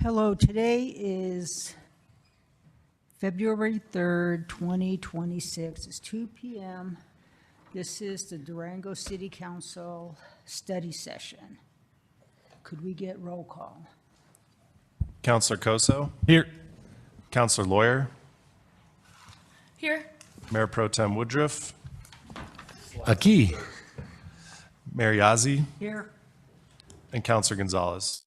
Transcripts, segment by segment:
Hello, today is February 3rd, 2026. It's 2 p.m. This is the Durango City Council study session. Could we get roll call? Counselor Koso. Here. Counselor Lawyer. Here. Mayor Pro Tem Woodruff. Aquí. Mayor Yazzie. Here. And Counselor Gonzalez.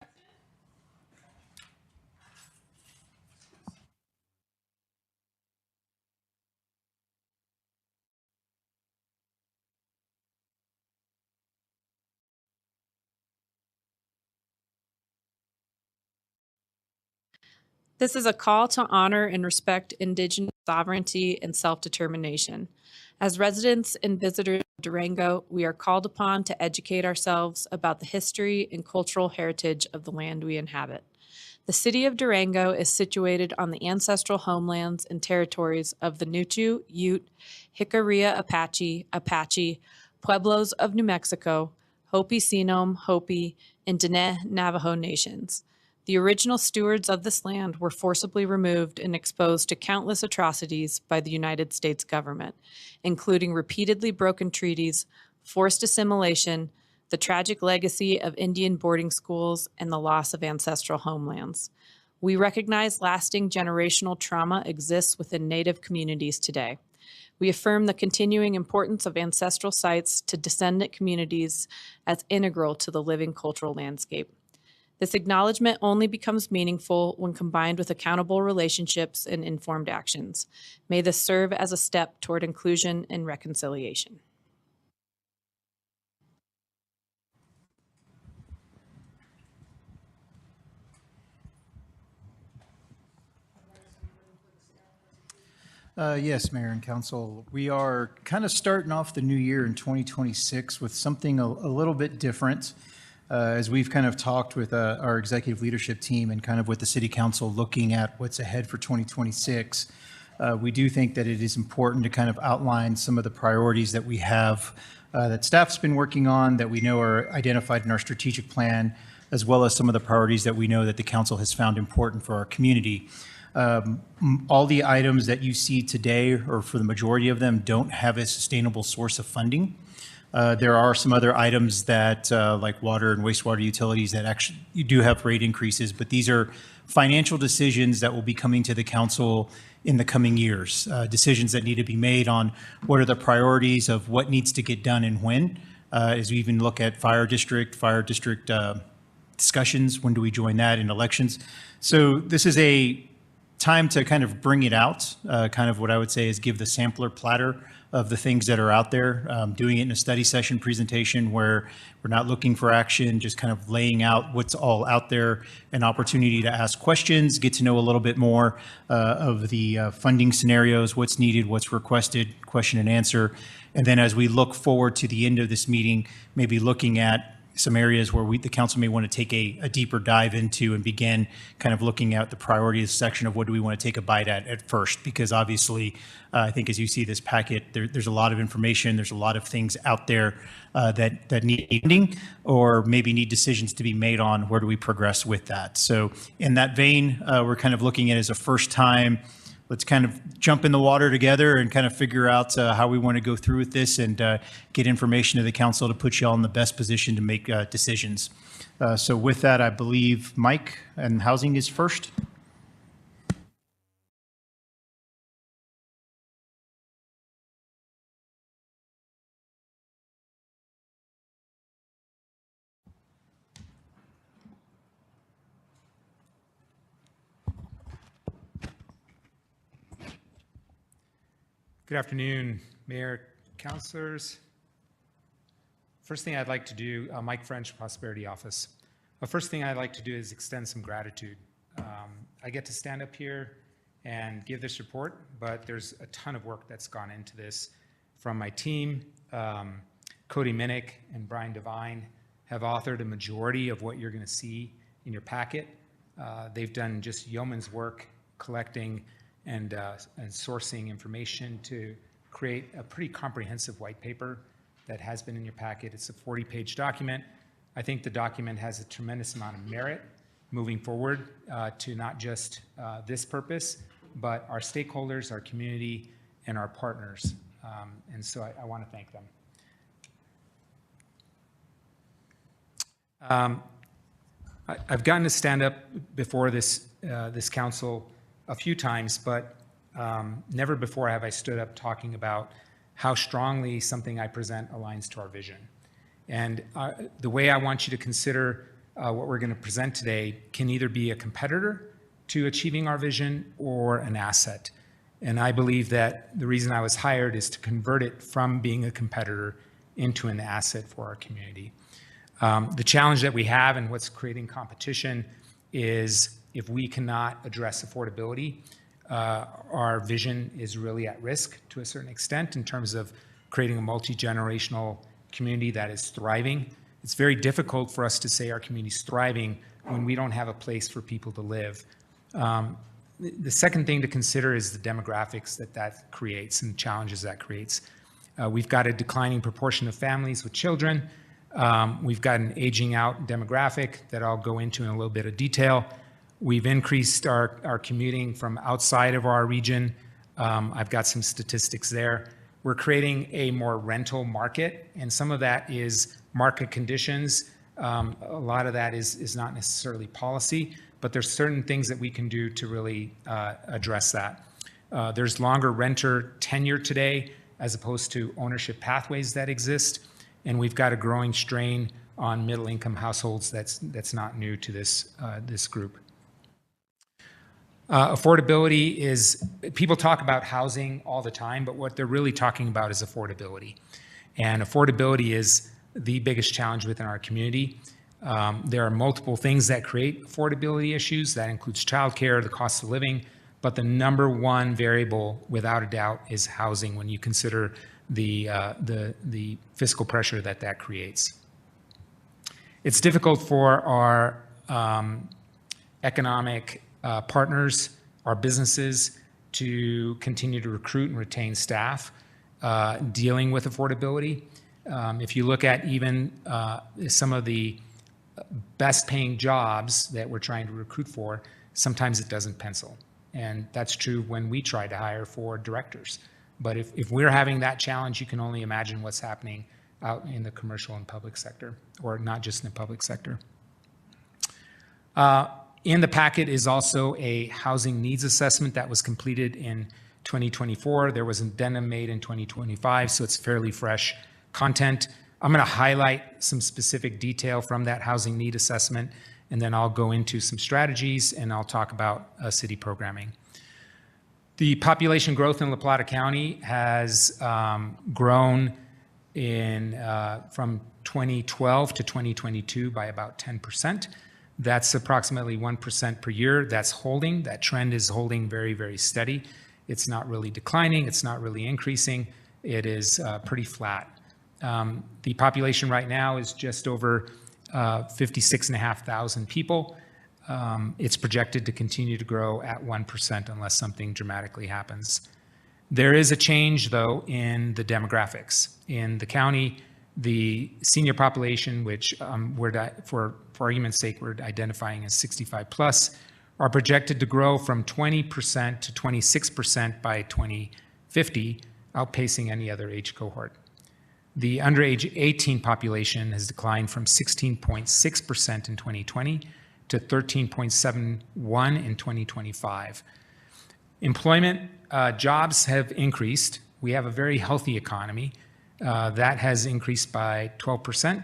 This is a call to honor and respect Indigenous sovereignty and self-determination. As residents and visitors of Durango, we are called upon to educate ourselves about the history and cultural heritage of the land we inhabit. The city of Durango is situated on the ancestral homelands and territories of the Nuchu, Ute, Jicarilla Apache, Pueblos of New Mexico, Hopi-Sinom, Hopi, and Diné Navajo nations. The original stewards of this land were forcibly removed and exposed to countless atrocities by the United States government, including repeatedly broken treaties, forced assimilation, the tragic legacy of Indian boarding schools, and the loss of ancestral homelands. We recognize lasting generational trauma exists within Native communities today. We affirm the continuing importance of ancestral sites to descendant communities as integral to the living cultural landscape. This acknowledgement only becomes meaningful when combined with accountable relationships and informed actions. May this serve as a step toward inclusion and reconciliation. Yes, Mayor and Council. We are kind of starting off the new year in 2026 with something a little bit different. As we've kind of talked with our executive leadership team and kind of with the City Council looking at what's ahead for 2026, we do think that it is important to kind of outline some of the priorities that we have that staff's been working on, that we know are identified in our strategic plan, as well as some of the priorities that we know that the council has found important for our community. All the items that you see today, or for the majority of them, don't have a sustainable source of funding. There are some other items that, like water and wastewater utilities, that actually you do have rate increases, but these are financial decisions that will be coming to the council in the coming years. Decisions that need to be made on what are the priorities of what needs to get done and when. As we even look at fire district discussions, when do we join that in elections? So this is a time to kind of bring it out, kind of what I would say is give the sampler platter of the things that are out there, doing it in a study session presentation where we're not looking for action, just kind of laying out what's all out there, an opportunity to ask questions, get to know a little bit more of the funding scenarios, what's needed, what's requested, question and answer. And then as we look forward to the end of this meeting, maybe looking at some areas where the council may want to take a deeper dive into and begin kind of looking at the priorities section of what do we want to take a bite at first, because obviously I think as you see this packet, there's a lot of information, there's a lot of things out there that need funding or maybe need decisions to be made on where do we progress with that. So in that vein, we're kind of looking at it as a first time. Let's kind of jump in the water together and kind of figure out how we want to go through with this and get information to the council to put you all in the best position to make decisions. So with that, I believe Mike and housing is first. Good afternoon, Mayor, Councilors. First thing I'd like to do, Mike French, Prosperity Office. First thing I'd like to do is extend some gratitude. I get to stand up here and give this report, but there's a ton of work that's gone into this from my team. Cody Minnick and Brian Devine have authored a majority of what you're going to see in your packet. They've done just yeoman's work collecting and sourcing information to create a pretty comprehensive white paper that has been in your packet. It's a 40-page document. I think the document has a tremendous amount of merit. moving forward to not just this purpose, but our stakeholders, our community, and our partners. And so I want to thank them. I've gotten to stand up before this council a few times, but never before have I stood up talking about how strongly something I present aligns to our vision. And the way I want you to consider what we're going to present today can either be a competitor to achieving our vision or an asset. And I believe that the reason I was hired is to convert it from being a competitor into an asset for our community. The challenge that we have and what's creating competition is if we cannot address affordability, our vision is really at risk to a certain extent in terms of creating a multi-generational community that is thriving. It's very difficult for us to say our community is thriving when we don't have a place for people to live. The second thing to consider is the demographics that creates and challenges that creates. We've got a declining proportion of families with children. We've got an aging out demographic that I'll go into in a little bit of detail. We've increased our commuting from outside of our region. I've got some statistics there. We're creating a more rental market, and some of that is market conditions. A lot of that is not necessarily policy, but there's certain things that we can do to really address that. There's longer renter tenure today as opposed to ownership pathways that exist, and we've got a growing strain on middle-income households that's not new to this group. Affordability is, people talk about housing all the time, but what they're really talking about is affordability. And affordability is the biggest challenge within our community. There are multiple things that create affordability issues. That includes childcare, the cost of living, but the number one variable, without a doubt, is housing when you consider the fiscal pressure that creates. It's difficult for our economic partners, our businesses, to continue to recruit and retain staff dealing with affordability. If you look at even some of the best paying jobs that we're trying to recruit for, sometimes it doesn't pencil. And that's true when we try to hire for directors. But if we're having that challenge, you can only imagine what's happening out in the commercial and public sector, or not just in the public sector. In the packet is also a housing needs assessment that was completed in 2024. There was an addendum made in 2025, so it's fairly fresh content. I'm going to highlight some specific detail from that housing need assessment, and then I'll go into some strategies and I'll talk about city programming. The population growth in La Plata County has grown from 2012 to 2022 by about 10%. That's approximately 1% per year. That's holding. That trend is holding very, very steady. It's not really declining. It's not really increasing. It is pretty flat. The population right now is just over 56,500 people. It's projected to continue to grow at 1% unless something dramatically happens. There is a change, though, in the demographics. In the county, the senior population, which for argument's sake, we're identifying as 65 plus, are projected to grow from 20% to 26% by 2050, outpacing any other age cohort. The underage 18 population has declined from 16.6% in 2020 to 13.71 in 2025. Employment jobs have increased. We have a very healthy economy. That has increased by 12%,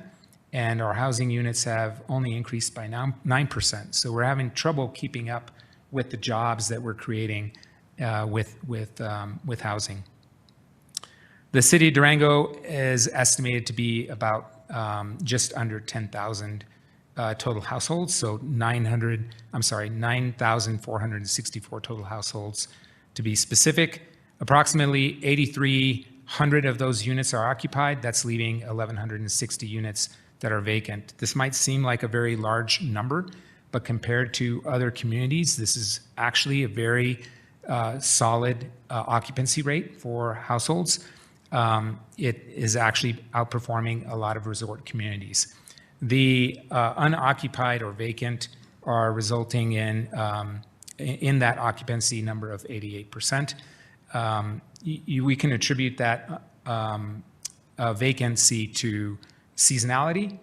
and our housing units have only increased by 9%. So we're having trouble keeping up with the jobs that we're creating with housing. The city of Durango is estimated to be about just under 10,000 total households, so 9,464 total households to be specific. Approximately 8,300 of those units are occupied. That's leaving 1,160 units that are vacant. This might seem like a very large number, but compared to other communities, this is actually a very solid occupancy rate for households. It is actually outperforming a lot of resort communities. The unoccupied or vacant are resulting in that occupancy number of 88%. We can attribute that vacancy to seasonality,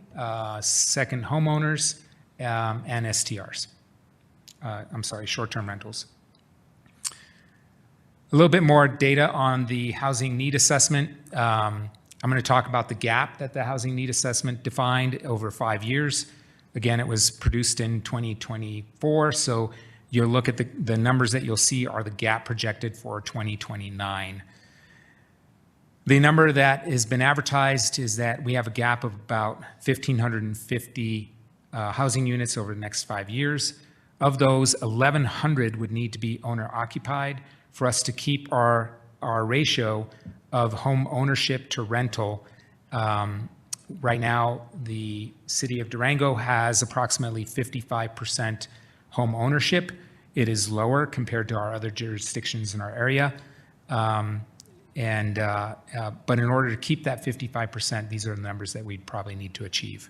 second homeowners, and STRs. Short-term rentals. A little bit more data on the housing need assessment. I'm going to talk about the gap that the housing need assessment defined over 5 years. Again, it was produced in 2024, so you'll look at the numbers that you'll see are the gap projected for 2029. The number that has been advertised is that we have a gap of about 1,550 housing units over the next 5 years. Of those, 1,100 would need to be owner occupied for us to keep our ratio of home ownership to rental. Right now, the city of Durango has approximately 55% home ownership. It is lower compared to our other jurisdictions in our area. But in order to keep that 55%, these are the numbers that we'd probably need to achieve.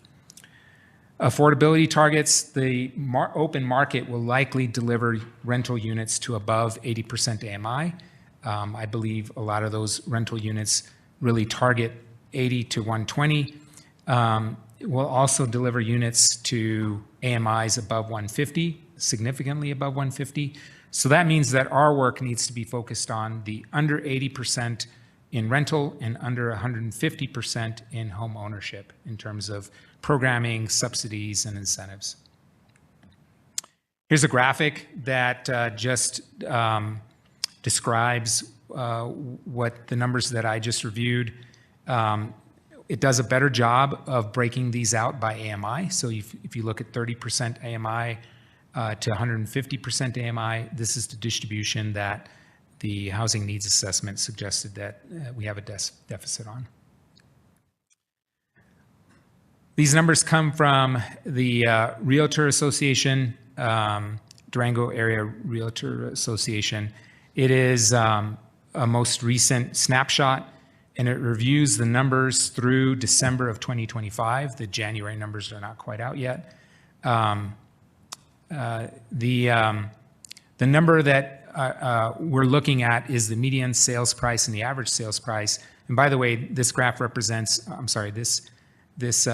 Affordability targets, the open market will likely deliver rental units to above 80% AMI. I believe a lot of those rental units really target 80 to 120. We'll also deliver units to AMIs above 150, significantly above 150. So that means that our work needs to be focused on the under 80% in rental and under 150% in home ownership in terms of programming, subsidies, and incentives. Here's a graphic that just describes what the numbers that I just reviewed. It does a better job of breaking these out by AMI. So if you look at 30% AMI to 150% AMI, this is the distribution that the housing needs assessment suggested that we have a deficit on. These numbers come from the Realtor Association, Durango Area Realtor Association. It is a most recent snapshot, and it reviews the numbers through December of 2025. The January numbers are not quite out yet. The number that we're looking at is the median sales price and the average sales price. And by the way, this graph represents, this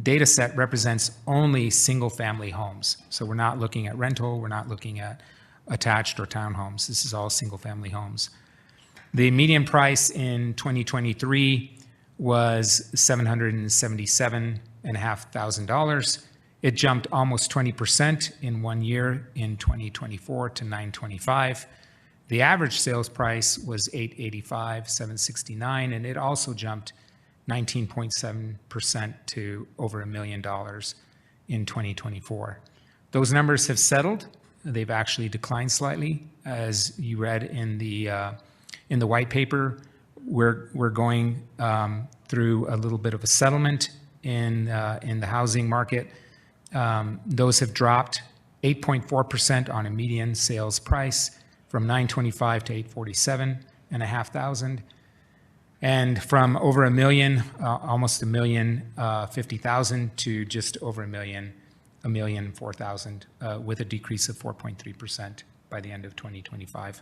data set represents only single-family homes. So we're not looking at rental, we're not looking at attached or townhomes. This is all single-family homes. The median price in 2023 was $777,500. It jumped almost 20% in 1 year in 2024 to $925,000. The average sales price was $885,769, and it also jumped 19.7% to over $1 million in 2024. Those numbers have settled. They've actually declined slightly, as you read in the white paper. We're going through a little bit of a settlement in the housing market. Those have dropped 8.4% on a median sales price from $925,000 to $847,500. And from over $1 million, almost $1,050,000 to just over $1,004,000, with a decrease of 4.3% by the end of 2025.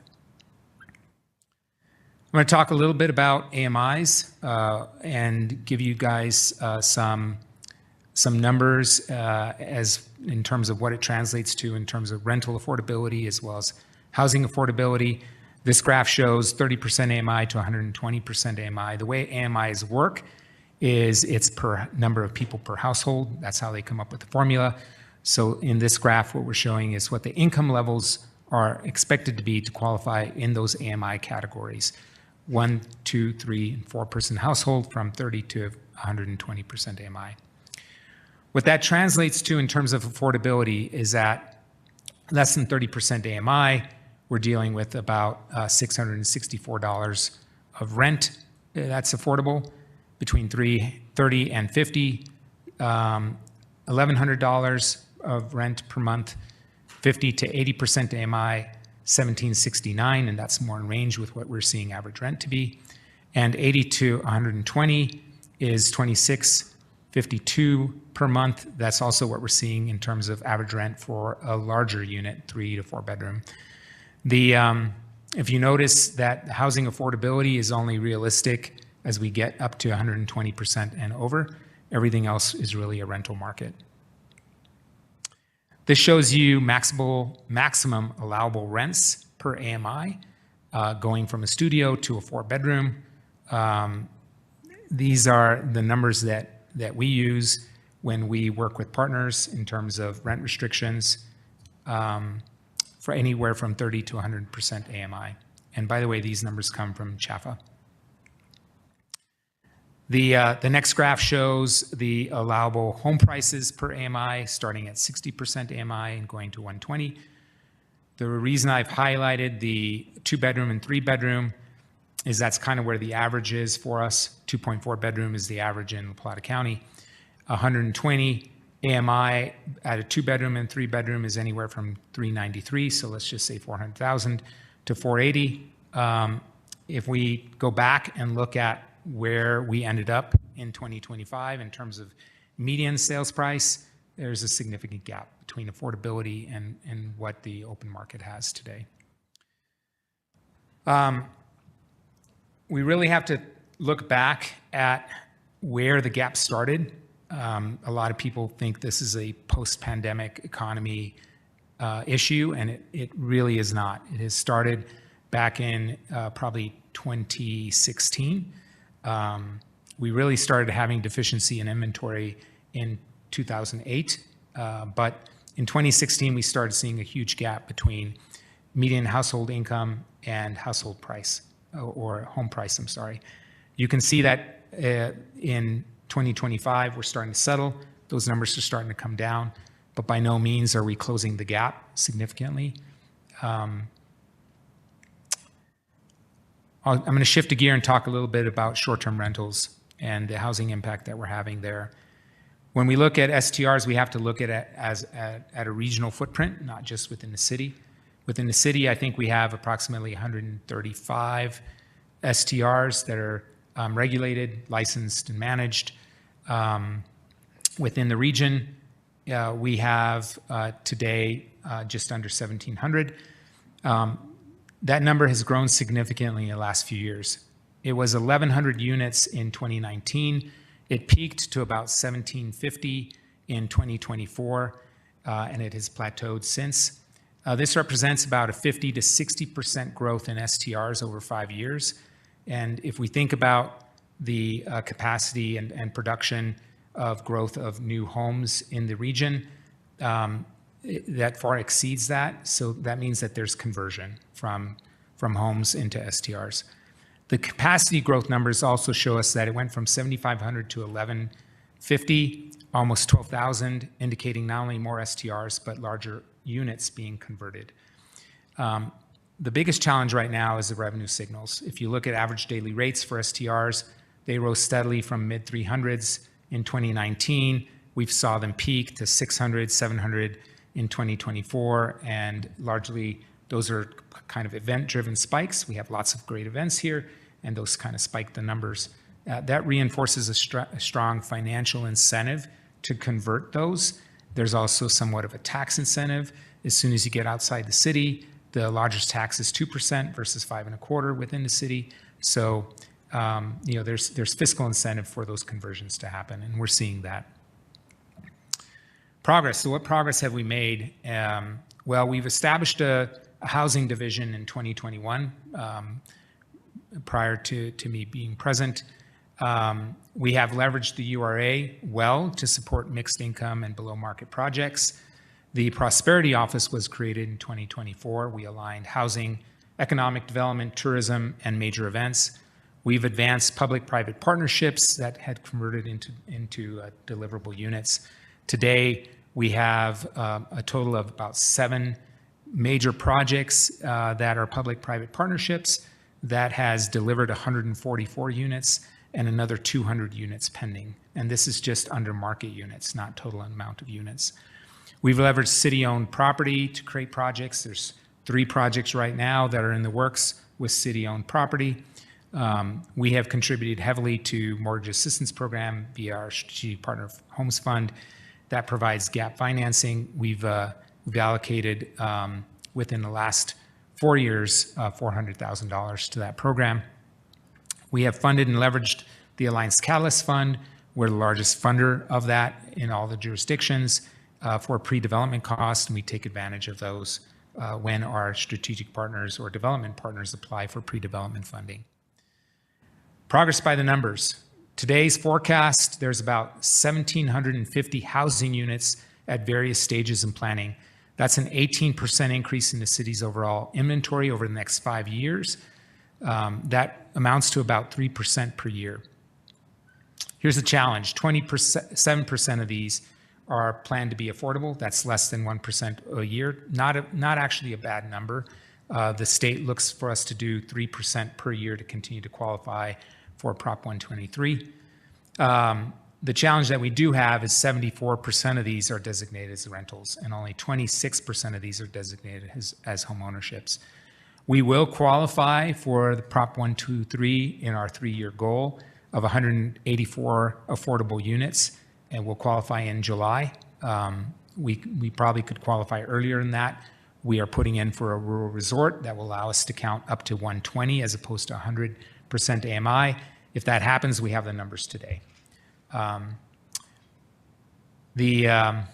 I'm going to talk a little bit about AMIs and give you guys some numbers as in terms of what it translates to in terms of rental affordability as well as housing affordability. This graph shows 30% AMI to 120% AMI. The way AMIs work is it's per number of people per household. That's how they come up with the formula. So in this graph, what we're showing is what the income levels are expected to be to qualify in those AMI categories. 1, 2, 3, and 4-person household from 30 to 120% AMI. What that translates to in terms of affordability is that less than 30% AMI, we're dealing with about $664 of rent that's affordable. Between $30 and $50, $1,100 of rent per month. 50 to 80% AMI, $1,769, and that's more in range with what we're seeing average rent to be. And 80 to 120 is $2,650, $52 per month. That's also what we're seeing in terms of average rent for a larger unit, 3 to 4 bedroom. If you notice that housing affordability is only realistic as we get up to 120% and over, everything else is really a rental market. This shows you maximum allowable rents per AMI, going from a studio to a 4-bedroom. These are the numbers that we use when we work with partners in terms of rent restrictions for anywhere from 30 to 100% AMI. And by the way, these numbers come from CHAFA. The next graph shows the allowable home prices per AMI, starting at 60% AMI and going to 120. The reason I've highlighted the 2-bedroom and 3-bedroom is that's kind of where the average is for us. 2.4 bedroom is the average in La Plata County. 120 AMI at a 2-bedroom and 3-bedroom is anywhere from 393, so let's just say 400,000 to 480. If we go back and look at where we ended up in 2025 in terms of median sales price, there's a significant gap between affordability and what the open market has today. We really have to look back at where the gap started. A lot of people think this is a post-pandemic economy issue, and it really is not. It has started back in probably 2016. We really started having deficiency in inventory in 2008, but in 2016 we started seeing a huge gap between median household income and household price, or home price, I'm sorry. You can see that in 2025 we're starting to settle. Those numbers are starting to come down, but by no means are we closing the gap significantly. I'm going to shift a gear and talk a little bit about short-term rentals and the housing impact that we're having there. When we look at STRs, we have to look at it as at a regional footprint, not just within the city. Within the city, I think we have approximately 135 STRs that are regulated, licensed, and managed. Within the region, we have today just under 1,700. That number has grown significantly in the last few years. It was 1,100 units in 2019. It peaked to about 1,750 in 2024, and it has plateaued since. This represents about a 50 to 60% growth in STRs over 5 years. And if we think about the capacity and production of growth of new homes in the region, that far exceeds that. So that means that there's conversion from homes into STRs. The capacity growth numbers also show us that it went from 7,500 to 1,150, almost 12,000, indicating not only more STRs, but larger units being converted. The biggest challenge right now is the revenue signals. If you look at average daily rates for STRs, they rose steadily from mid 300s in 2019. We saw them peak to 600, 700 in 2024, and largely those are kind of event-driven spikes. We have lots of great events here, and those kind of spike the numbers. That reinforces a strong financial incentive to convert those. There's also somewhat of a tax incentive. As soon as you get outside the city, the largest tax is 2% versus 5.25% within the city. So, there's fiscal incentive for those conversions to happen, and we're seeing that. Progress. So what progress have we made? Well, we've established a housing division in 2021, prior to me being present. We have leveraged the URA well to support mixed income and below market projects. The Prosperity Office was created in 2024. We aligned housing, economic development, tourism, and major events. We've advanced public-private partnerships that had converted into deliverable units. Today, we have a total of about 7 major projects that are public-private partnerships that has delivered 144 units and another 200 units pending. And this is just under market units, not total amount of units. We've leveraged city-owned property to create projects. There's 3 projects right now that are in the works with city-owned property. We have contributed heavily to mortgage assistance program via our strategic partner Homes Fund that provides gap financing. We've allocated within the last 4 years $400,000 to that program. We have funded and leveraged the Alliance Catalyst Fund. We're the largest funder of that in all the jurisdictions for pre-development costs, and we take advantage of those when our strategic partners or development partners apply for pre-development funding. Progress by the numbers. Today's forecast, there's about 1,750 housing units at various stages in planning. That's an 18% increase in the city's overall inventory over the next 5 years. That amounts to about 3% per year. Here's the challenge. 7% of these are planned to be affordable. That's less than 1% a year. Not actually a bad number. The state looks for us to do 3% per year to continue to qualify for Prop 123. The challenge that we do have is 74% of these are designated as rentals, and only 26% of these are designated as homeownerships. We will qualify for the Prop 123 in our 3-year goal of 184 affordable units, and we'll qualify in July. We probably could qualify earlier than that. We are putting in for a rural resort that will allow us to count up to 120 as opposed to 100% AMI. If that happens, we have the numbers today. The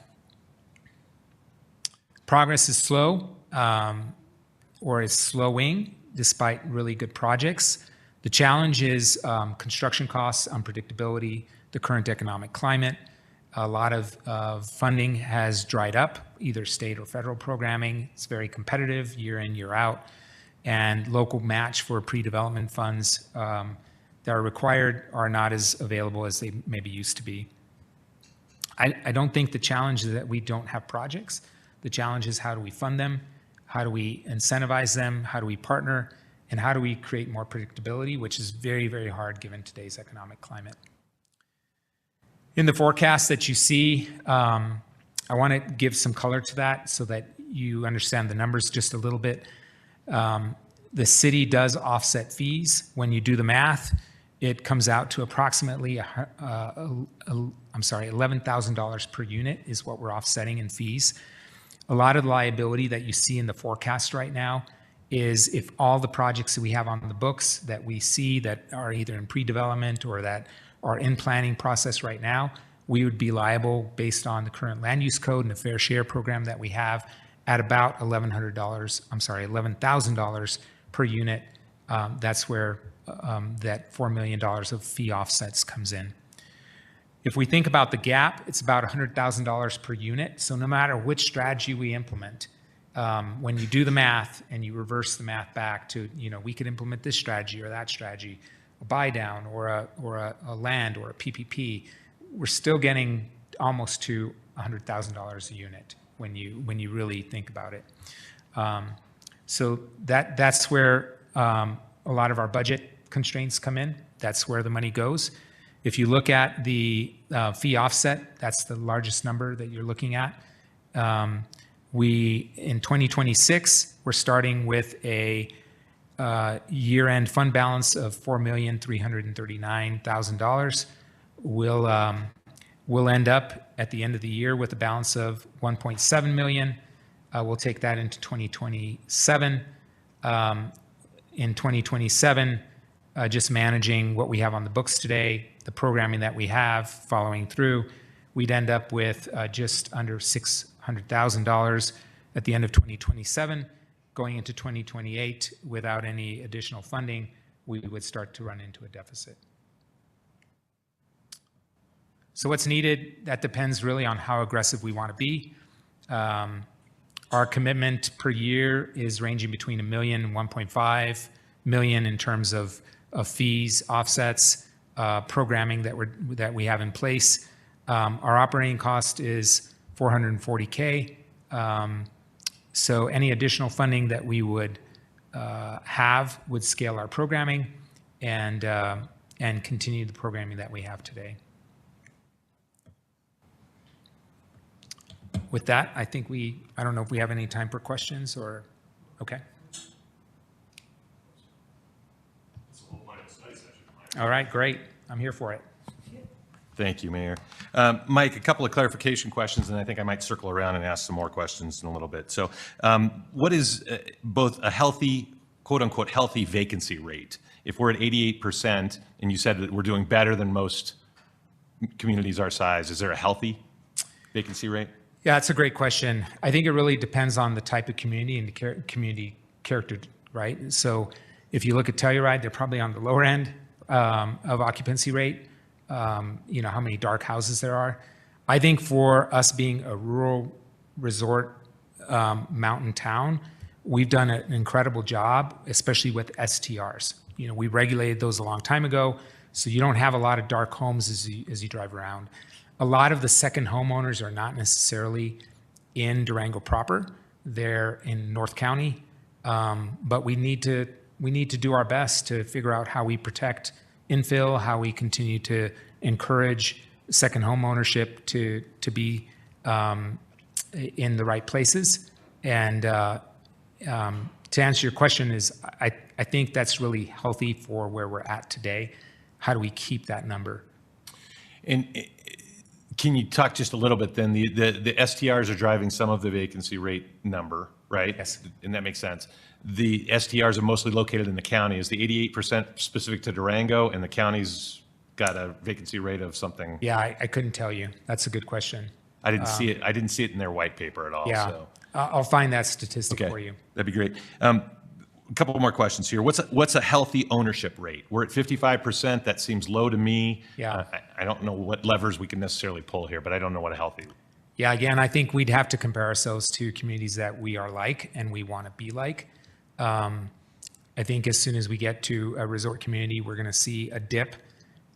progress is slow, or is slowing despite really good projects. The challenge is construction costs, unpredictability, the current economic climate. A lot of funding has dried up, either state or federal programming. It's very competitive year in, year out. And local match for pre-development funds that are required are not as available as they maybe used to be. I don't think the challenge is that we don't have projects. The challenge is how do we fund them? How do we incentivize them? How do we partner? And how do we create more predictability, which is very, very hard given today's economic climate. In the forecast that you see, I want to give some color to that so that you understand the numbers just a little bit. The city does offset fees. When you do the math, it comes out to approximately $11,000 per unit is what we're offsetting in fees. A lot of the liability that you see in the forecast right now is if all the projects that we have on the books that we see that are either in pre-development or that are in planning process right now, we would be liable based on the current land use code and the fair share program that we have at about $11,000 per unit. That's where that $4 million of fee offsets comes in. If we think about the gap, it's about $100,000 per unit. So no matter which strategy we implement, when you do the math and you reverse the math back to, we could implement this strategy or that strategy, a buy down or a land or a PPP, we're still getting almost to $100,000 a unit when you really think about it. So that's where a lot of our budget constraints come in. That's where the money goes. If you look at the fee offset, that's the largest number that you're looking at. In 2026, we're starting with a year-end fund balance of $4,339,000. We'll end up at the end of the year with a balance of $1.7 million. We'll take that into 2027. In 2027, just managing what we have on the books today, the programming that we have following through, we'd end up with just under $600,000 at the end of 2027. Going into 2028, without any additional funding, we would start to run into a deficit. So what's needed, that depends really on how aggressive we want to be. Our commitment per year is ranging between $1 million and $1.5 million in terms of fees, offsets, programming that we have in place. Our operating cost is $440K. So any additional funding that we would have would scale our programming and continue the programming that we have today. With that, I think I don't know if we have any time for questions or, okay. So we'll wind up All right, great. I'm here for it. Thank you, Mayor. Mike, a couple of clarification questions, and I think I might circle around and ask some more questions in a little bit. So what is both a healthy, quote-unquote, healthy vacancy rate? If we're at 88%, and you said that we're doing better than most communities our size, is there a healthy vacancy rate? Yeah, that's a great question. I think it really depends on the type of community and the community character, right? So if you look at Telluride, they're probably on the lower end of occupancy rate. You know, how many dark houses there are. I think for us being a rural resort mountain town, we've done an incredible job, especially with STRs. You know, we regulated those a long time ago, so you don't have a lot of dark homes as you drive around. A lot of the second homeowners are not necessarily in Durango proper. They're in North County, but we need to do our best to figure out how we protect infill, how we continue to encourage second home ownership to be in the right places. And to answer your question is, I think that's really healthy for where we're at today. How do we keep that number? And can you talk just a little bit then? The STRs are driving some of the vacancy rate number, right? Yes. And that makes sense. The STRs are mostly located in the county. Is the 88% specific to Durango, and the county's got a vacancy rate of something? Yeah, I couldn't tell you. That's a good question. I didn't see it. I didn't see it in their white paper at all. Yeah, So. I'll find that statistic Okay, for you. that'd be great. A couple more questions here. What's a healthy ownership rate? We're at 55%. That seems low to me. Yeah. I don't know what levers we can necessarily pull here, but I don't know what a healthy. Yeah, again, I think we'd have to compare ourselves to communities that we are like and we want to be like. I think as soon as we get to a resort community, we're going to see a dip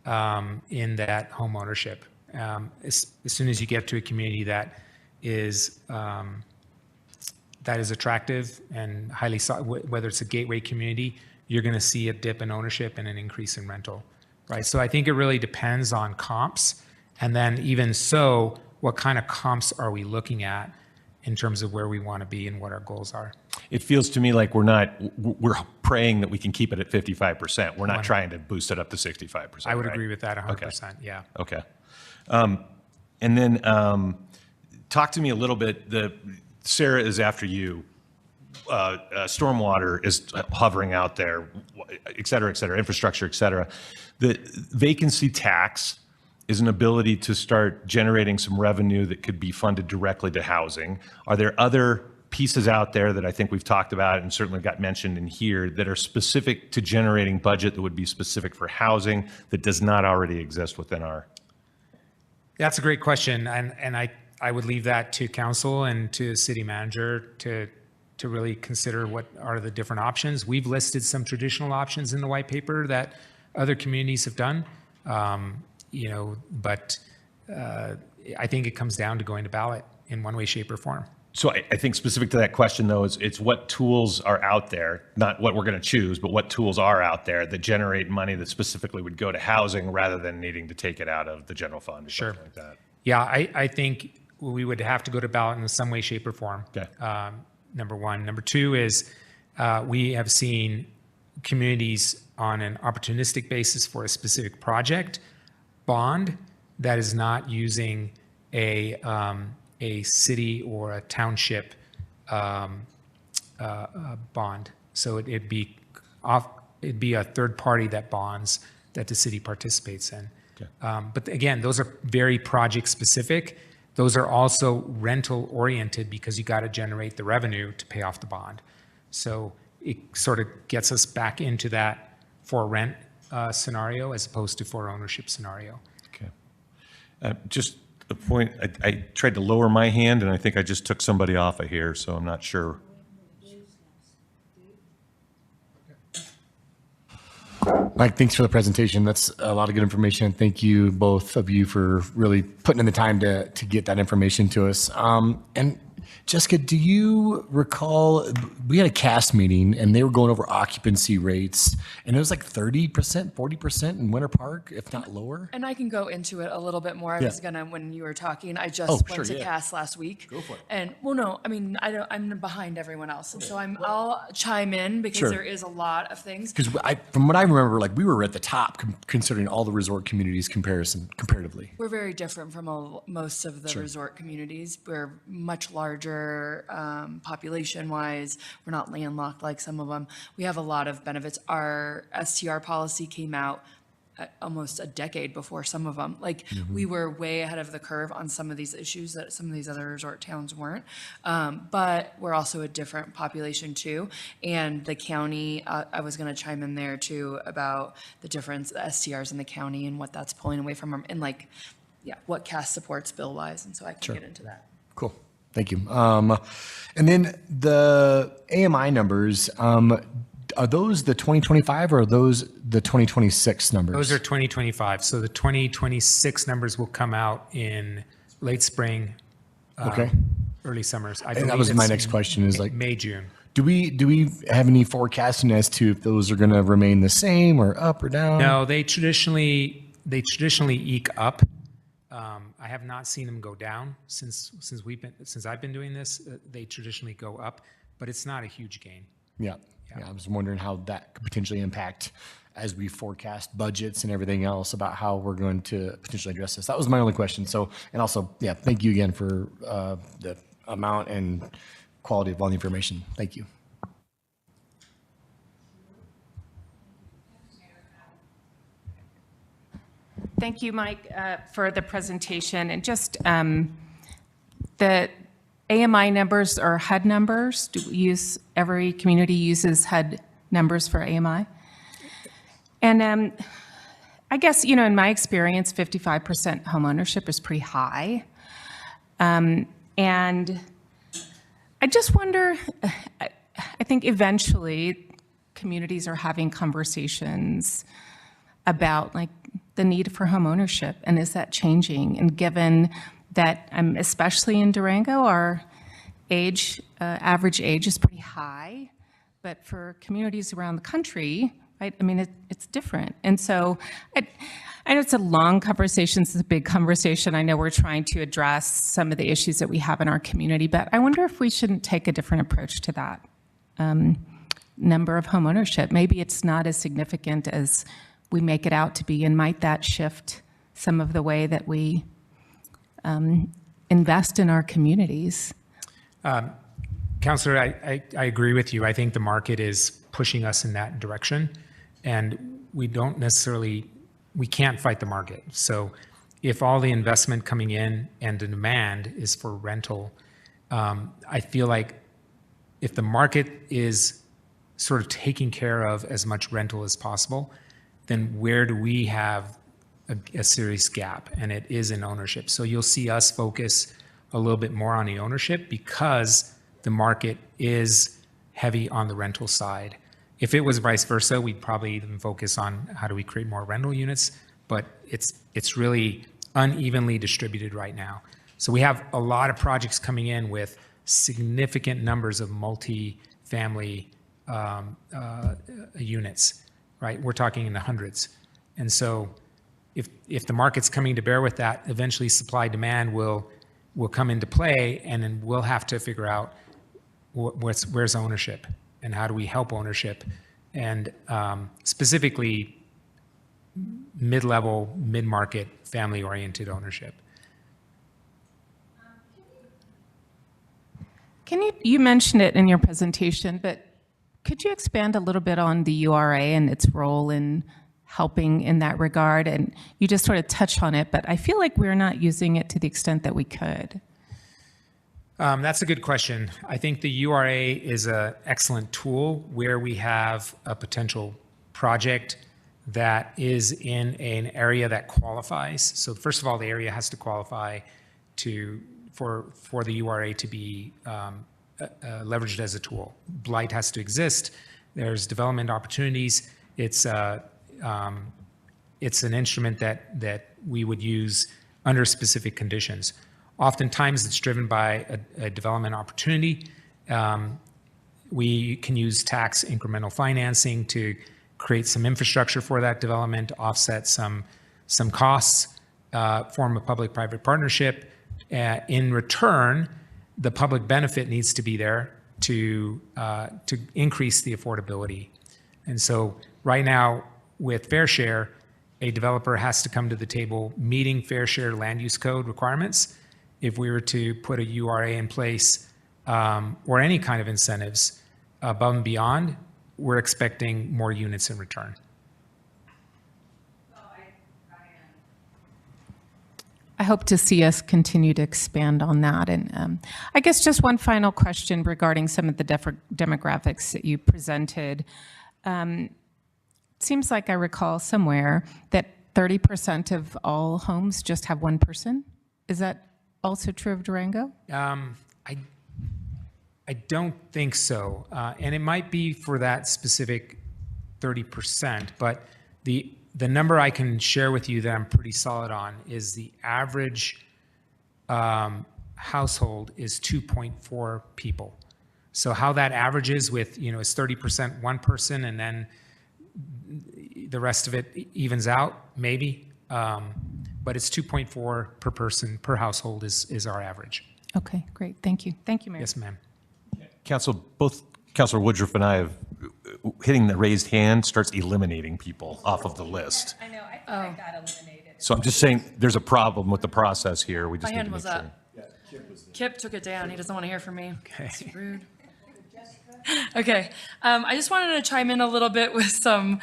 in that home ownership. As soon as you get to a community that is attractive and highly sought, whether it's a gateway community, you're going to see a dip in ownership and an increase in rental, right? So I think it really depends on comps. And then even so, what kind of comps are we looking at in terms of where we want to be and what our goals are? It feels to me like we're praying that we can keep it at 55%. We're not trying to boost it up to 65%. I would right? agree with that 100%. Yeah. Okay. And then talk to me a little bit. Sarah is after you. Stormwater is hovering out there, et cetera, infrastructure, et cetera. The vacancy tax is an ability to start generating some revenue that could be funded directly to housing. Are there other pieces out there that I think we've talked about and certainly got mentioned in here that are specific to generating budget that would be specific for housing that does not already exist within our? That's a great question. And I would leave that to council and to city manager to really consider what are the different options. We've listed some traditional options in the white paper that other communities have done. You know, but I think it comes down to going to ballot in one way, shape, or form. So I think specific to that question, though, it's what tools are out there, not what we're going to choose, but what tools are out there that generate money that specifically would go to housing rather than needing to take it out of the general fund or Sure. something like that. Yeah, I think we would have to go to ballot in some way, shape, or form. Okay. Number one. Number two is we have seen communities on an opportunistic basis for a specific project bond that is not using a city or a township bond. So it'd be a third party that bonds that the city participates in. Okay. But again, those are very project specific. Those are also rental oriented because you got to generate the revenue to pay off the bond. So it sort of gets us back into that for rent scenario as opposed to for ownership scenario. Okay. Just a point, I tried to lower my hand and I think I just took somebody off of here, so I'm not sure. Mike, thanks for the presentation. That's a lot of good information. Thank you, both of you, for really putting in the time to get that information to us. And Jessica, do you recall, we had a cast meeting and they were going over occupancy rates and it was like 30%, 40% in Winter Park, if not lower? And I can go into it a little bit more. I Yeah. was gonna, when you were talking, I just Oh, went sure, to yeah. CAS last week. Go for it. And, well, no, I mean, I'm behind everyone else. And so I'll chime in because Sure. there is a lot of things. Because from what I remember, like we were at the top considering all the resort communities comparatively. We're very different from most of the resort communities. We're much larger population-wise. We're not landlocked like some of them. We have a lot of benefits. Our STR policy came out almost a decade before some of them. Like, we were way ahead of the curve on some of these issues that some of these other resort towns weren't. But we're also a different population too. And the county, I was going to chime in there too about the difference, the STRs in the county and what that's pulling away from them, and like, yeah, what CAS supports bill-wise. And so I can get into that. Cool. Thank you. And then the AMI numbers, are those the 2025 or are those the 2026 numbers? Those are 2025. So the 2026 numbers will come out in late spring, Okay. early summers. I And that believe was my it's next question is like, May, June. do we have any forecasting as to if those are going to remain the same or up or down? No, they traditionally eke up. I have not seen them go down since I've been doing this. They traditionally go up, but it's not a huge gain. Yeah. I was wondering how that could potentially impact as we forecast budgets and everything else about how we're going to potentially address this. That was my only question. So, and also, yeah, thank you again for the amount and quality of all the information. Thank you. Thank you, Mike, for the presentation. And just the AMI numbers or HUD numbers, every community uses HUD numbers for AMI? And I guess, in my experience, 55% homeownership is pretty high. And I just wonder, I think eventually communities are having conversations about like the need for homeownership, and is that changing? And given that, especially in Durango, our average age is pretty high, but for communities around the country, right? It's different. And so I know it's a long conversation, it's a big conversation. I know we're trying to address some of the issues that we have in our community, but I wonder if we shouldn't take a different approach to that number of homeownership. Maybe it's not as significant as we make it out to be, and might that shift some of the way that we invest in our communities? Counselor, I agree with you. I think the market is pushing us in that direction, and we can't fight the market. So if all the investment coming in and the demand is for rental, I feel like if the market is sort of taking care of as much rental as possible, then where do we have a serious gap? And it is in ownership. So you'll see us focus a little bit more on the ownership because the market is heavy on the rental side. If it was vice versa, we'd probably even focus on how do we create more rental units, but it's really unevenly distributed right now. So we have a lot of projects coming in with significant numbers of multi-family units, right? We're talking in the hundreds. And so if the market's coming to bear with that, eventually supply demand will come into play, and then we'll have to figure out where's ownership and how do we help ownership, and specifically mid-level, mid-market, family-oriented ownership. You mentioned it in your presentation, but could you expand a little bit on the URA and its role in helping in that regard? And you just sort of touched on it, but I feel like we're not using it to the extent that we could. That's a good question. I think the URA is an excellent tool where we have a potential project that is in an area that qualifies. So first of all, the area has to qualify for the URA to be leveraged as a tool. Blight has to exist. There's development opportunities. It's an instrument that we would use under specific conditions. Oftentimes, it's driven by a development opportunity. We can use tax incremental financing to create some infrastructure for that development, offset some costs, form a public-private partnership. In return, the public benefit needs to be there to increase the affordability. And so right now, with Fair Share, a developer has to come to the table meeting Fair Share land use code requirements. If we were to put a URA in place or any kind of incentives above and beyond, we're expecting more units in return. I hope to see us continue to expand on that. And I guess just one final question regarding some of the demographics that you presented. Seems like I recall somewhere that 30% of all homes just have one person. Is that also true of Durango? I don't think so. And it might be for that specific 30%, but the number I can share with you that I'm pretty solid on is the average household is 2.4 people. So how that averages with, is 30% one person and then the rest of it evens out, maybe. But it's 2.4 per person, per household is our average. Okay, great. Thank you. Thank you, Mayor. Yes, ma'am. Both Councilor Woodruff and I have, hitting the raised hand starts eliminating people off of the list. I know, I thought I got eliminated. So I'm just saying, there's a problem with the process here. We just My need to hand make was sure. up. Kip took it down. He doesn't want to hear from me. Okay. It's rude. Okay. I just wanted to chime in a little bit with some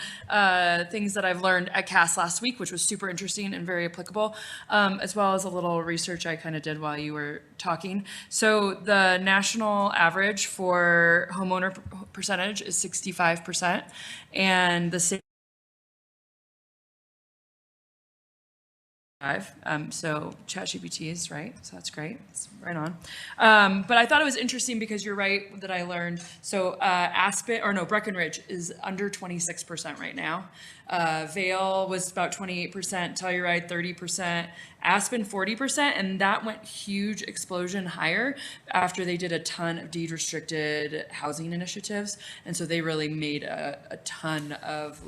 things that I've learned at CAS last week, which was super interesting and very applicable, as well as a little research I kind of did while you were talking. So the national average for homeowner percentage is 65%, and the city so ChatGPT is right, so that's great. It's right on. But I thought it was interesting because you're right that I learned. So Breckenridge is under 26% right now. Vale was about 28%, Telluride 30%, Aspen 40%, and that went huge explosion higher after they did a ton of deed-restricted housing initiatives. And so they really made a ton of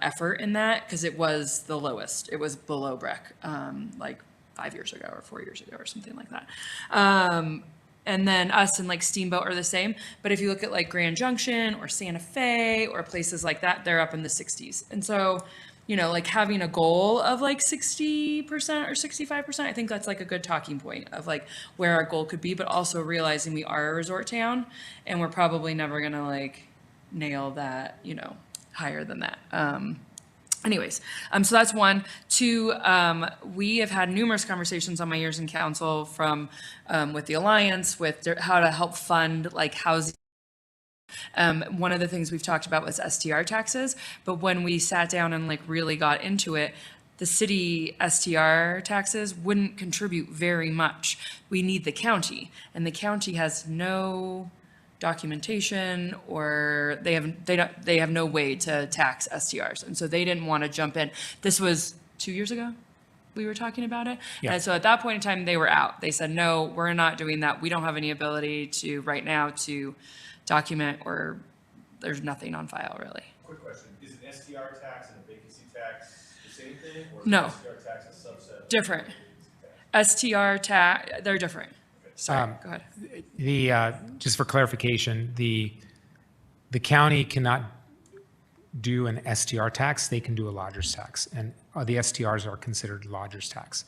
effort in that because it was the lowest. It was below Breck, 5 years ago or 4 years ago or something like that. And then us and Steamboat are the same. But if you look at Grand Junction or Santa Fe or places like that, they're up in the 60s. And so, having a goal of 60% or 65%, I think that's a good talking point of where our goal could be, but also realizing we are a resort town and we're probably never going to nail that, higher than that. Anyways, so that's one. Two, we have had numerous conversations on my years in council from with the Alliance, with how to help fund housing. One of the things we've talked about was STR taxes, but when we sat down and really got into it, the city STR taxes wouldn't contribute very much. We need the county, and the county has no documentation or they have no way to tax STRs, and so they didn't want to jump in. This was 2 years ago we were talking about it. Yeah. And so at that point in time they were out. They said, no, we're not doing that. We don't have any ability to right now to document, or there's nothing on file really. Quick question, is an STR tax and a vacancy tax the same thing? Or No. is STR tax a subset of Different. the vacancy tax? STR tax, they're different. Sorry, go ahead. Just for clarification, the county cannot do an STR tax, they can do a lodger's tax, and the STRs are considered lodger's tax.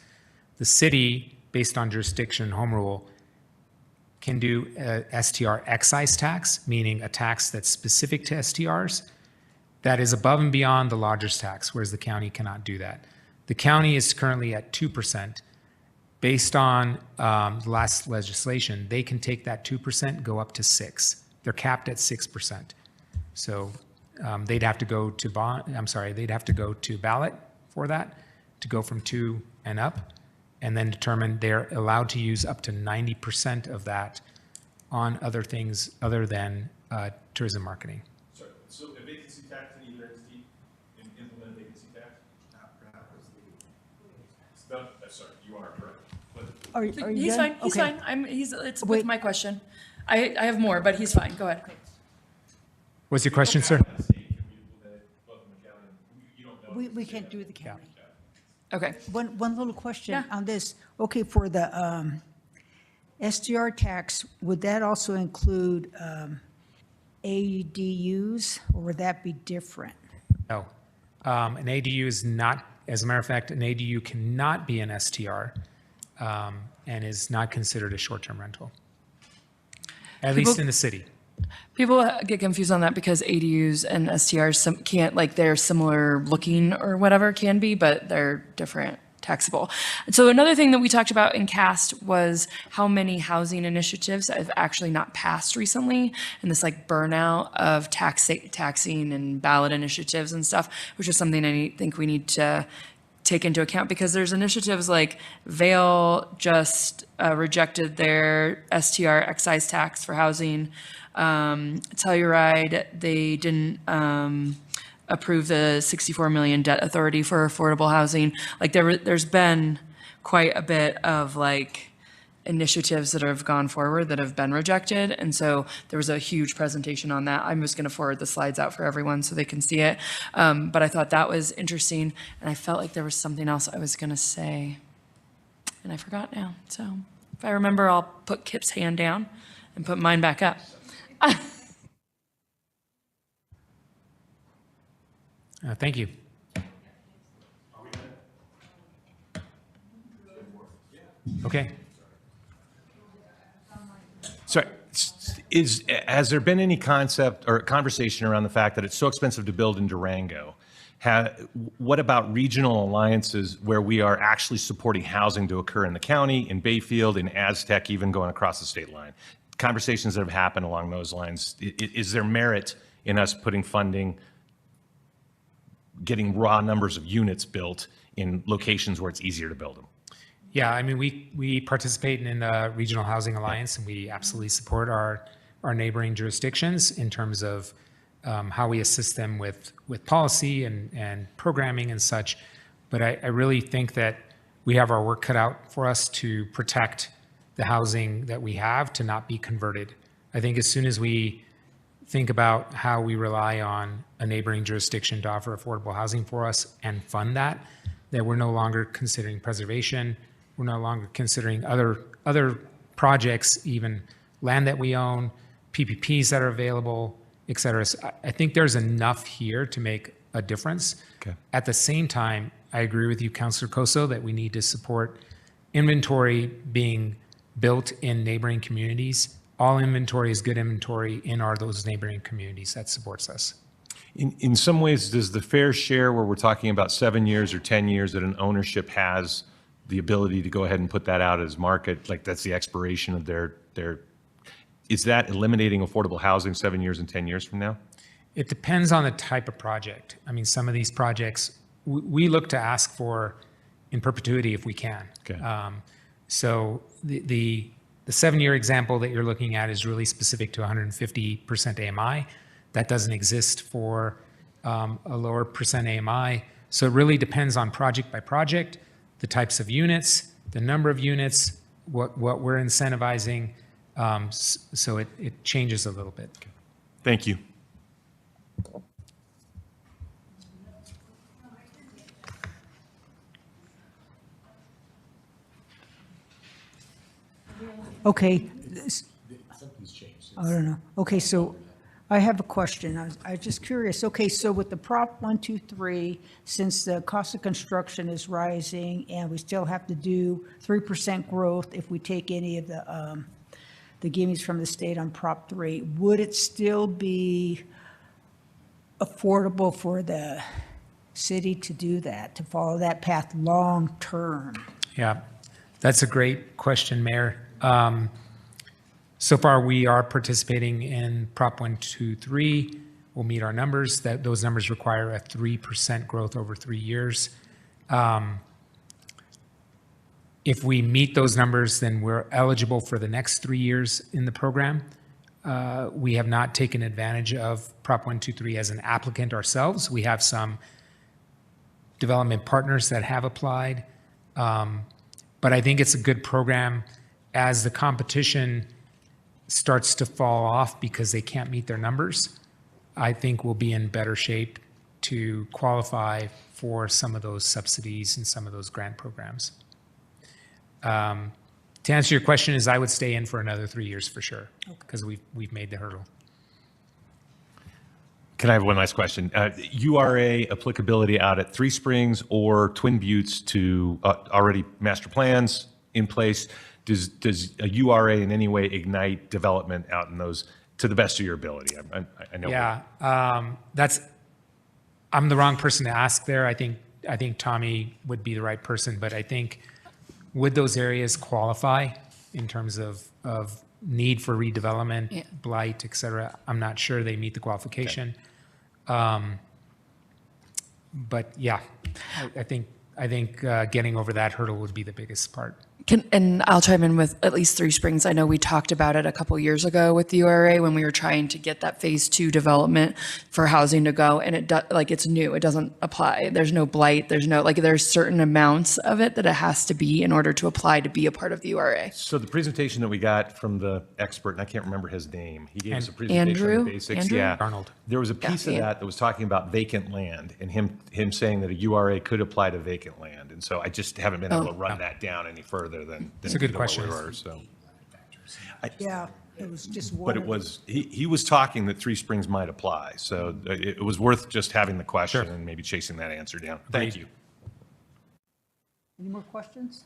The city, based on jurisdiction home rule, can do a STR excise tax, meaning a tax that's specific to STRs, that is above and beyond the lodger's tax, whereas the county cannot do that. The county is currently at 2%. Based on the last legislation, they can take that 2%, go up to 6%. They're capped at 6%. So they'd have to go to ballot for that to go from 2 and up, and then determine they're allowed to use up to 90% of that on other things other than tourism marketing. Sorry, so a vacancy tax in either entity, implement a vacancy tax? No, sorry, you are correct. Are you He's done? fine, he's Okay. fine. It's Wait. with my question. I have more, but he's fine. Go ahead. What's your question, sir? We can't do the county. Okay. One little question Yeah. on this. Okay, for the STR tax, would that also include ADUs, or would that be different? No. An ADU is not, as a matter of fact, an ADU cannot be an STR and is not considered a short-term rental, at least in the city. People get confused on that because ADUs and STRs can't, like, they're similar looking or whatever can be, but they're different taxable. So another thing that we talked about in CAST was how many housing initiatives have actually not passed recently, and this like burnout of taxing and ballot initiatives and stuff, which is something I think we need to take into account, because there's initiatives like Vail just rejected their STR excise tax for housing. Telluride, they didn't approve the 64 million debt authority for affordable housing. Like there's been quite a bit of like initiatives that have gone forward that have been rejected. And so there was a huge presentation on that. I'm just going to forward the slides out for everyone so they can see it. But I thought that was interesting. And I felt like there was something else I was going to say. And I forgot now. So if I remember, I'll put Kip's hand down and put mine back up. Thank you. Okay. Sorry, has there been any concept or conversation around the fact that it's so expensive to build in Durango? What about regional alliances where we are actually supporting housing to occur in the county, in Bayfield, in Aztec, even going across the state line? Conversations that have happened along those lines. Is there merit in us putting funding, getting raw numbers of units built in locations where it's easier to build them? Yeah, I mean, we participate in the Regional Housing Alliance, and we absolutely support our neighboring jurisdictions in terms of how we assist them with policy and programming and such. But I really think that we have our work cut out for us to protect the housing that we have to not be converted. I think as soon as we think about how we rely on a neighboring jurisdiction to offer affordable housing for us and fund that we're no longer considering preservation. We're no longer considering other projects, even land that we own, PPPs that are available, et cetera. So I think there's enough here to make a difference. Okay. At the same time, I agree with you, Councilor Coso, that we need to support inventory being built in neighboring communities. All inventory is good inventory in those neighboring communities. That supports us. In some ways, does the fair share, where we're talking about 7 years or 10 years that an ownership has the ability to go ahead and put that out as market, like that's the expiration of their, is that eliminating affordable housing 7 years and 10 years from now? It depends on the type of project. I mean, some of these projects, we look to ask for in perpetuity if we can. Okay. So the 7-year example that you're looking at is really specific to 150% AMI. That doesn't exist for a lower percent AMI. So it really depends on project by project, the types of units, the number of units, what we're incentivizing. So it changes a little bit. Thank you. Okay. I don't know. Okay, so I have a question. I was just curious. Okay, so with the Prop 123, since the cost of construction is rising and we still have to do 3% growth if we take any of the gimmies from the state on Prop 3, would it still be affordable for the city to do that, to follow that path long-term? Yeah, that's a great question, Mayor. So far, we are participating in Prop 123. We'll meet our numbers. Those numbers require a 3% growth over 3 years. If we meet those numbers, then we're eligible for the next 3 years in the program. We have not taken advantage of Prop 123 as an applicant ourselves. We have some development partners that have applied. But I think it's a good program as the competition starts to fall off because they can't meet their numbers. I think we'll be in better shape to qualify for some of those subsidies and some of those grant programs. To answer your question is I would stay in for another 3 years for sure, because we've made the hurdle. Can I have one last question? URA applicability out at Three Springs or Twin Buttes to already master plans in place? Does a URA in any way ignite development out in those to the best of your ability? I know. Yeah, I'm the wrong person to ask there. I think Tommy would be the right person, but I think would those areas qualify in terms of need for redevelopment, Yeah. blight, et cetera? I'm not sure they meet the qualification. But yeah, I think getting over that hurdle would be the biggest part. And I'll chime in with at least Three Springs. I know we talked about it a couple years ago with the URA when we were trying to get that phase 2 development for housing to go, and it's new. It doesn't apply. There's no blight. There's certain amounts of it that it has to be in order to apply to be a part of the URA. So the presentation that we got from the expert, and I can't remember his name, he gave us a presentation on Andrew? the basics. Andrew? Yeah. Arnold. There was a piece of that was talking about vacant land and him saying that a URA could apply to vacant land. And so I just haven't been able to run that down any further than It's a good what we question. were, so. Yeah, it was just one. But it was, he was talking that Three Springs might apply. So it was worth just having the question Sure. and maybe chasing that answer down. Thank Agreed. you. Any more questions?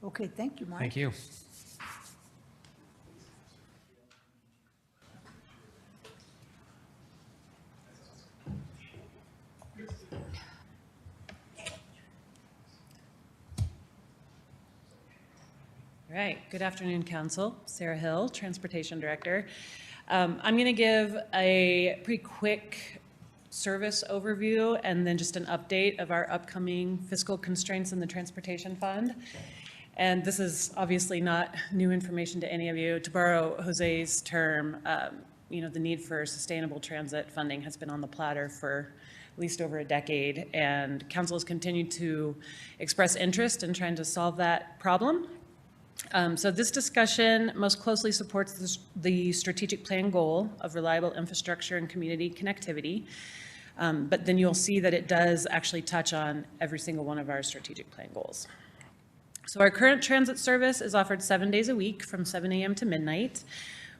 Okay, thank you, Mike. Thank you. All right, good afternoon, Council. Sarah Hill, Transportation Director. I'm going to give a pretty quick service overview and then just an update of our upcoming fiscal constraints in the Transportation Fund. And this is obviously not new information to any of you. To borrow Jose's term, the need for sustainable transit funding has been on the platter for at least over a decade, and Council has continued to express interest in trying to solve that problem. So this discussion most closely supports the strategic plan goal of reliable infrastructure and community connectivity. But then you'll see that it does actually touch on every single one of our strategic plan goals. So our current transit service is offered 7 days a week from 7 a.m. to midnight.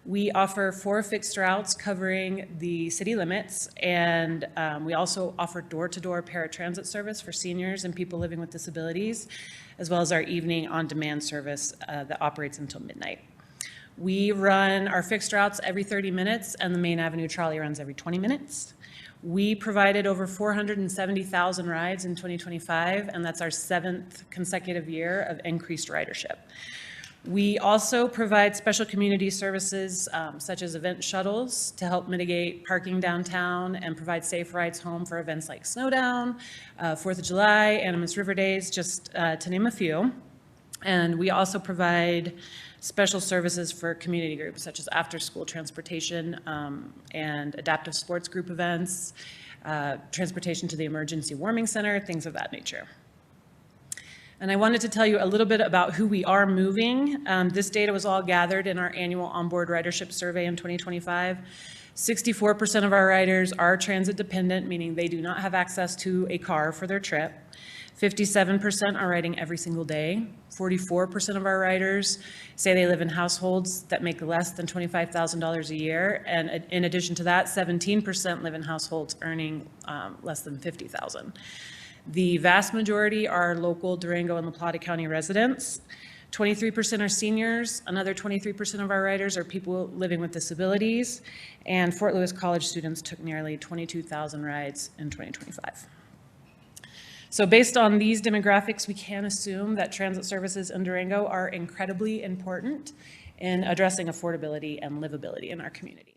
We offer 4 fixed routes covering the city limits, and we also offer door-to-door paratransit service for seniors and people living with disabilities, as well as our evening on-demand service that operates until midnight. We run our fixed routes every 30 minutes, and the Main Avenue trolley runs every 20 minutes. We provided over 470,000 rides in 2025, and that's our 7th consecutive year of increased ridership. We also provide special community services such as event shuttles to help mitigate parking downtown and provide safe rides home for events like Snowdown, 4th of July, Animas River Days, just to name a few. And we also provide special services for community groups such as after-school transportation and adaptive sports group events, transportation to the emergency warming center, things of that nature. And I wanted to tell you a little bit about who we are moving. This data was all gathered in our annual onboard ridership survey in 2025. 64% of our riders are transit dependent, meaning they do not have access to a car for their trip. 57% are riding every single day. 44% of our riders say they live in households that make less than $25,000 a year. And in addition to that, 17% live in households earning less than $50,000. The vast majority are local Durango and La Plata County residents. 23% are seniors. Another 23% of our riders are people living with disabilities. And Fort Lewis College students took nearly 22,000 rides in 2025. So based on these demographics, we can assume that transit services in Durango are incredibly important in addressing affordability and livability in our community.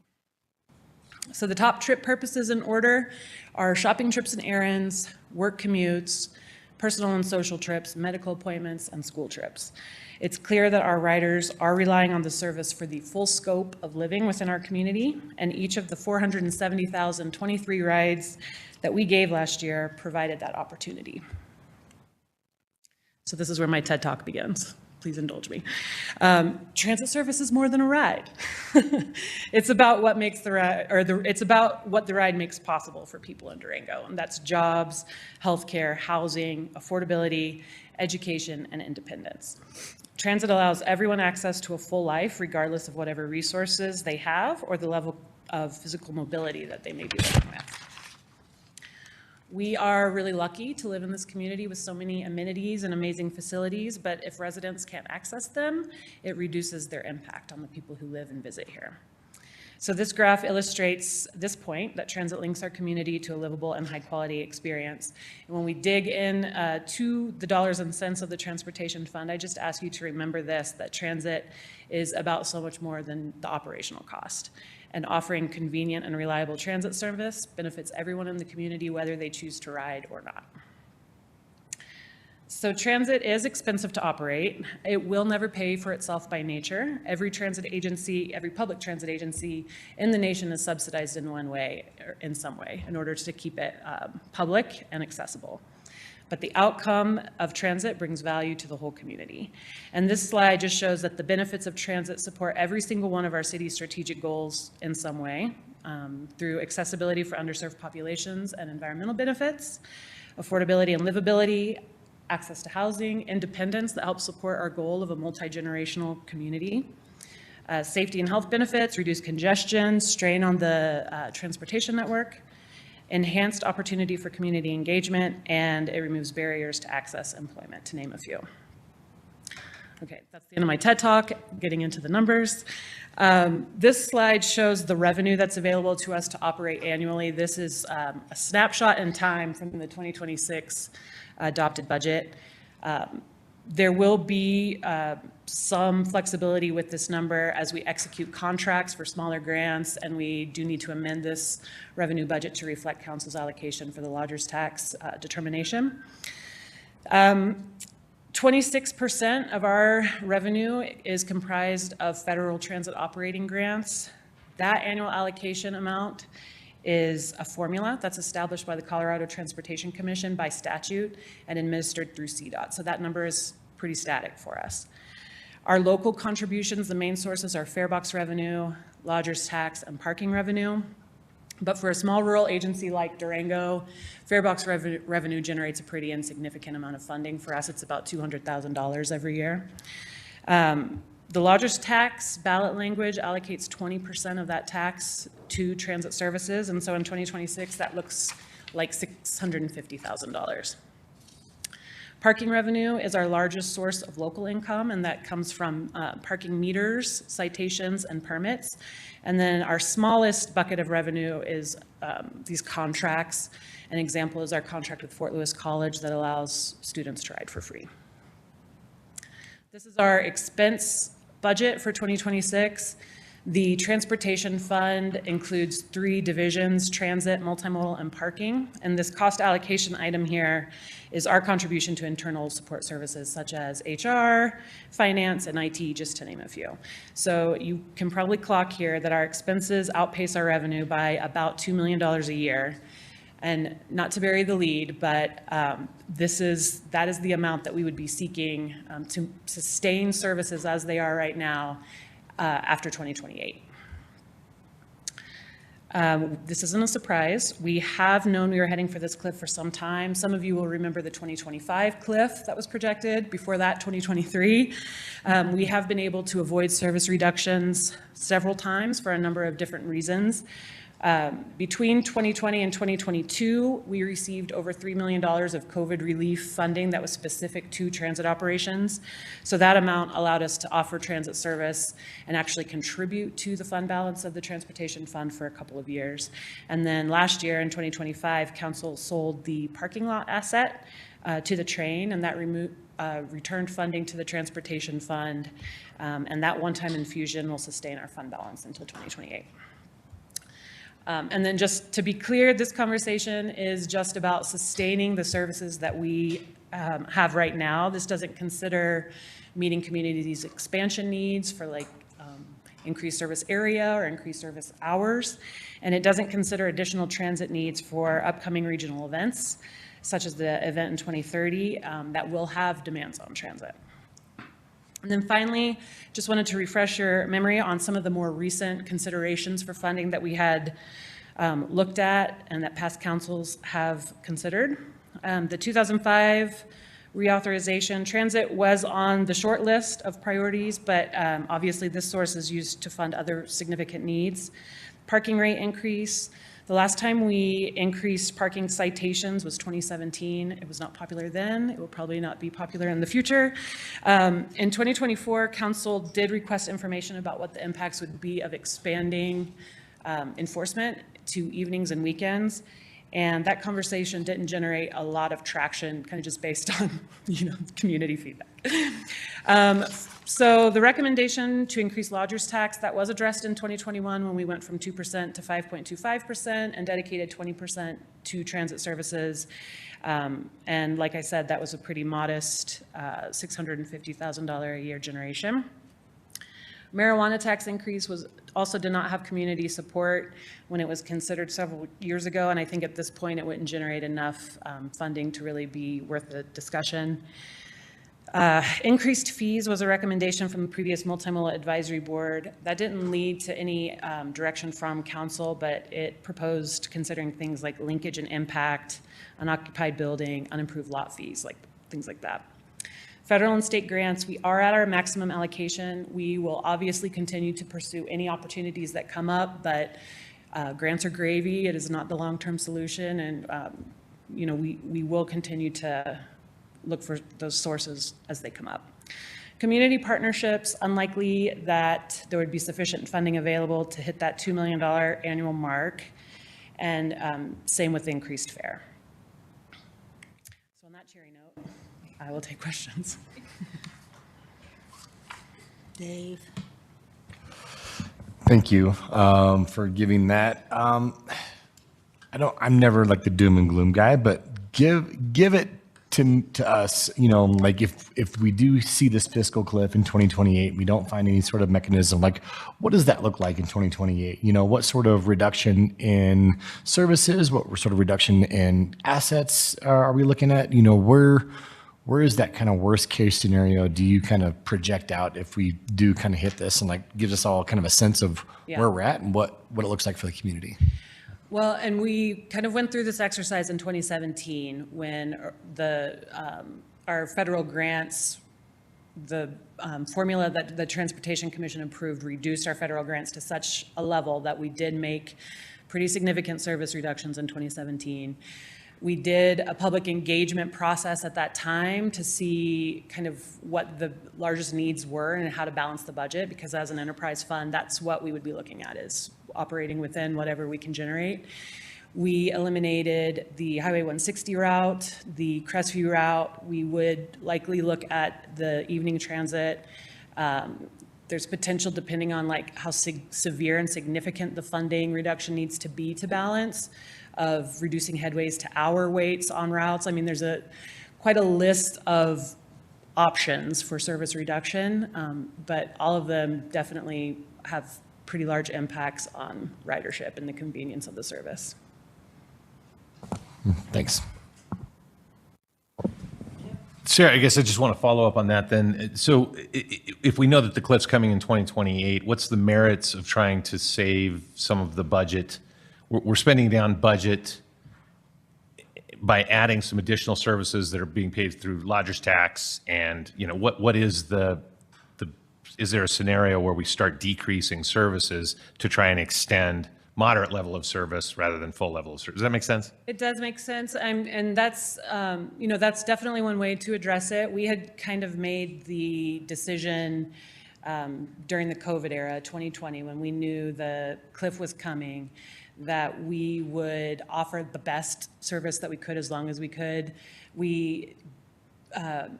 So the top trip purposes in order are shopping trips and errands, work commutes, personal and social trips, medical appointments, and school trips. It's clear that our riders are relying on the service for the full scope of living within our community, and each of the 470,023 rides that we gave last year provided that opportunity. So this is where my TED Talk begins. Please indulge me. Transit service is more than a ride. It's about what makes the ride, it's about what the ride makes possible for people in Durango, and that's jobs, healthcare, housing, affordability, education, and independence. Transit allows everyone access to a full life, regardless of whatever resources they have or the level of physical mobility that they may be living with. We are really lucky to live in this community with so many amenities and amazing facilities, but if residents can't access them, it reduces their impact on the people who live and visit here. So this graph illustrates this point, that transit links our community to a livable and high-quality experience. And when we dig in to the dollars and cents of the transportation fund, I just ask you to remember this, that transit is about so much more than the operational cost. And offering convenient and reliable transit service benefits everyone in the community, whether they choose to ride or not. So transit is expensive to operate. It will never pay for itself by nature. Every transit agency, every public transit agency in the nation is subsidized in one way or in some way in order to keep it public and accessible. But the outcome of transit brings value to the whole community. And this slide just shows that the benefits of transit support every single one of our city's strategic goals in some way, through accessibility for underserved populations and environmental benefits, affordability and livability, access to housing, independence that helps support our goal of a multi-generational community, safety and health benefits, reduce congestion, strain on the transportation network, enhanced opportunity for community engagement, and it removes barriers to access employment, to name a few. Okay, that's the end of my TED Talk, getting into the numbers. This slide shows the revenue that's available to us to operate annually. This is a snapshot in time from the 2026 adopted budget. There will be some flexibility with this number as we execute contracts for smaller grants, and we do need to amend this revenue budget to reflect council's allocation for the lodger's tax determination. 26% of our revenue is comprised of federal transit operating grants. That annual allocation amount is a formula that's established by the Colorado Transportation Commission by statute and administered through CDOT. So that number is pretty static for us. Our local contributions, the main sources are fare box revenue, lodger's tax, and parking revenue. But for a small rural agency like Durango, fare box revenue generates a pretty insignificant amount of funding. For us, it's about $200,000 every year. The lodger's tax ballot language allocates 20% of that tax to transit services, and so in 2026, that looks like $650,000. Parking revenue is our largest source of local income, and that comes from parking meters, citations, and permits. And then our smallest bucket of revenue is these contracts. An example is our contract with Fort Lewis College that allows students to ride for free. This is our expense budget for 2026. The transportation fund includes 3 divisions: transit, multimodal, and parking. And this cost allocation item here is our contribution to internal support services such as HR, finance, and IT, just to name a few. So you can probably clock here that our expenses outpace our revenue by about $2 million a year. And not to bury the lead, but that is the amount that we would be seeking to sustain services as they are right now after 2028. This isn't a surprise. We have known we were heading for this cliff for some time. Some of you will remember the 2025 cliff that was projected. Before that, 2023. We have been able to avoid service reductions several times for a number of different reasons. Between 2020 and 2022, we received over $3 million of COVID relief funding that was specific to transit operations. So that amount allowed us to offer transit service and actually contribute to the fund balance of the transportation fund for a couple of years. And then last year in 2025, council sold the parking lot asset to the train, and that returned funding to the transportation fund. And that one-time infusion will sustain our fund balance until 2028. And then just to be clear, this conversation is just about sustaining the services that we have right now. This doesn't consider meeting communities' expansion needs for like increased service area or increased service hours. And it doesn't consider additional transit needs for upcoming regional events. such as the event in 2030, that will have demands on transit. And then finally, just wanted to refresh your memory on some of the more recent considerations for funding that we had looked at and that past councils have considered. The 2005 reauthorization, transit was on the short list of priorities, but obviously this source is used to fund other significant needs. Parking rate increase. The last time we increased parking citations was 2017. It was not popular then. It will probably not be popular in the future. In 2024, council did request information about what the impacts would be of expanding enforcement to evenings and weekends. And that conversation didn't generate a lot of traction, kind of just based on, community feedback. So the recommendation to increase lodger's tax, that was addressed in 2021 when we went from 2% to 5.25% and dedicated 20% to transit services. And like I said, that was a pretty modest $650,000 a year generation. Marijuana tax increase also did not have community support when it was considered several years ago, and I think at this point it wouldn't generate enough funding to really be worth the discussion. Increased fees was a recommendation from the previous Multimodal Advisory Board. That didn't lead to any direction from council, but it proposed considering things like linkage and impact, unoccupied building, unimproved lot fees, things like that. Federal and state grants, we are at our maximum allocation. We will obviously continue to pursue any opportunities that come up, but grants are gravy. It is not the long-term solution, and we will continue to look for those sources as they come up. Community partnerships, unlikely that there would be sufficient funding available to hit that $2 million annual mark, and same with increased fare. So on that cheery note, I will take questions. Dave? Thank you for giving that. I'm never like the doom and gloom guy, but give it to us, if we do see this fiscal cliff in 2028, we don't find any sort of mechanism, what does that look like in 2028? What sort of reduction in services, what sort of reduction in assets are we looking at? Where is that kind of worst case scenario do you kind of project out if we do kind of hit this, and gives us all kind of a sense of where we're at and what it looks like for the community? Well, and we kind of went through this exercise in 2017 when our federal grants, the formula that the Transportation Commission approved reduced our federal grants to such a level that we did make pretty significant service reductions in 2017. We did a public engagement process at that time to see kind of what the largest needs were and how to balance the budget, because as an enterprise fund, that's what we would be looking at, is operating within whatever we can generate. We eliminated the Highway 160 route, the Crestview route. We would likely look at the evening transit. There's potential, depending on how severe and significant the funding reduction needs to be to balance, of reducing headways to hour waits on routes. I mean, there's quite a list of options for service reduction, but all of them definitely have pretty large impacts on ridership and the convenience of the service. Thanks. Sarah, I guess I just want to follow up on that then. So if we know that the cliff's coming in 2028, what's the merits of trying to save some of the budget? We're spending down budget by adding some additional services that are being paid through lodger's tax. And, what is is there a scenario where we start decreasing services to try and extend moderate level of service rather than full level of service? Does that make sense? It does make sense. And that's, that's definitely one way to address it. We had kind of made the decision during the COVID era, 2020, when we knew the cliff was coming, that we would offer the best service that we could as long as we could. We,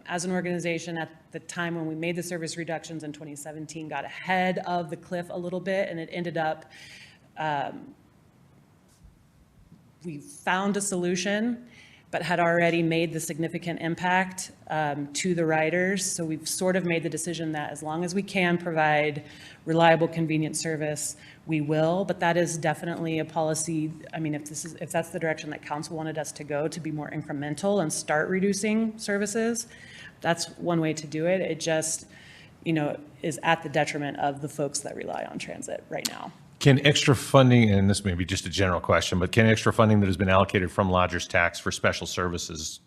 as an organization at the time when we made the service reductions in 2017, got ahead of the cliff a little bit, and it ended up, we found a solution, but had already made the significant impact to the riders. So we've sort of made the decision that as long as we can provide reliable, convenient service, we will. But that is definitely a policy. I mean, if that's the direction that council wanted us to go, to be more incremental and start reducing services, that's one way to do it. It just, is at the detriment of the folks that rely on transit right now. Can extra funding, and this may be just a general question, but can extra funding that has been allocated from lodgers tax for special services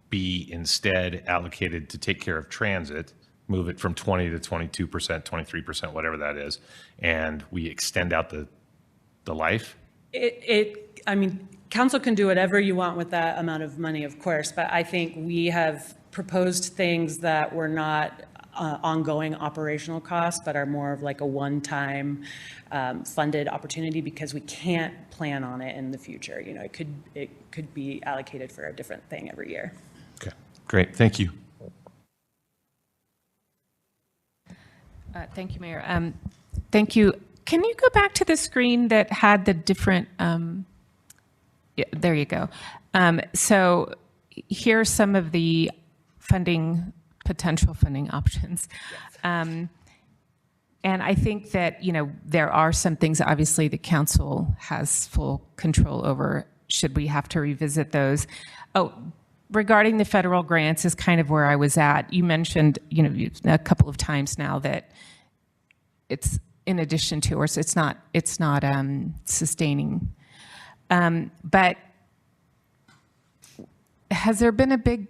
be instead allocated to take care of transit, move it from 20 to 22%, 23%, whatever that is, and we extend out the life? I mean, council can do whatever you want with that amount of money, of course, but I think we have proposed things that were not ongoing operational costs, but are more of like a one-time funded opportunity because we can't plan on it in the future. It could be allocated for a different thing every year. Okay, great, thank you. Thank you, Mayor. Thank you. Can you go back to the screen that had the different, yeah, there you go. So here's some of the potential funding options. And I think that, there are some things obviously the council has full control over. Should we have to revisit those? Oh, regarding the federal grants is kind of where I was at. You mentioned, a couple of times now that it's in addition to, or so it's not sustaining. But has there been a big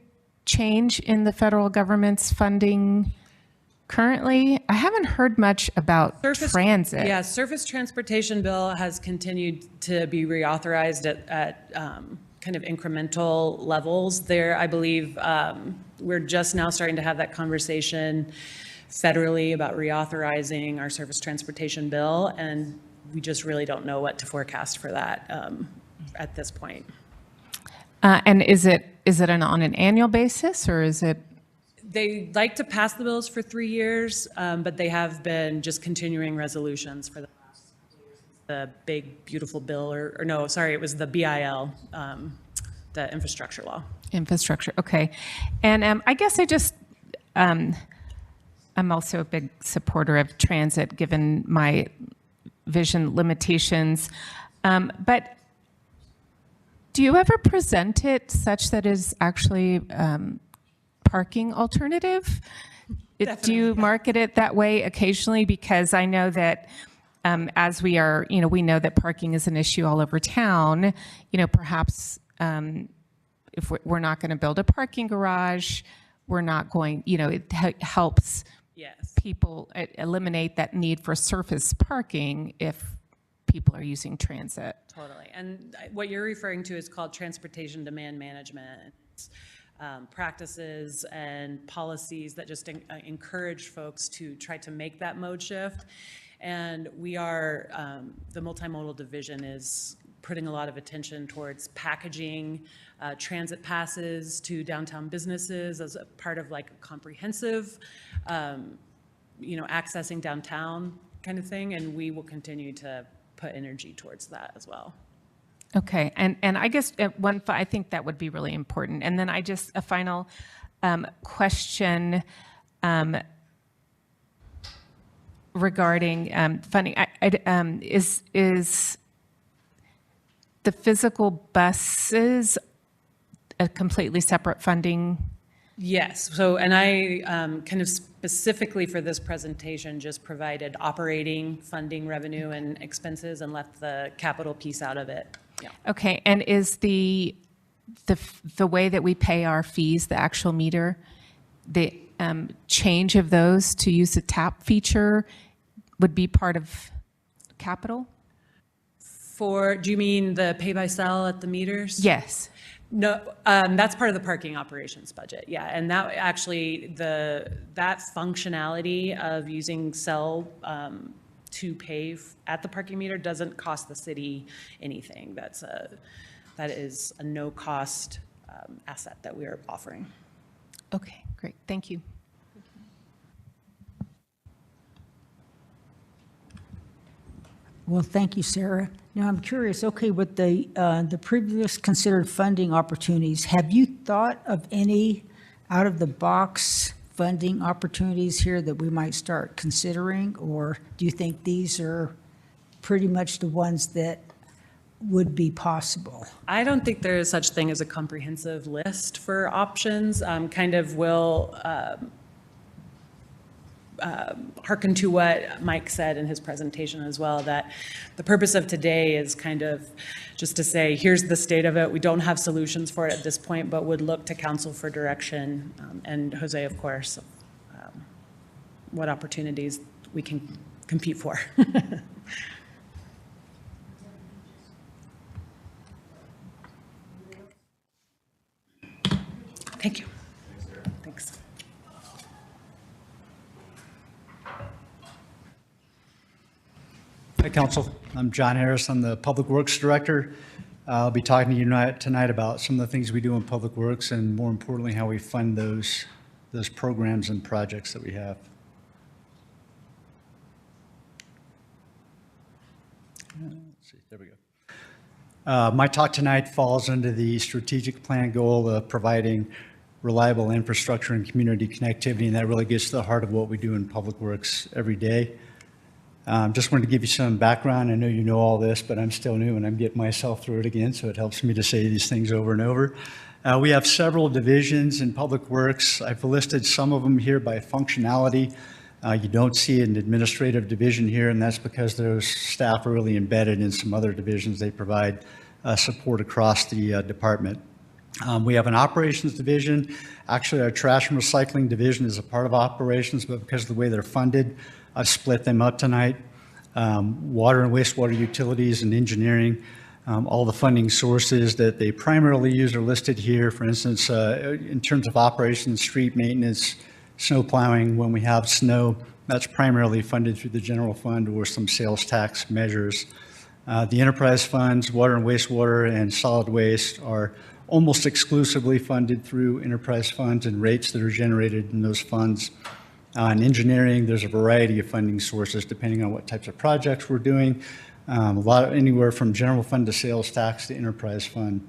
change in the federal government's funding currently? I haven't heard much about transit. Yeah, surface transportation bill has continued to be reauthorized at kind of incremental levels. There, I believe we're just now starting to have that conversation federally about reauthorizing our surface transportation bill, and we just really don't know what to forecast for that at this point. And is it on an annual basis, or is it? They like to pass the bills for 3 years, but they have been just continuing resolutions for the last couple of years. The big, beautiful bill, or no, sorry, it was the BIL, the infrastructure law. Infrastructure, okay. And I guess I'm also a big supporter of transit, given my vision limitations. But do you ever present it such that is actually parking alternative? Do you market it that way occasionally? Because I know that as we are, we know that parking is an issue all over town. Perhaps if we're not going to build a parking garage, we're not going, it helps people eliminate that need for surface parking if people are using transit. Totally. And what you're referring to is called transportation demand management. It's, practices and policies that just encourage folks to try to make that mode shift. And we are, the multimodal division is putting a lot of attention towards packaging transit passes to downtown businesses as a part of like a comprehensive, accessing downtown kind of thing. And we will continue to put energy towards that as well. Okay, and I guess I think that would be really important. And then a final question regarding funding. Is the physical buses a completely separate funding? Yes. So, and I kind of specifically for this presentation just provided operating funding revenue and expenses and left the capital piece out of it. Yeah. Okay, and is the way that we pay our fees, the actual meter, the change of those to use the tap feature would be part of capital? Do you mean the pay by cell at the meters? Yes. No, that's part of the parking operations budget. Yeah, and that actually that functionality of using cell to pay at the parking meter doesn't cost the city anything. That is a no cost asset that we are offering. Okay, great. Thank you. Well, thank you, Sarah. Now, I'm curious, okay, with the previous considered funding opportunities, have you thought of any out-of-the-box funding opportunities here that we might start considering? Or do you think these are pretty much the ones that would be possible? I don't think there is such thing as a comprehensive list for options. Kind of will hearken to what Mike said in his presentation as well, that the purpose of today is kind of just to say, here's the state of it. We don't have solutions for it at this point, but would look to council for direction. And Jose, of course, what opportunities we can compete for. Thank you. Thanks. Hi, Council. I'm John Harris. I'm the Public Works Director. I'll be talking to you tonight about some of the things we do in Public Works and, more importantly, how we fund those programs and projects that we have. Let's see. There we go. My talk tonight falls under the strategic plan goal of providing reliable infrastructure and community connectivity, and that really gets to the heart of what we do in Public Works every day. Just wanted to give you some background. I know you know all this, but I'm still new and I'm getting myself through it again, so it helps me to say these things over and over. We have several divisions in Public Works. I've listed some of them here by functionality. You don't see an administrative division here, and that's because those staff are really embedded in some other divisions. They provide support across the department. We have an operations division. Actually, our trash and recycling division is a part of operations, but because of the way they're funded, I've split them up tonight. Water and wastewater utilities and engineering, all the funding sources that they primarily use are listed here. For instance, in terms of operations, street maintenance, snow plowing, when we have snow, that's primarily funded through the general fund or some sales tax measures. The enterprise funds, water and wastewater and solid waste are almost exclusively funded through enterprise funds and rates that are generated in those funds. In engineering, there's a variety of funding sources depending on what types of projects we're doing. Anywhere from general fund to sales tax to enterprise fund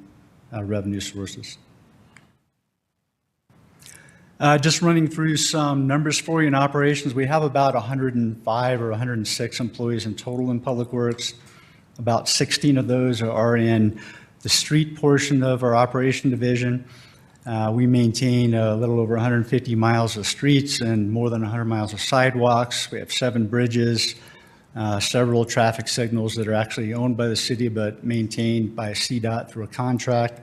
revenue sources. Just running through some numbers for you in operations, we have about 105 or 106 employees in total in Public Works. About 16 of those are in the street portion of our operation division. We maintain a little over 150 miles of streets and more than 100 miles of sidewalks. We have 7 bridges, several traffic signals that are actually owned by the city but maintained by CDOT through a contract.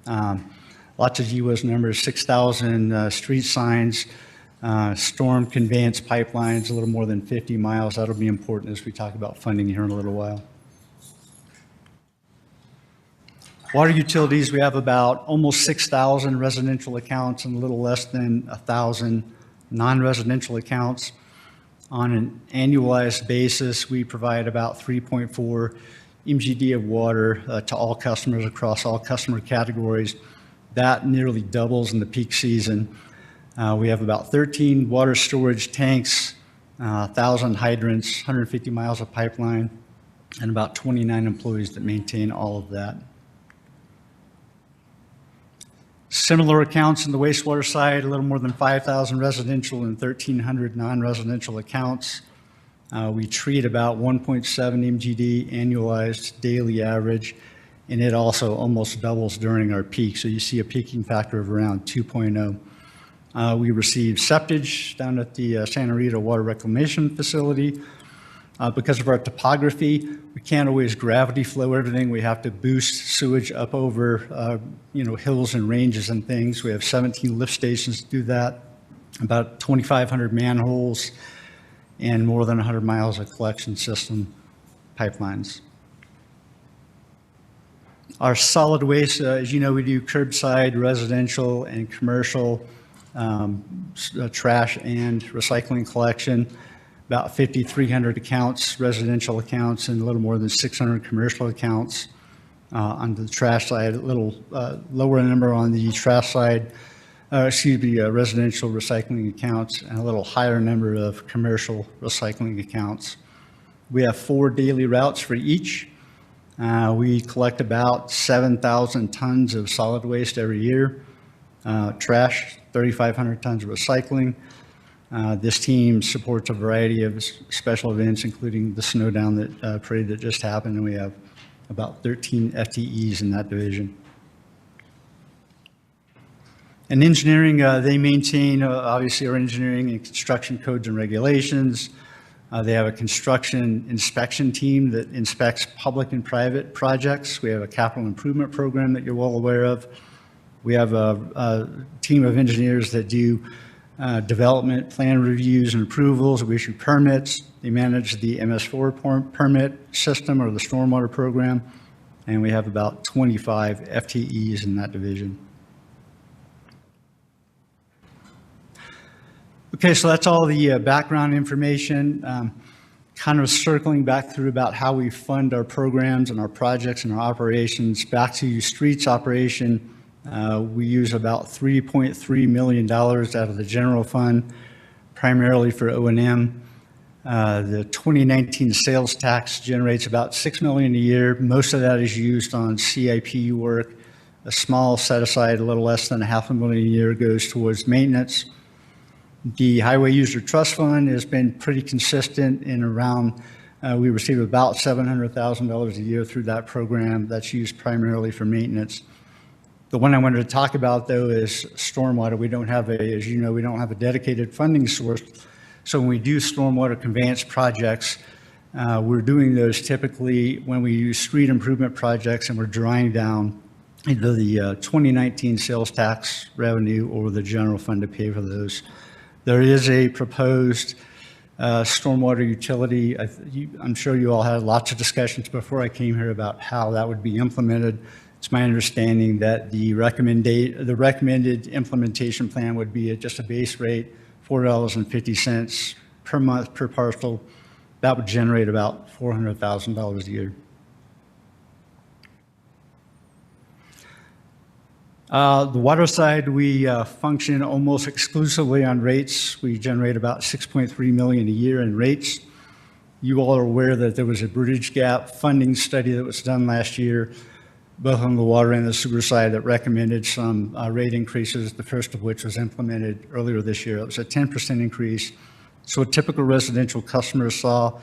Lots of GWIS numbers, 6,000 street signs, storm conveyance pipelines, a little more than 50 miles. That'll be important as we talk about funding here in a little while. Water utilities, we have about almost 6,000 residential accounts and a little less than 1,000 non-residential accounts. On an annualized basis, we provide about 3.4 MGD of water to all customers across all customer categories. That nearly doubles in the peak season. We have about 13 water storage tanks, 1,000 hydrants, 150 miles of pipeline, and about 29 employees that maintain all of that. Similar accounts on the wastewater side, a little more than 5,000 residential and 1,300 non-residential accounts. We treat about 1.7 MGD annualized daily average, and it also almost doubles during our peak. So you see a peaking factor of around 2.0. We receive septage down at the Santa Rita Water Reclamation Facility. Because of our topography, we can't always gravity flow everything. We have to boost sewage up over hills and ranges and things. We have 17 lift stations to do that, about 2,500 manholes, and more than 100 miles of collection system pipelines. Our solid waste, as you know, we do curbside, residential, and commercial trash and recycling collection. About 5,300 accounts, residential accounts, and a little more than 600 commercial accounts. On the trash side, a little lower number on the trash side, residential recycling accounts, and a little higher number of commercial recycling accounts. We have 4 daily routes for each. We collect about 7,000 tons of solid waste every year. Trash, 3,500 tons of recycling. This team supports a variety of special events, including the Snowdown parade that just happened, and we have about 13 FTEs in that division. In engineering, they maintain, obviously, our engineering and construction codes and regulations. They have a construction inspection team that inspects public and private projects. We have a capital improvement program that you're well aware of. We have a team of engineers that do development plan reviews and approvals. We issue permits. They manage the MS4 permit system or the stormwater program. And we have about 25 FTEs in that division. Okay, so that's all the background information. Kind of circling back through about how we fund our programs and our projects and our operations. Back to streets operation, we use about $3.3 million out of the general fund, primarily for O&M. The 2019 sales tax generates about $6 million a year. Most of that is used on CIP work. A small set aside, a little less than $500,000 a year, goes towards maintenance. The Highway User Trust Fund has been pretty consistent in around, we receive about $700,000 a year through that program. That's used primarily for maintenance. The one I wanted to talk about, though, is stormwater. We don't have as you know, we don't have a dedicated funding source. So when we do stormwater conveyance projects, we're doing those typically when we use street improvement projects and we're drawing down either the 2019 sales tax revenue or the general fund to pay for those. There is a proposed stormwater utility. I'm sure you all had lots of discussions before I came here about how that would be implemented. It's my understanding that the recommended implementation plan would be at just a base rate, $4.50 per month per parcel. That would generate about $400,000 a year. The water side, we function almost exclusively on rates. We generate about $6.3 million a year in rates. You all are aware that there was a bridge gap funding study that was done last year, both on the water and the sewer side, that recommended some rate increases, the first of which was implemented earlier this year. It was a 10% increase. So a typical residential customer saw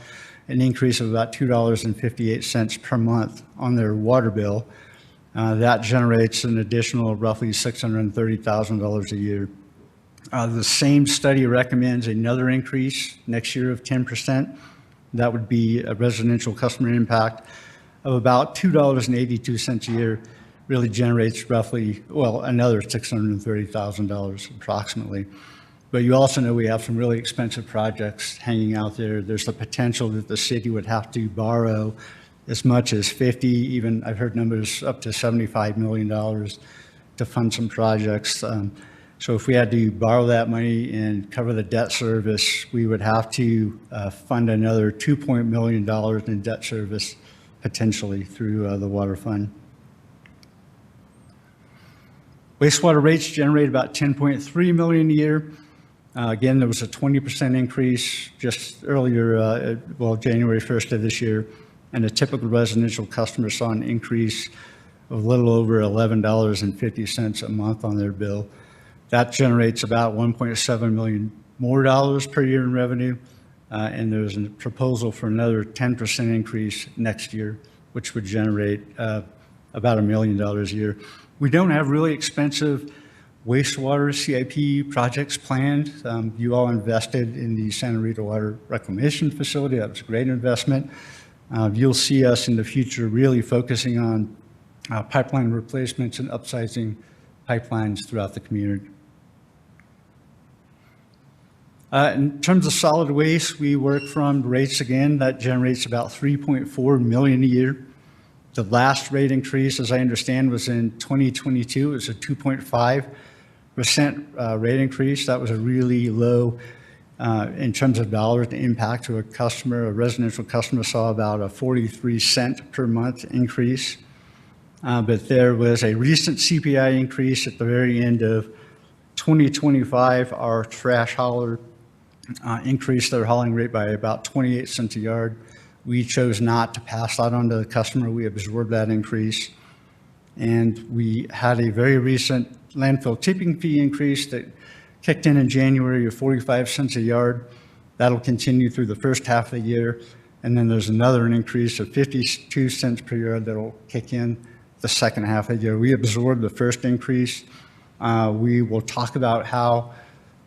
an increase of about $2.58 per month on their water bill. That generates an additional roughly $630,000 a year. The same study recommends another increase next year of 10%. That would be a residential customer impact of about $2.82 a year, really generates roughly, well, another $630,000 approximately. But you also know we have some really expensive projects hanging out there. There's the potential that the city would have to borrow as much as 50, even I've heard numbers up to $75 million to fund some projects. So if we had to borrow that money and cover the debt service, we would have to fund another $2 million in debt service potentially through the water fund. Wastewater rates generate about $10.3 million a year. Again, there was a 20% increase just earlier, January 1st of this year. And a typical residential customer saw an increase of a little over $11.50 a month on their bill. That generates about $1.7 million more dollars per year in revenue. And there's a proposal for another 10% increase next year, which would generate about $1 million a year. We don't have really expensive wastewater CIP projects planned. You all invested in the Santa Rita Water Reclamation Facility. That was a great investment. You'll see us in the future really focusing on pipeline replacements and upsizing pipelines throughout the community. In terms of solid waste, we work from rates again. That generates about $3.4 million a year. The last rate increase, as I understand, was in 2022. It was a 2.5% rate increase. That was a really low in terms of dollars, the impact to a customer. A residential customer saw about a 43-cent per month increase. But there was a recent CPI increase at the very end of 2025. Our trash hauler increased their hauling rate by about 28 cents a yard. We chose not to pass that on to the customer. We absorbed that increase. And we had a very recent landfill tipping fee increase that kicked in January of 45 cents a yard. That'll continue through the first half of the year. And then there's another increase of 52 cents per yard that'll kick in the second half of the year. We absorbed the first increase. We will talk about how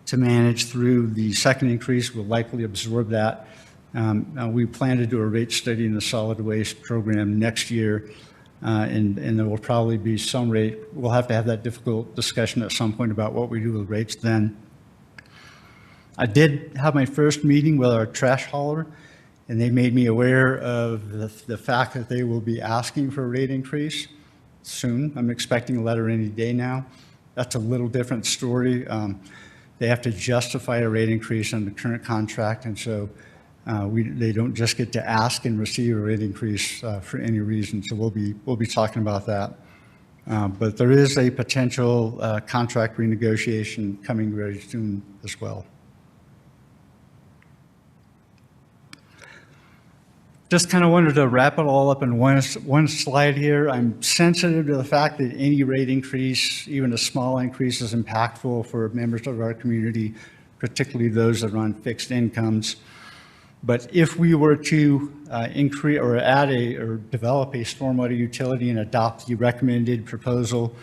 to manage through the second increase. We'll likely absorb that. We plan to do a rate study in the solid waste program next year, and there will probably be some rate. We'll have to have that difficult discussion at some point about what we do with rates then. I did have my first meeting with our trash hauler, and they made me aware of the fact that they will be asking for a rate increase soon. I'm expecting a letter any day now. That's a little different story. They have to justify a rate increase on the current contract, and so they don't just get to ask and receive a rate increase for any reason. So we'll be talking about that. But there is a potential contract renegotiation coming very soon as well. Just kind of wanted to wrap it all up in one slide here. I'm sensitive to the fact that any rate increase, even a small increase, is impactful for members of our community, particularly those that are on fixed incomes. But if we were to increase or add or develop a stormwater utility and adopt the recommended proposal,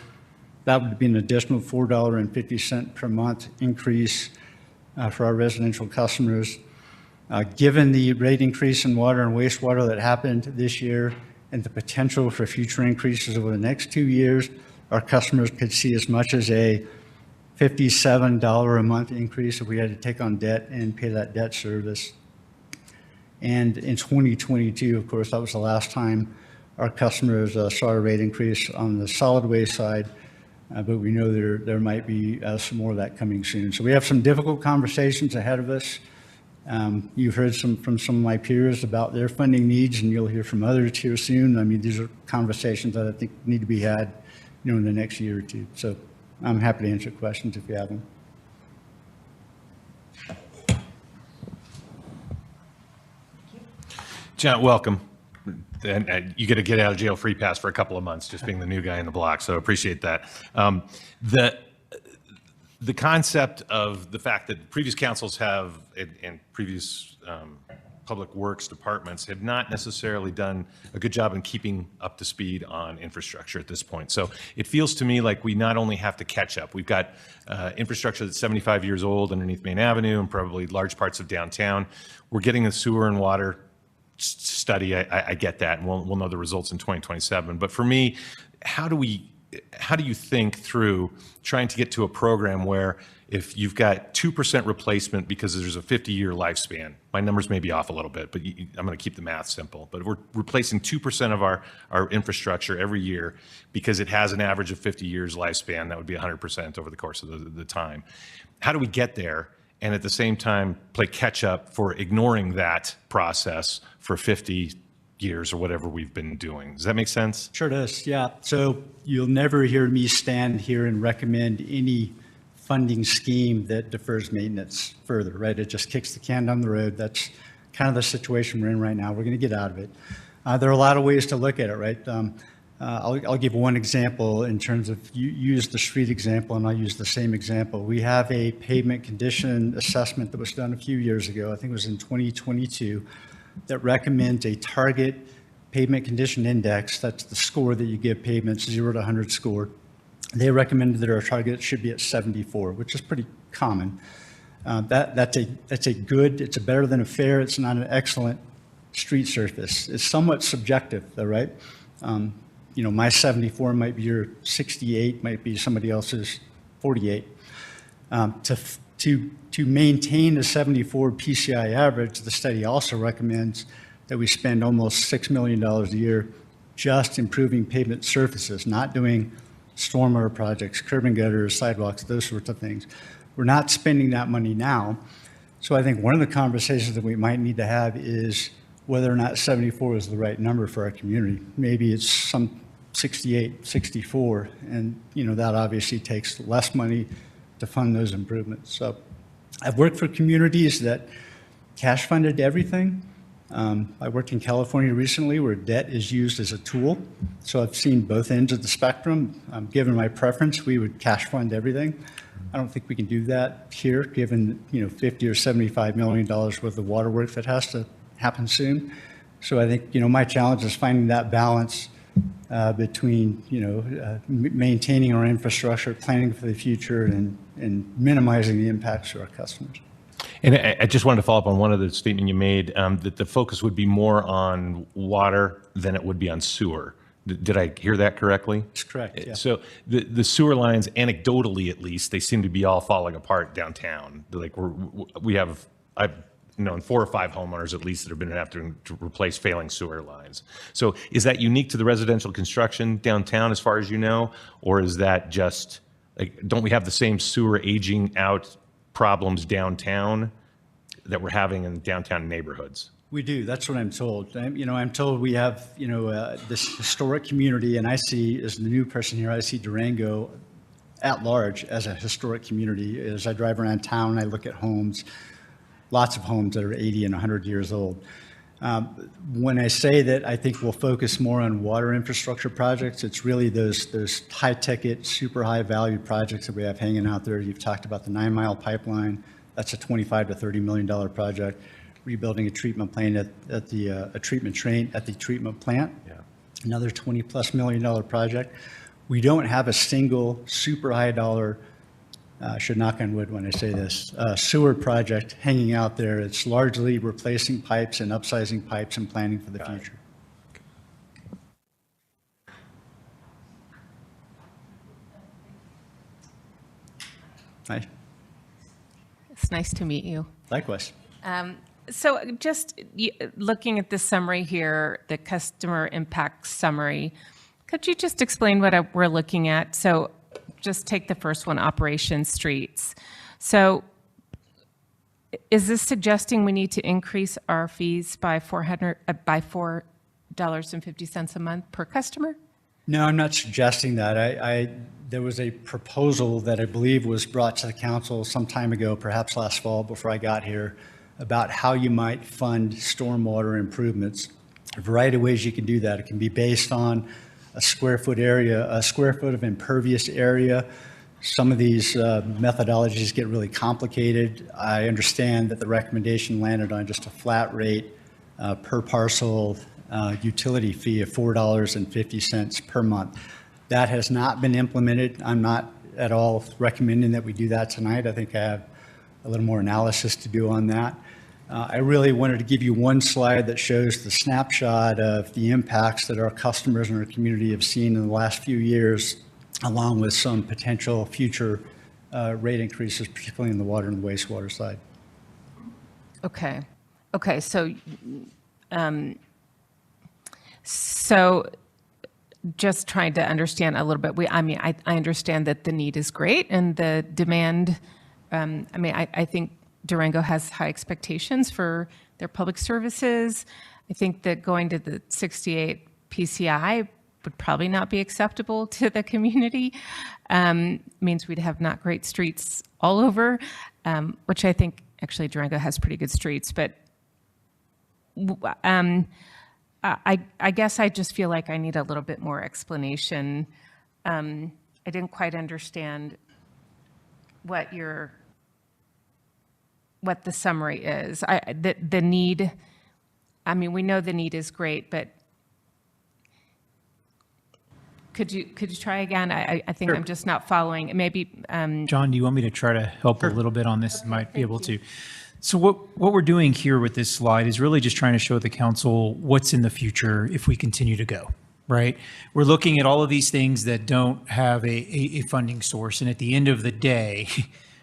that would be an additional $4.50 per month increase for our residential customers. Given the rate increase in water and wastewater that happened this year and the potential for future increases over the next 2 years, our customers could see as much as a $57 a month increase if we had to take on debt and pay that debt service. And in 2022, of course, that was the last time our customers saw a rate increase on the solid waste side, but we know there might be some more of that coming soon. So we have some difficult conversations ahead of us. You've heard from some of my peers about their funding needs, and you'll hear from others here soon. I mean, these are conversations that I think need to be had, in the next year or two. So I'm happy to answer questions if you have them. John, welcome. And you get a get out of jail free pass for a couple of months, just being the new guy in the block. So appreciate that. The concept of the fact that previous councils have and previous public works departments have not necessarily done a good job in keeping up to speed on infrastructure at this point. So it feels to me like we not only have to catch up, we've got infrastructure that's 75 years old underneath Main Avenue and probably large parts of downtown. We're getting a sewer and water study. I get that, and we'll know the results in 2027. But for me, how do you think through trying to get to a program where if you've got 2% replacement because there's a 50-year lifespan, my numbers may be off a little bit, but I'm going to keep the math simple. But if we're replacing 2% of our infrastructure every year because it has an average of 50 years lifespan, that would be 100% over the course of the time. How do we get there and at the same time play catch up for ignoring that process for 50 years or whatever we've been doing? Does that make sense? Sure does, yeah. So you'll never hear me stand here and recommend any funding scheme that defers maintenance further, right? It just kicks the can down the road. That's kind of the situation we're in right now. We're going to get out of it. There are a lot of ways to look at it, right? I'll give one example in terms of, you use the street example and I'll use the same example. We have a pavement condition assessment that was done a few years ago, I think it was in 2022, that recommends a target pavement condition index. That's the score that you give pavements, 0 to 100 score. They recommended that our target should be at 74, which is pretty common. That's a good, it's a better than a fair, it's not an excellent street surface. It's somewhat subjective though, right? My 74 might be your 68, might be somebody else's 48. To maintain a 74 PCI average, the study also recommends that we spend almost $6 million a year just improving pavement surfaces, not doing stormwater projects, curb and gutters, sidewalks, those sorts of things. We're not spending that money now. So I think one of the conversations that we might need to have is whether or not 74 is the right number for our community. Maybe it's some 68, 64, and that obviously takes less money to fund those improvements. So I've worked for communities that cash funded everything, I worked in California recently where debt is used as a tool. So I've seen both ends of the spectrum. Given my preference, we would cash fund everything. I don't think we can do that here, given, $50 or $75 million worth of water work that has to happen soon. So I think, my challenge is finding that balance between, maintaining our infrastructure, planning for the future, and minimizing the impacts to our customers. And I just wanted to follow up on one other statement you made, that the focus would be more on water than it would be on sewer. Did I hear that correctly? That's correct, yeah. So the sewer lines, anecdotally at least, they seem to be all falling apart downtown. Like I've known 4 or 5 homeowners at least that have been having to replace failing sewer lines. So is that unique to the residential construction downtown as far as you know? Or is that just, like, don't we have the same sewer aging out problems downtown that we're having in downtown neighborhoods? We do. That's what I'm told. I'm told we have, this historic community, and I see, as the new person here, I see Durango at large as a historic community. As I drive around town, I look at homes, lots of homes that are 80 and 100 years old. When I say that I think we'll focus more on water infrastructure projects, it's really those high-ticket, super high-value projects that we have hanging out there. You've talked about the 9-mile pipeline. That's a $25 to $30 million project. Rebuilding a treatment plant a treatment train at the treatment plant. Yeah. Another $20+ million project. We don't have a single super high dollar, should knock on wood when I say this, sewer project hanging out there. It's largely replacing pipes and upsizing pipes and planning for the future. Hi. It's nice to meet you. Likewise. So just looking at the summary here, the customer impact summary, could you just explain what we're looking at? So just take the first one, Operation Streets. So is this suggesting we need to increase our fees by $4.50 a month per customer? No, I'm not suggesting that. There was a proposal that I believe was brought to the council some time ago, perhaps last fall before I got here, about how you might fund stormwater improvements. A variety of ways you can do that. It can be based on a square foot of impervious area. Some of these methodologies get really complicated. I understand that the recommendation landed on just a flat rate per parcel utility fee of $4.50 per month. That has not been implemented. I'm not at all recommending that we do that tonight. I think I have a little more analysis to do on that. I really wanted to give you one slide that shows the snapshot of the impacts that our customers and our community have seen in the last few years, along with some potential future rate increases, particularly in the water and the wastewater side. Okay. Okay. So just trying to understand a little bit. I understand that the need is great and the demand. I think Durango has high expectations for their public services. I think that going to the 68 PCI would probably not be acceptable to the community. Means we'd have not great streets all over, which I think actually Durango has pretty good streets. But I guess I just feel like I need a little bit more explanation. I didn't quite understand what the summary is. The need, we know the need is great, but could you try again? I think Sure. I'm just not following. Maybe, John, do you want me to try to help a little bit on this? Might be able to. So what we're doing here with this slide is really just trying to show the council what's in the future if we continue to go, right? We're looking at all of these things that don't have a funding source. And at the end of the day,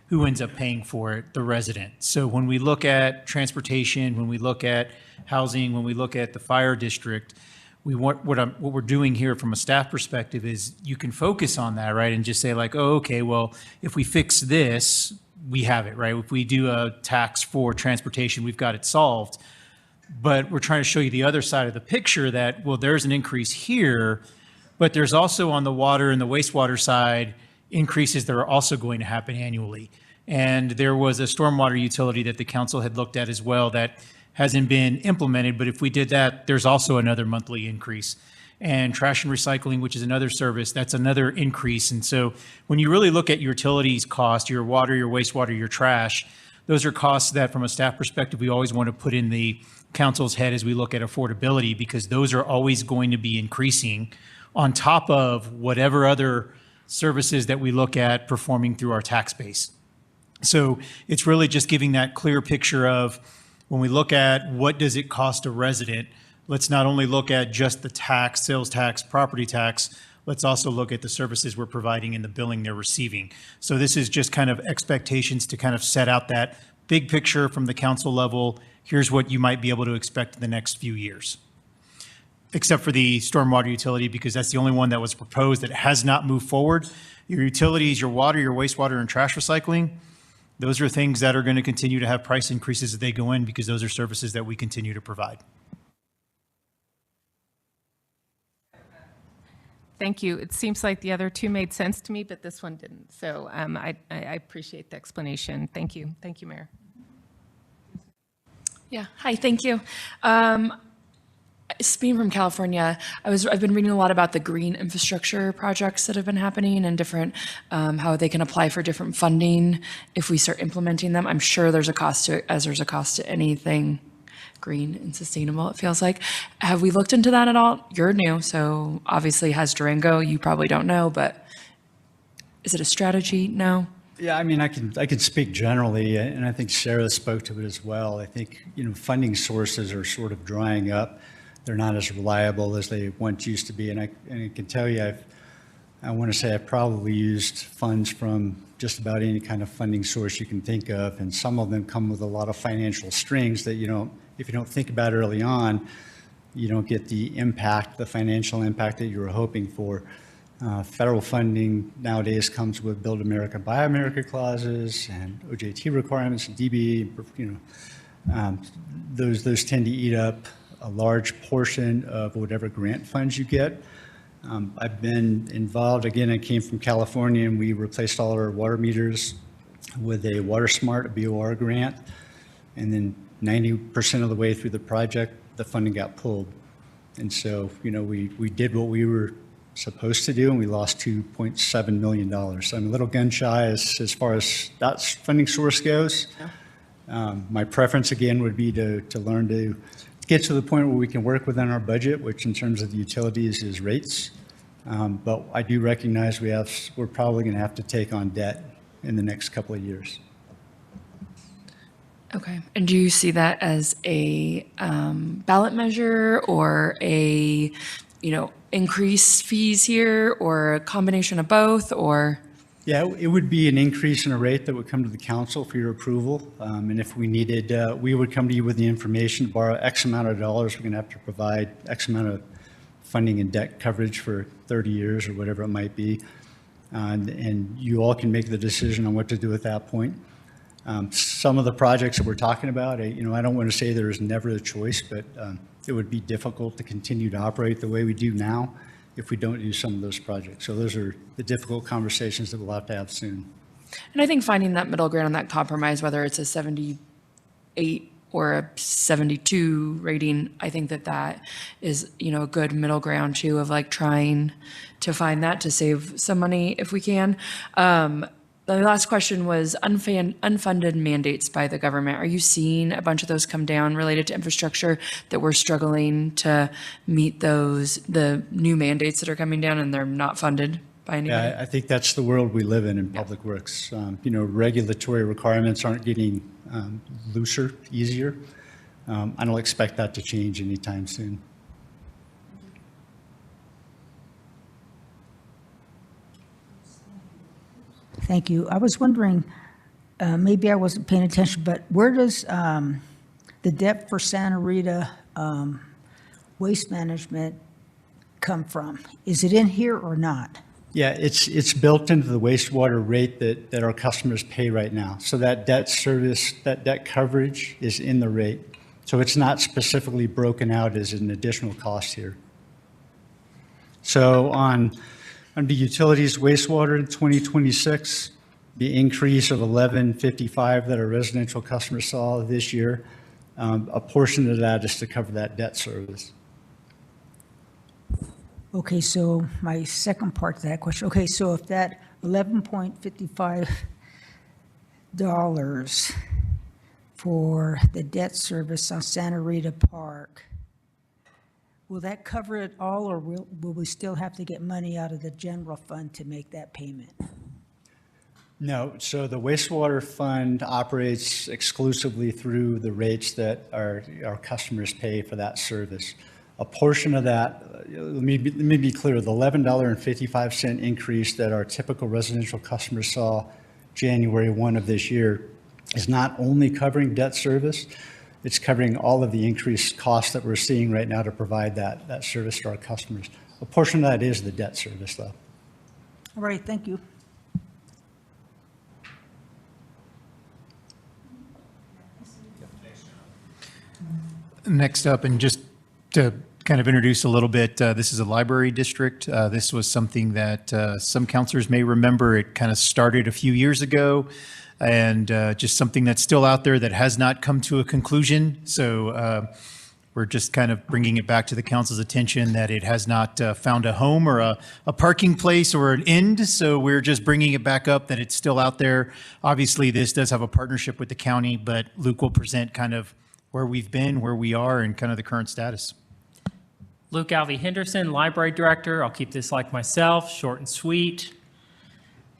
who ends up paying for it? The resident. So when we look at transportation, when we look at housing, when we look at the fire district, what we're doing here from a staff perspective is you can focus on that, right? And just say like, oh, okay, well, if we fix this, we have it, right? If we do a tax for transportation, we've got it solved. But we're trying to show you the other side of the picture that, well, there's an increase here, but there's also on the water and the wastewater side, increases that are also going to happen annually. And there was a stormwater utility that the council had looked at as well that hasn't been implemented, but if we did that, there's also another monthly increase. And trash and recycling, which is another service, that's another increase. And so when you really look at your utilities cost, your water, your wastewater, your trash, those are costs that from a staff perspective, we always want to put in the council's head as we look at affordability, because those are always going to be increasing on top of whatever other services that we look at performing through our tax base. So it's really just giving that clear picture of when we look at what does it cost a resident, let's not only look at just the tax, sales tax, property tax, let's also look at the services we're providing and the billing they're receiving. So this is just kind of expectations to kind of set out that big picture from the council level. Here's what you might be able to expect in the next few years. Except for the stormwater utility, because that's the only one that was proposed that has not moved forward. Your utilities, your water, your wastewater, and trash recycling, those are things that are going to continue to have price increases as they go in, because those are services that we continue to provide. Thank you. It seems like the other two made sense to me, but this one didn't. So I appreciate the explanation. Thank you. Thank you, Mayor. Yeah, hi, thank you. Being from California, I've been reading a lot about the green infrastructure projects that have been happening and different, how they can apply for different funding if we start implementing them. I'm sure there's a cost to it, as there's a cost to anything green and sustainable, it feels like. Have we looked into that at all? You're new, so obviously has Durango, you probably don't know, but is it a strategy? No? Yeah, I mean, I can speak generally, and I think Sarah spoke to it as well. I think, funding sources are sort of drying up. They're not as reliable as they once used to be. And I can tell you, I want to say I've probably used funds from just about any kind of funding source you can think of. And some of them come with a lot of financial strings that if you don't think about early on, you don't get the impact, the financial impact that you were hoping for. Federal funding nowadays comes with Build America, Buy America clauses and OJT requirements and DB. Those tend to eat up a large portion of whatever grant funds you get. I've been involved, again, I came from California, and we replaced all our water meters with a WaterSmart, a BOR grant, and then 90% of the way through the project, the funding got pulled. And so, we did what we were supposed to do, and we lost $2.7 million. So I'm a little gun shy as far as that funding source goes. My preference, again, would be to learn to get to the point where we can work within our budget, which in terms of the utilities is rates. But I do recognize we're probably going to have to take on debt in the next couple of years. Okay. And do you see that as a ballot measure or a, increase fees here, or a combination of both, or? Yeah, it would be an increase in a rate that would come to the council for your approval. And if we needed, we would come to you with the information to borrow X amount of dollars. We're going to have to provide X amount of funding and debt coverage for 30 years or whatever it might be. And you all can make the decision on what to do at that point. Some of the projects that we're talking about, I don't want to say there's never a choice, but it would be difficult to continue to operate the way we do now if we don't do some of those projects. So those are the difficult conversations that we'll have to have soon. And I think finding that middle ground, that compromise, whether it's a 78 or a 72 rating, I think that is, a good middle ground too, of like trying to find that to save some money if we can. The last question was unfunded mandates by the government. Are you seeing a bunch of those come down related to infrastructure, that we're struggling to meet the new mandates that are coming down and they're not funded by anybody? Yeah, I think that's the world we live in public works. Regulatory requirements aren't getting looser, easier. I don't expect that to change anytime soon. Thank you. I was wondering, maybe I wasn't paying attention, but where does the debt for Santa Rita waste management come from? Is it in here or not? Yeah, it's built into the wastewater rate that our customers pay right now. So that debt service, that debt coverage is in the rate. So it's not specifically broken out as an additional cost here. So under utilities wastewater in 2026, the increase of $11.55 that our residential customers saw this year, A portion of that is to cover that debt service. Okay, so my second part to that question, okay, so if that $11.55 for the debt service on Santa Rita Park, will that cover it all, or will we still have to get money out of the general fund to make that payment? No, so the wastewater fund operates exclusively through the rates that our customers pay for that service. A portion of that, let me be clear, the $11.55 increase that our typical residential customers saw January 1 of this year is not only covering debt service, it's covering all of the increased costs that we're seeing right now to provide that service to our customers. A portion of that is the debt service, though. All right, thank you. Next up, and just to kind of introduce a little bit, this is a library district. This was something that some counselors may remember. It kind of started a few years ago, and just something that's still out there that has not come to a conclusion. So we're just kind of bringing it back to the council's attention that it has not found a home or a parking place or an end. So we're just bringing it back up that it's still out there. Obviously, this does have a partnership with the county, but Luke will present kind of where we've been, where we are, and kind of the current status. Luke Alvey Henderson, Library Director. I'll keep this like myself, short and sweet.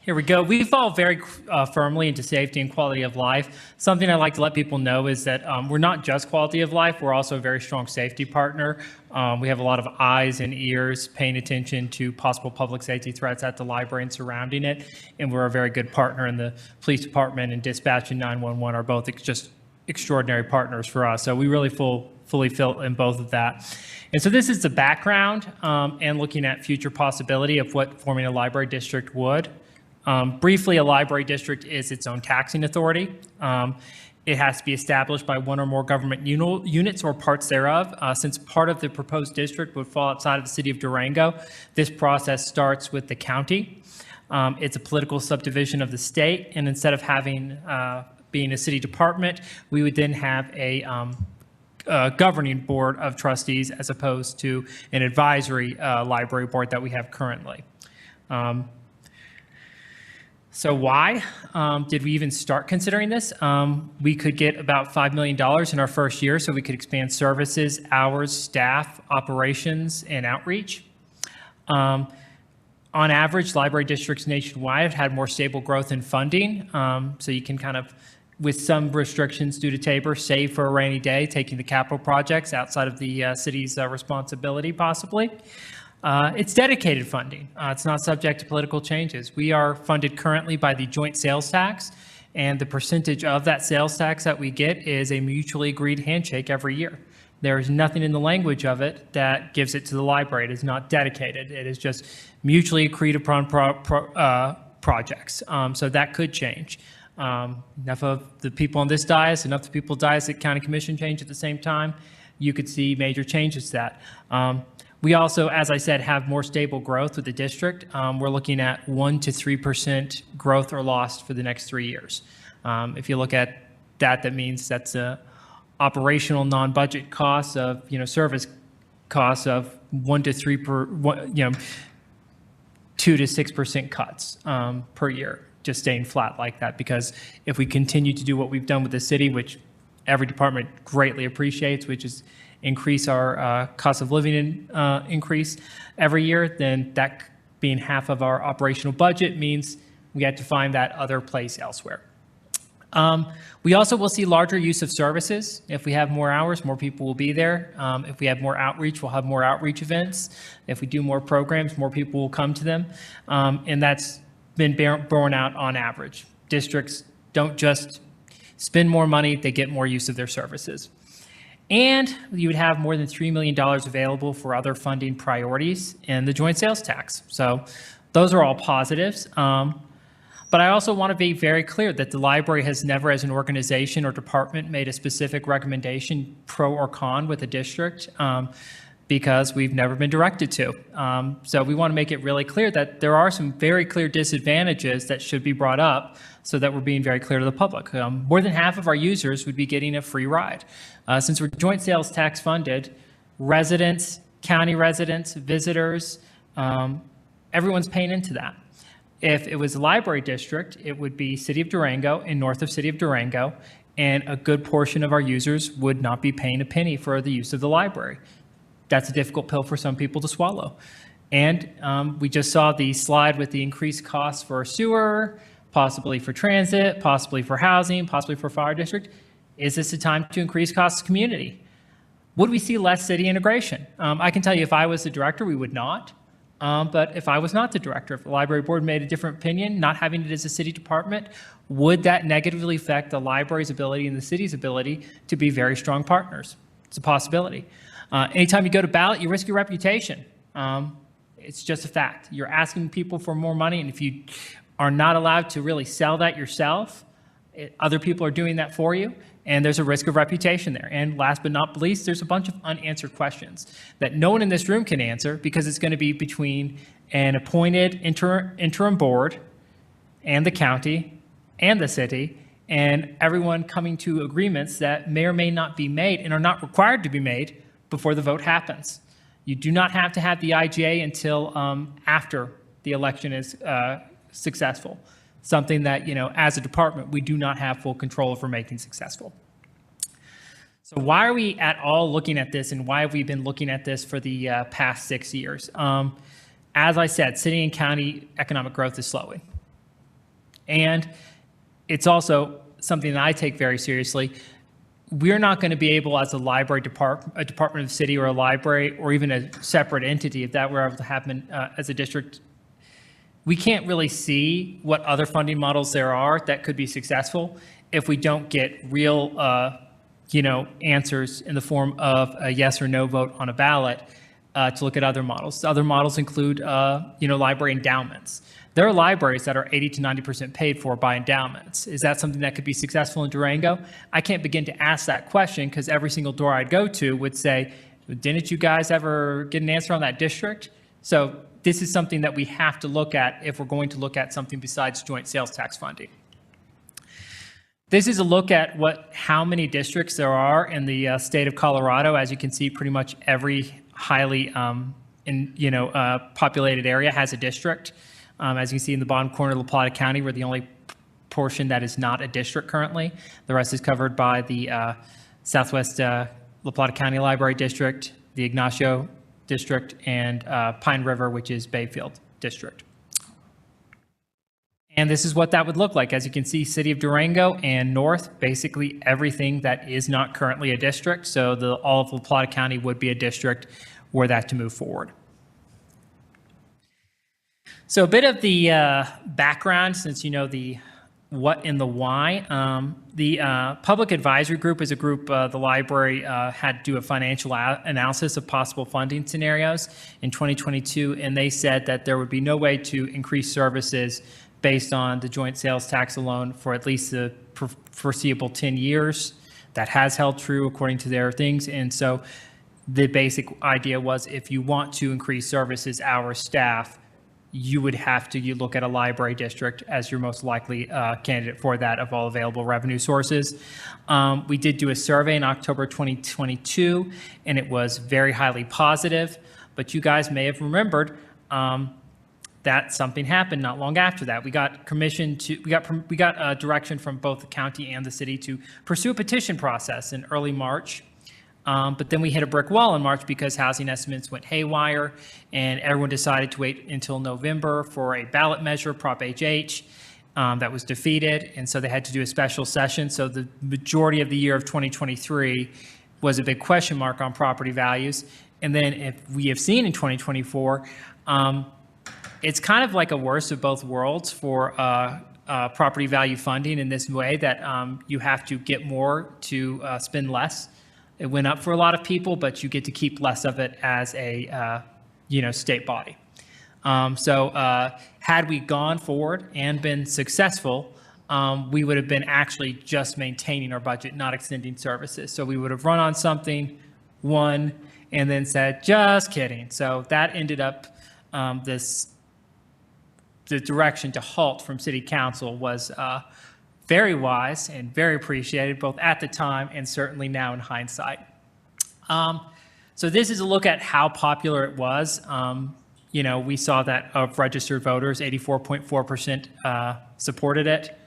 Here we go. We fall very firmly into safety and quality of life. Something I'd like to let people know is that we're not just quality of life, we're also a very strong safety partner. We have a lot of eyes and ears paying attention to possible public safety threats at the library and surrounding it, and we're a very good partner, and the police department and dispatch and 911 are both just extraordinary partners for us. So we really fully fill in both of that. And so this is the background and looking at future possibility of what forming a library district would. Briefly, a library district is its own taxing authority. It has to be established by one or more government units or parts thereof. Since part of the proposed district would fall outside of the city of Durango, this process starts with the county. It's a political subdivision of the state, and instead of having being a city department, we would then have a governing board of trustees as opposed to an advisory library board that we have currently. So why did we even start considering this? We could get about $5 million in our first year, so we could expand services, hours, staff, operations, and outreach. On average, library districts nationwide have had more stable growth in funding, so you can kind of, with some restrictions due to Tabor, save for a rainy day, taking the capital projects outside of the city's responsibility possibly. It's dedicated funding. It's not subject to political changes. We are funded currently by the joint sales tax, and the percentage of that sales tax that we get is a mutually agreed handshake every year. There is nothing in the language of it that gives it to the library. It is not dedicated. It is just mutually agreed upon projects. So that could change. Enough of the people on this dais, enough of the people dais at County Commission change at the same time, you could see major changes to that. We also, as I said, have more stable growth with the district. We're looking at 1 to 3% growth or loss for the next 3 years. If you look at that, that means that's a operational non-budget costs of, service costs of 1 to 3 per, 2 to 6% cuts per year. Just staying flat like that, because if we continue to do what we've done with the city, which every department greatly appreciates, which is increase our cost of living increase every year, then that being half of our operational budget means we have to find that other place elsewhere. We also will see larger use of services. If we have more hours, more people will be there. If we have more outreach, we'll have more outreach events. If we do more programs, more people will come to them. And that's been borne out on average. Districts don't just spend more money, they get more use of their services. And you would have more than $3 million available for other funding priorities in the joint sales tax. So those are all positives. But I also want to be very clear that the library has never, as an organization or department, made a specific recommendation, pro or con, with the district. because we've never been directed to. So we want to make it really clear that there are some very clear disadvantages that should be brought up so that we're being very clear to the public. More than half of our users would be getting a free ride. Since we're joint sales tax funded, residents, county residents, visitors, everyone's paying into that. If it was a library district, it would be City of Durango and north of City of Durango, and a good portion of our users would not be paying a penny for the use of the library. That's a difficult pill for some people to swallow. And we just saw the slide with the increased costs for sewer, possibly for transit, possibly for housing, possibly for fire district. Is this a time to increase costs to community? Would we see less city integration? I can tell you if I was the director, we would not. But if I was not the director, if the library board made a different opinion, not having it as a city department, would that negatively affect the library's ability and the city's ability to be very strong partners? It's a possibility. Anytime you go to ballot, you risk your reputation. It's just a fact. You're asking people for more money, and if you are not allowed to really sell that yourself, other people are doing that for you, and there's a risk of reputation there. And last but not least, there's a bunch of unanswered questions that no one in this room can answer because it's going to be between an appointed interim board and the county and the city, and everyone coming to agreements that may or may not be made and are not required to be made before the vote happens. You do not have to have the IGA until after the election is successful. Something that, as a department, we do not have full control over making successful. So why are we at all looking at this, and why have we been looking at this for the past 6 years? As I said, city and county economic growth is slowing. And it's also something that I take very seriously. We're not going to be able, as a library department, a department of the city or a library, or even a separate entity, if that were ever to happen as a district, we can't really see what other funding models there are that could be successful if we don't get real, answers in the form of a yes or no vote on a ballot to look at other models. Other models include, library endowments. There are libraries that are 80 to 90% paid for by endowments. Is that something that could be successful in Durango? I can't begin to ask that question because every single door I'd go to would say, didn't you guys ever get an answer on that district? So this is something that we have to look at if we're going to look at something besides joint sales tax funding. This is a look at how many districts there are in the state of Colorado. As you can see, pretty much every highly populated area has a district. As you can see in the bottom corner of La Plata County, we're the only portion that is not a district currently. The rest is covered by the Southwest La Plata County Library District, the Ignacio District, and Pine River, which is Bayfield District. And this is what that would look like. As you can see, City of Durango and north, basically everything that is not currently a district. So all of La Plata County would be a district were that to move forward. So a bit of the background, since you know the what and the why. The Public Advisory Group is a group the library had to do a financial analysis of possible funding scenarios in 2022, and they said that there would be no way to increase services based on the joint sales tax alone for at least the foreseeable 10 years. That has held true according to their things, and so the basic idea was if you want to increase services, hours, staff, you would have to look at a library district as your most likely candidate for that of all available revenue sources. We did do a survey in October 2022, and it was very highly positive, but you guys may have remembered that something happened not long after that. We got we got direction from both the county and the city to pursue a petition process in early March. But then we hit a brick wall in March because housing estimates went haywire, and everyone decided to wait until November for a ballot measure, Prop HH, that was defeated, and so they had to do a special session. So the majority of the year of 2023 was a big question mark on property values. And then if we have seen in 2024, it's kind of like a worst of both worlds for property value funding in this way that you have to get more to spend less. It went up for a lot of people, but you get to keep less of it as a state body. So had we gone forward and been successful, we would have been actually just maintaining our budget, not extending services. So we would have run on something, won, and then said, just kidding. So that ended up, the direction to halt from city council was very wise and very appreciated, both at the time and certainly now in hindsight. So this is a look at how popular it was. We saw that of registered voters, 84.4% supported it.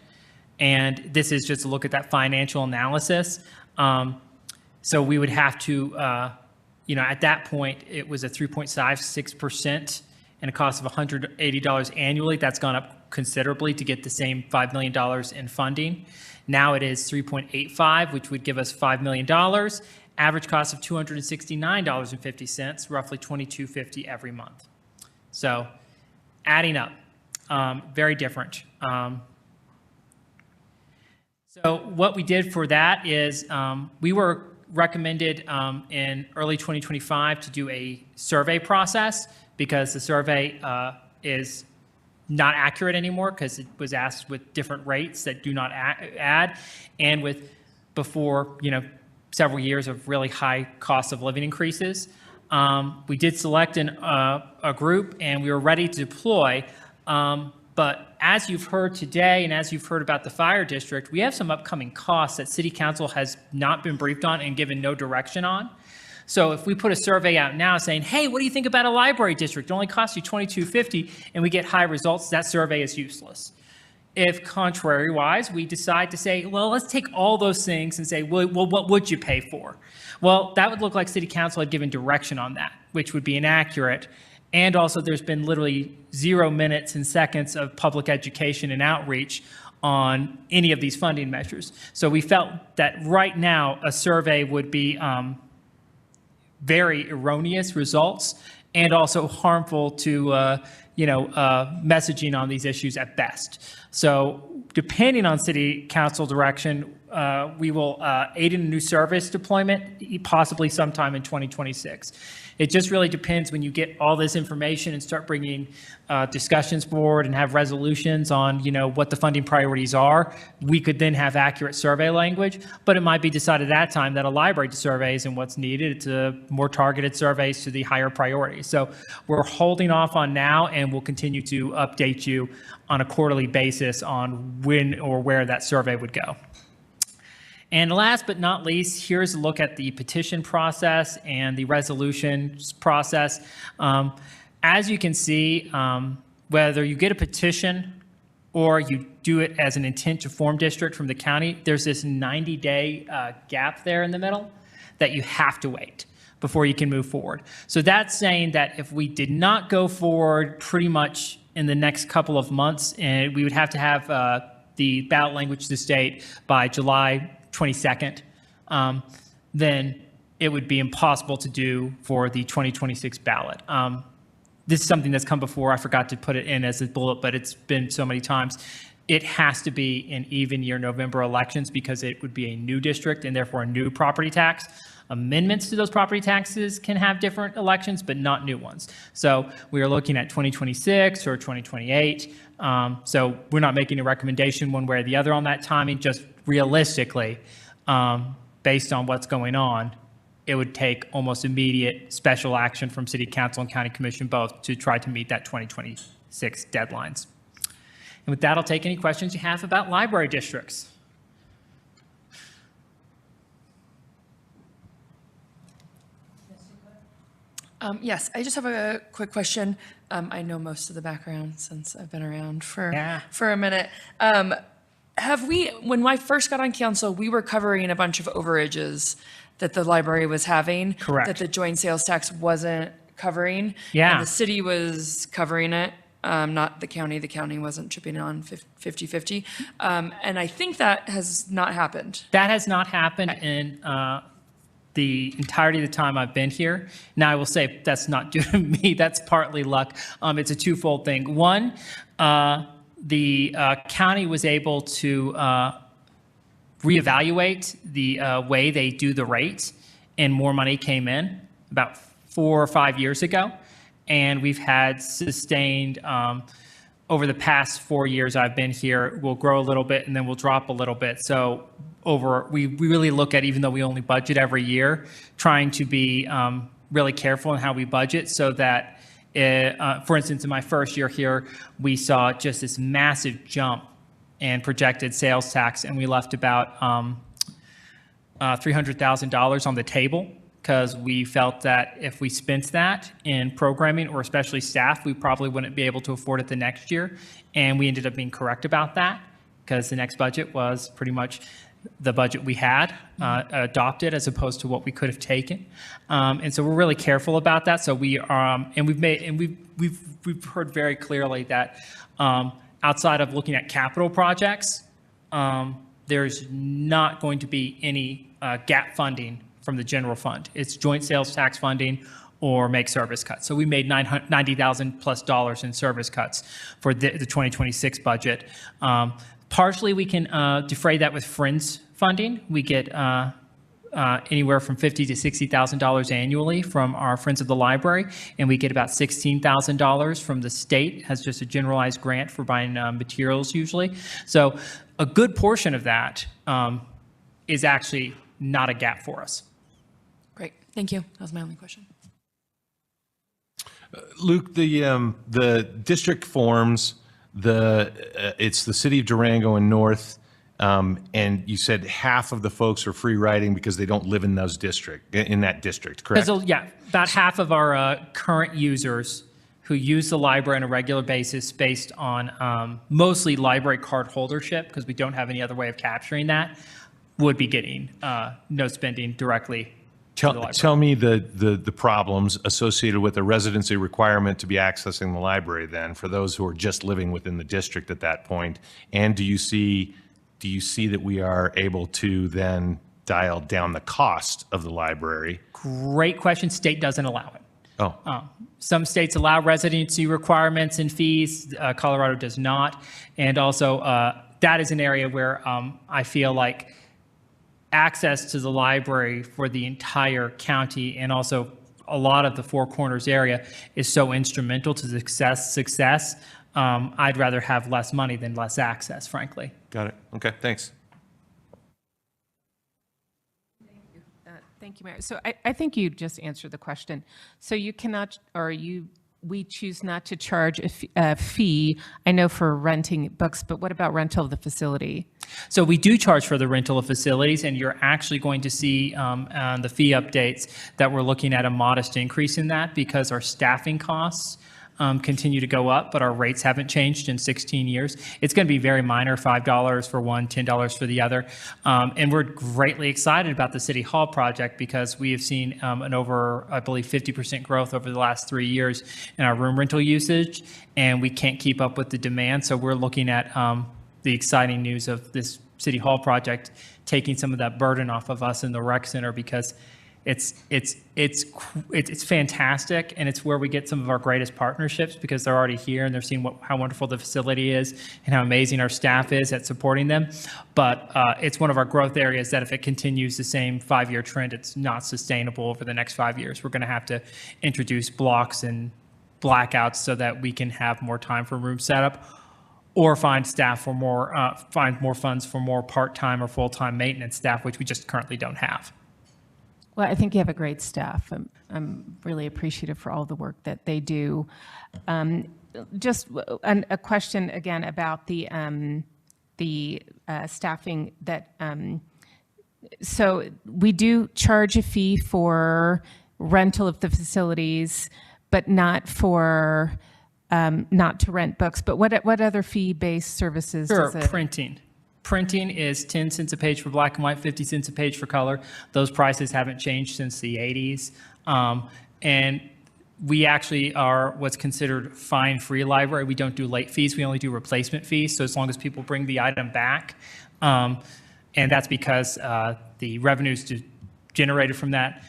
And this is just a look at that financial analysis. So we would have to, at that point, it was a 3.56% and a cost of $180 annually. That's gone up considerably to get the same $5 million in funding. Now it is 3.85, which would give us $5 million. Average cost of $269.50, roughly $22.50 every month. So adding up, very different. So what we did for that is we were recommended in early 2025 to do a survey process because the survey is not accurate anymore because it was asked with different rates that do not add and with before, several years of really high cost of living increases. We did select a group and we were ready to deploy. But as you've heard today and as you've heard about the fire district, we have some upcoming costs that city council has not been briefed on and given no direction on. So if we put a survey out now saying, hey, what do you think about a library district? It only costs you $22.50 and we get high results, that survey is useless. If contrary-wise, we decide to say, well, let's take all those things and say, well, what would you pay for? Well, that would look like city council had given direction on that, which would be inaccurate. And also there's been literally 0 minutes and seconds of public education and outreach on any of these funding measures. So we felt that right now a survey would be very erroneous results and also harmful to messaging on these issues at best. So depending on city council direction, we will aid in a new service deployment, possibly sometime in 2026. It just really depends when you get all this information and start bringing discussions forward and have resolutions on, what the funding priorities are. We could then have accurate survey language, but it might be decided at that time that a library survey isn't what's needed. It's a more targeted surveys to the higher priorities. So we're holding off on now and we'll continue to update you on a quarterly basis on when or where that survey would go. And last but not least, here's a look at the petition process and the resolutions process. As you can see, whether you get a petition or you do it as an intent to form district from the county, there's this 90-day gap there in the middle that you have to wait before you can move forward. So that's saying that if we did not go forward pretty much in the next couple of months, and we would have to have the ballot language to the state by July 22nd, then it would be impossible to do for the 2026 ballot. This is something that's come before. I forgot to put it in as a bullet, but it's been so many times. It has to be in even year November elections because it would be a new district and therefore a new property tax. Amendments to those property taxes can have different elections, but not new ones. So we are looking at 2026 or 2028. So we're not making a recommendation one way or the other on that timing, just realistically, based on what's going on, it would take almost immediate special action from City Council and County Commission both to try to meet that 2026 deadlines. And with that, I'll take any questions you have about library districts. Yes, I just have a quick question. I know most of the background since I've been around for a minute. When I first got on council, we were covering a bunch of overages that the library was having. Correct. That the joint sales tax wasn't covering. Yeah. And the city was covering it, not the county. The county wasn't chipping on 50-50. And I think that has not happened. That has not happened in the entirety of the time I've been here. Now, I will say that's not due to me. That's partly luck. It's a twofold thing. One, the county was able to reevaluate the way they do the rates, and more money came in about 4 or 5 years ago. And we've had sustained, over the past 4 years I've been here, we'll grow a little bit and then we'll drop a little bit. So we really look at, even though we only budget every year, trying to be really careful in how we budget so that, for instance, in my first year here, we saw just this massive jump in projected sales tax, and we left about $300,000 on the table because we felt that if we spent that in programming or especially staff, we probably wouldn't be able to afford it the next year. And we ended up being correct about that because the next budget was pretty much the budget we had adopted as opposed to what we could have taken. And so we're really careful about that. So we've heard very clearly that outside of looking at capital projects, there's not going to be any gap funding from the general fund. It's joint sales tax funding or make service cuts. So we made $90,000+ in service cuts for the 2026 budget. Partially, we can defray that with Friends funding. We get anywhere from $50,000 to $60,000 annually from our Friends of the Library, and we get about $16,000 from the state as just a generalized grant for buying materials usually. So a good portion of that is actually not a gap for us. Great, thank you. That was my only question. Luke, the district forms, it's the city of Durango and North, and you said half of the folks are free riding because they don't live in that district, correct? Yeah, about half of our current users who use the library on a regular basis based on mostly library card holdership, because we don't have any other way of capturing that, would be getting no spending directly. Tell me the problems associated with a residency requirement to be accessing the library then for those who are just living within the district at that point. And do you see that we are able to then dial down the cost of the library? Great question. State doesn't allow it. Oh. Some states allow residency requirements and fees. Colorado does not. And also that is an area where I feel like access to the library for the entire county and also a lot of the Four Corners area is so instrumental to success. I'd rather have less money than less access, frankly. Got it. Okay, thanks. Thank you, Mayor. So I think you just answered the question. So you cannot, we choose not to charge a fee, I know, for renting books, but what about rental of the facility? So we do charge for the rental of facilities, and you're actually going to see on the fee updates that we're looking at a modest increase in that because our staffing costs continue to go up, but our rates haven't changed in 16 years. It's going to be very minor, $5 for one, $10 for the other. And we're greatly excited about the City Hall project because we have seen an over, I believe, 50% growth over the last 3 years in our room rental usage, and we can't keep up with the demand. So we're looking at the exciting news of this City Hall project taking some of that burden off of us in the rec center because it's fantastic, and it's where we get some of our greatest partnerships because they're already here and they're seeing how wonderful the facility is and how amazing our staff is at supporting them. But it's one of our growth areas that if it continues the same 5-year trend, it's not sustainable over the next 5 years. We're going to have to introduce blocks and blackouts so that we can have more time for room setup, or find staff for find more funds for more part-time or full-time maintenance staff, which we just currently don't have. Well, I think you have a great staff. I'm really appreciative for all the work that they do. Just a question again about the staffing that, so we do charge a fee for rental of the facilities, but not for, not to rent books. But what other fee-based services does it? Printing. Printing is 10 cents a page for black and white, 50 cents a page for color. Those prices haven't changed since the 80s. And we actually are what's considered fine-free library. We don't do late fees. We only do replacement fees. So as long as people bring the item back, and that's because the revenues generated from that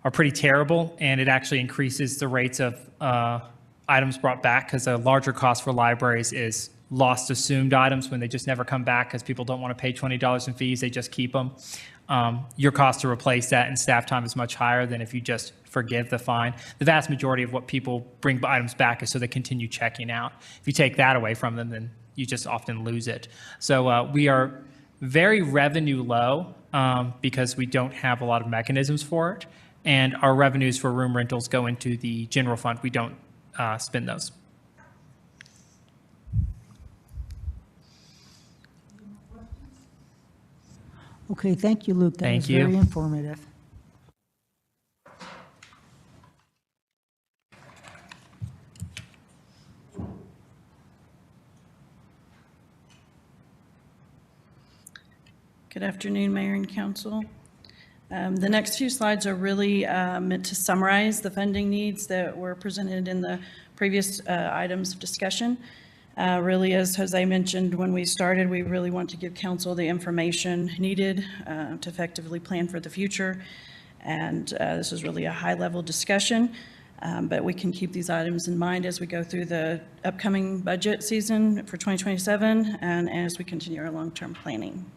are pretty terrible, and it actually increases the rates of items brought back because a larger cost for libraries is lost assumed items when they just never come back because people don't want to pay $20 in fees, they just keep them. Your cost to replace that and staff time is much higher than if you just forgive the fine. The vast majority of what people bring items back is so they continue checking out. If you take that away from them, then you just often lose it. So we are very revenue low because we don't have a lot of mechanisms for it. and our revenues for room rentals go into the general fund. We don't spend those. Okay, thank you, Luke. That Thank was you. very informative. Good afternoon, Mayor and Council. The next few slides are really meant to summarize the funding needs that were presented in the previous items of discussion. Really, as Jose mentioned when we started, we really want to give council the information needed to effectively plan for the future. And this is really a high-level discussion, but we can keep these items in mind as we go through the upcoming budget season for 2027 and as we continue our long-term planning.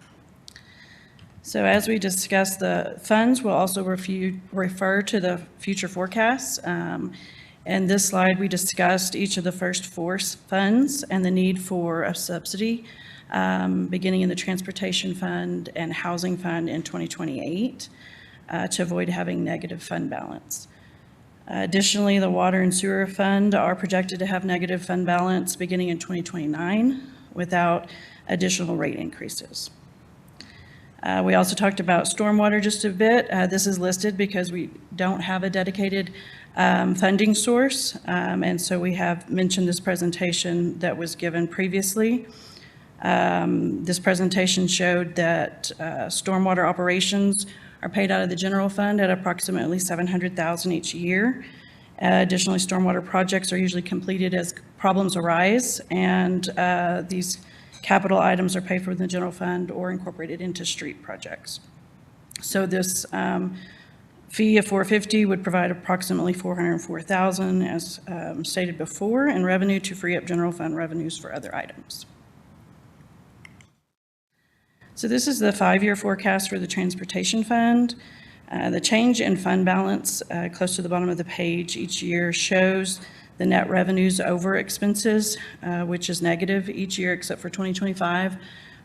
So as we discuss the funds, we'll also refer to the future forecasts. In this slide, we discussed each of the first four funds and the need for a subsidy, beginning in the Transportation Fund and Housing Fund in 2028 to avoid having negative fund balance. Additionally, the Water and Sewer Fund are projected to have negative fund balance beginning in 2029 without additional rate increases. We also talked about stormwater just a bit. This is listed because we don't have a dedicated funding source. And so we have mentioned this presentation that was given previously. This presentation showed that stormwater operations are paid out of the general fund at approximately $700,000 each year. Additionally, stormwater projects are usually completed as problems arise, and these capital items are paid for in the general fund or incorporated into street projects. So this fee of $450 would provide approximately $404,000, as stated before, in revenue to free up general fund revenues for other items. So this is the 5-year forecast for the Transportation Fund. The change in fund balance, close to the bottom of the page each year, shows the net revenues over expenses, which is negative each year except for 2025.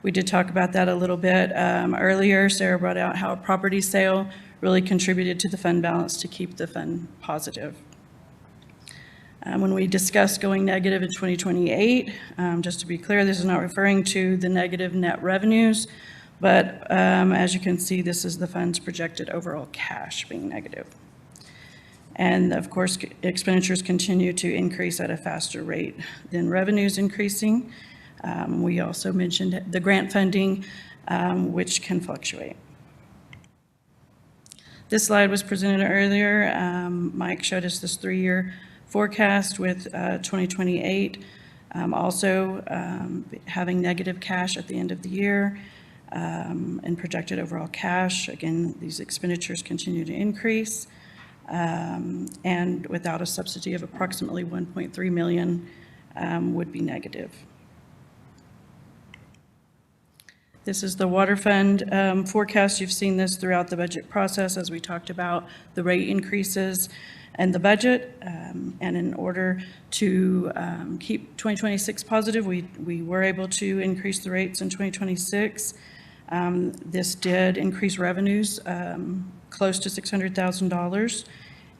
We did talk about that a little bit earlier. Sarah brought out how a property sale really contributed to the fund balance to keep the fund positive. When we discuss going negative in 2028, just to be clear, this is not referring to the negative net revenues, but as you can see, this is the fund's projected overall cash being negative. And of course, expenditures continue to increase at a faster rate than revenues increasing. We also mentioned the grant funding, which can fluctuate. This slide was presented earlier. Mike showed us this 3-year forecast with 2028 also having negative cash at the end of the year and projected overall cash. Again, these expenditures continue to increase. And without a subsidy of approximately $1.3 million would be negative. This is the Water Fund forecast. You've seen this throughout the budget process as we talked about the rate increases and the budget. And in order to keep 2026 positive, we were able to increase the rates in 2026. This did increase revenues close to $600,000.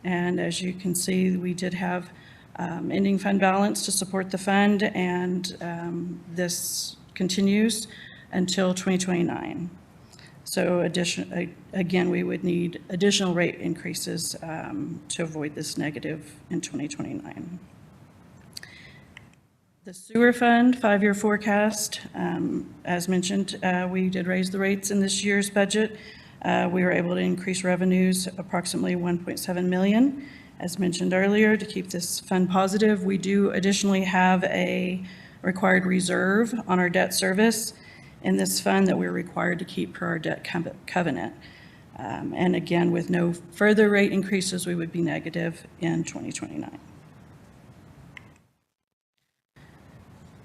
And as you can see, we did have ending fund balance to support the fund, and this continues until 2029. So again, we would need additional rate increases to avoid this negative in 2029. The Sewer Fund 5-year forecast, as mentioned, we did raise the rates in this year's budget. We were able to increase revenues approximately $1.7 million, as mentioned earlier, to keep this fund positive. We do additionally have a required reserve on our debt service in this fund that we're required to keep per our debt covenant. And again, with no further rate increases, we would be negative in 2029.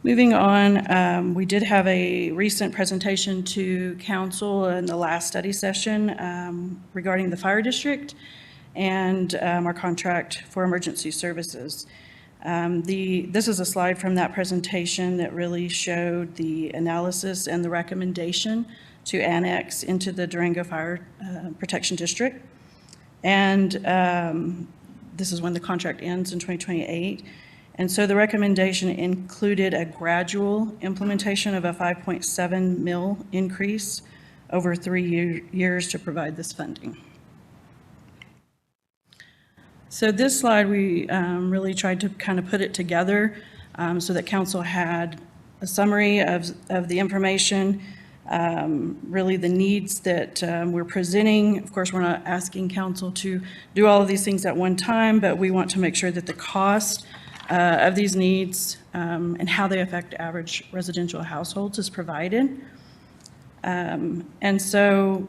Moving on, we did have a recent presentation to council in the last study session regarding the fire district and our contract for emergency services. This is a slide from that presentation that really showed the analysis and the recommendation to annex into the Durango Fire Protection District. And this is when the contract ends in 2028. And so the recommendation included a gradual implementation of a 5.7 mil increase over 3 years to provide this funding. So this slide, we really tried to kind of put it together so that council had a summary of the information, really the needs that we're presenting. Of course, we're not asking council to do all of these things at one time, but we want to make sure that the cost of these needs and how they affect average residential households is provided. And so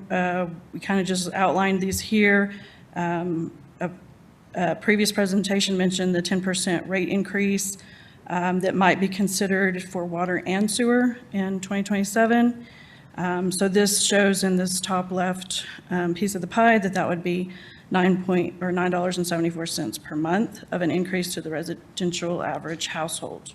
we kind of just outlined these here. A previous presentation mentioned the 10% rate increase that might be considered for water and sewer in 2027. So this shows in this top left piece of the pie that that would be $9.74 per month of an increase to the residential average household.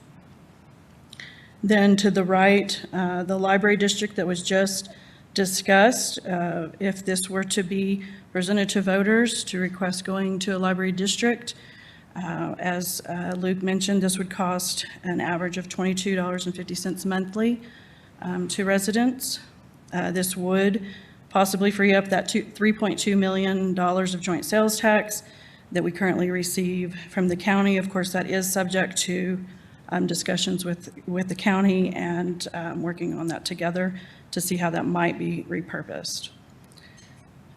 Then to the right, the library district that was just discussed, if this were to be presented to voters to request going to a library district, as Luke mentioned, this would cost an average of $22.50 monthly to residents. This would possibly free up that $3.2 million of joint sales tax that we currently receive from the county. Of course, that is subject to discussions with the county and working on that together to see how that might be repurposed.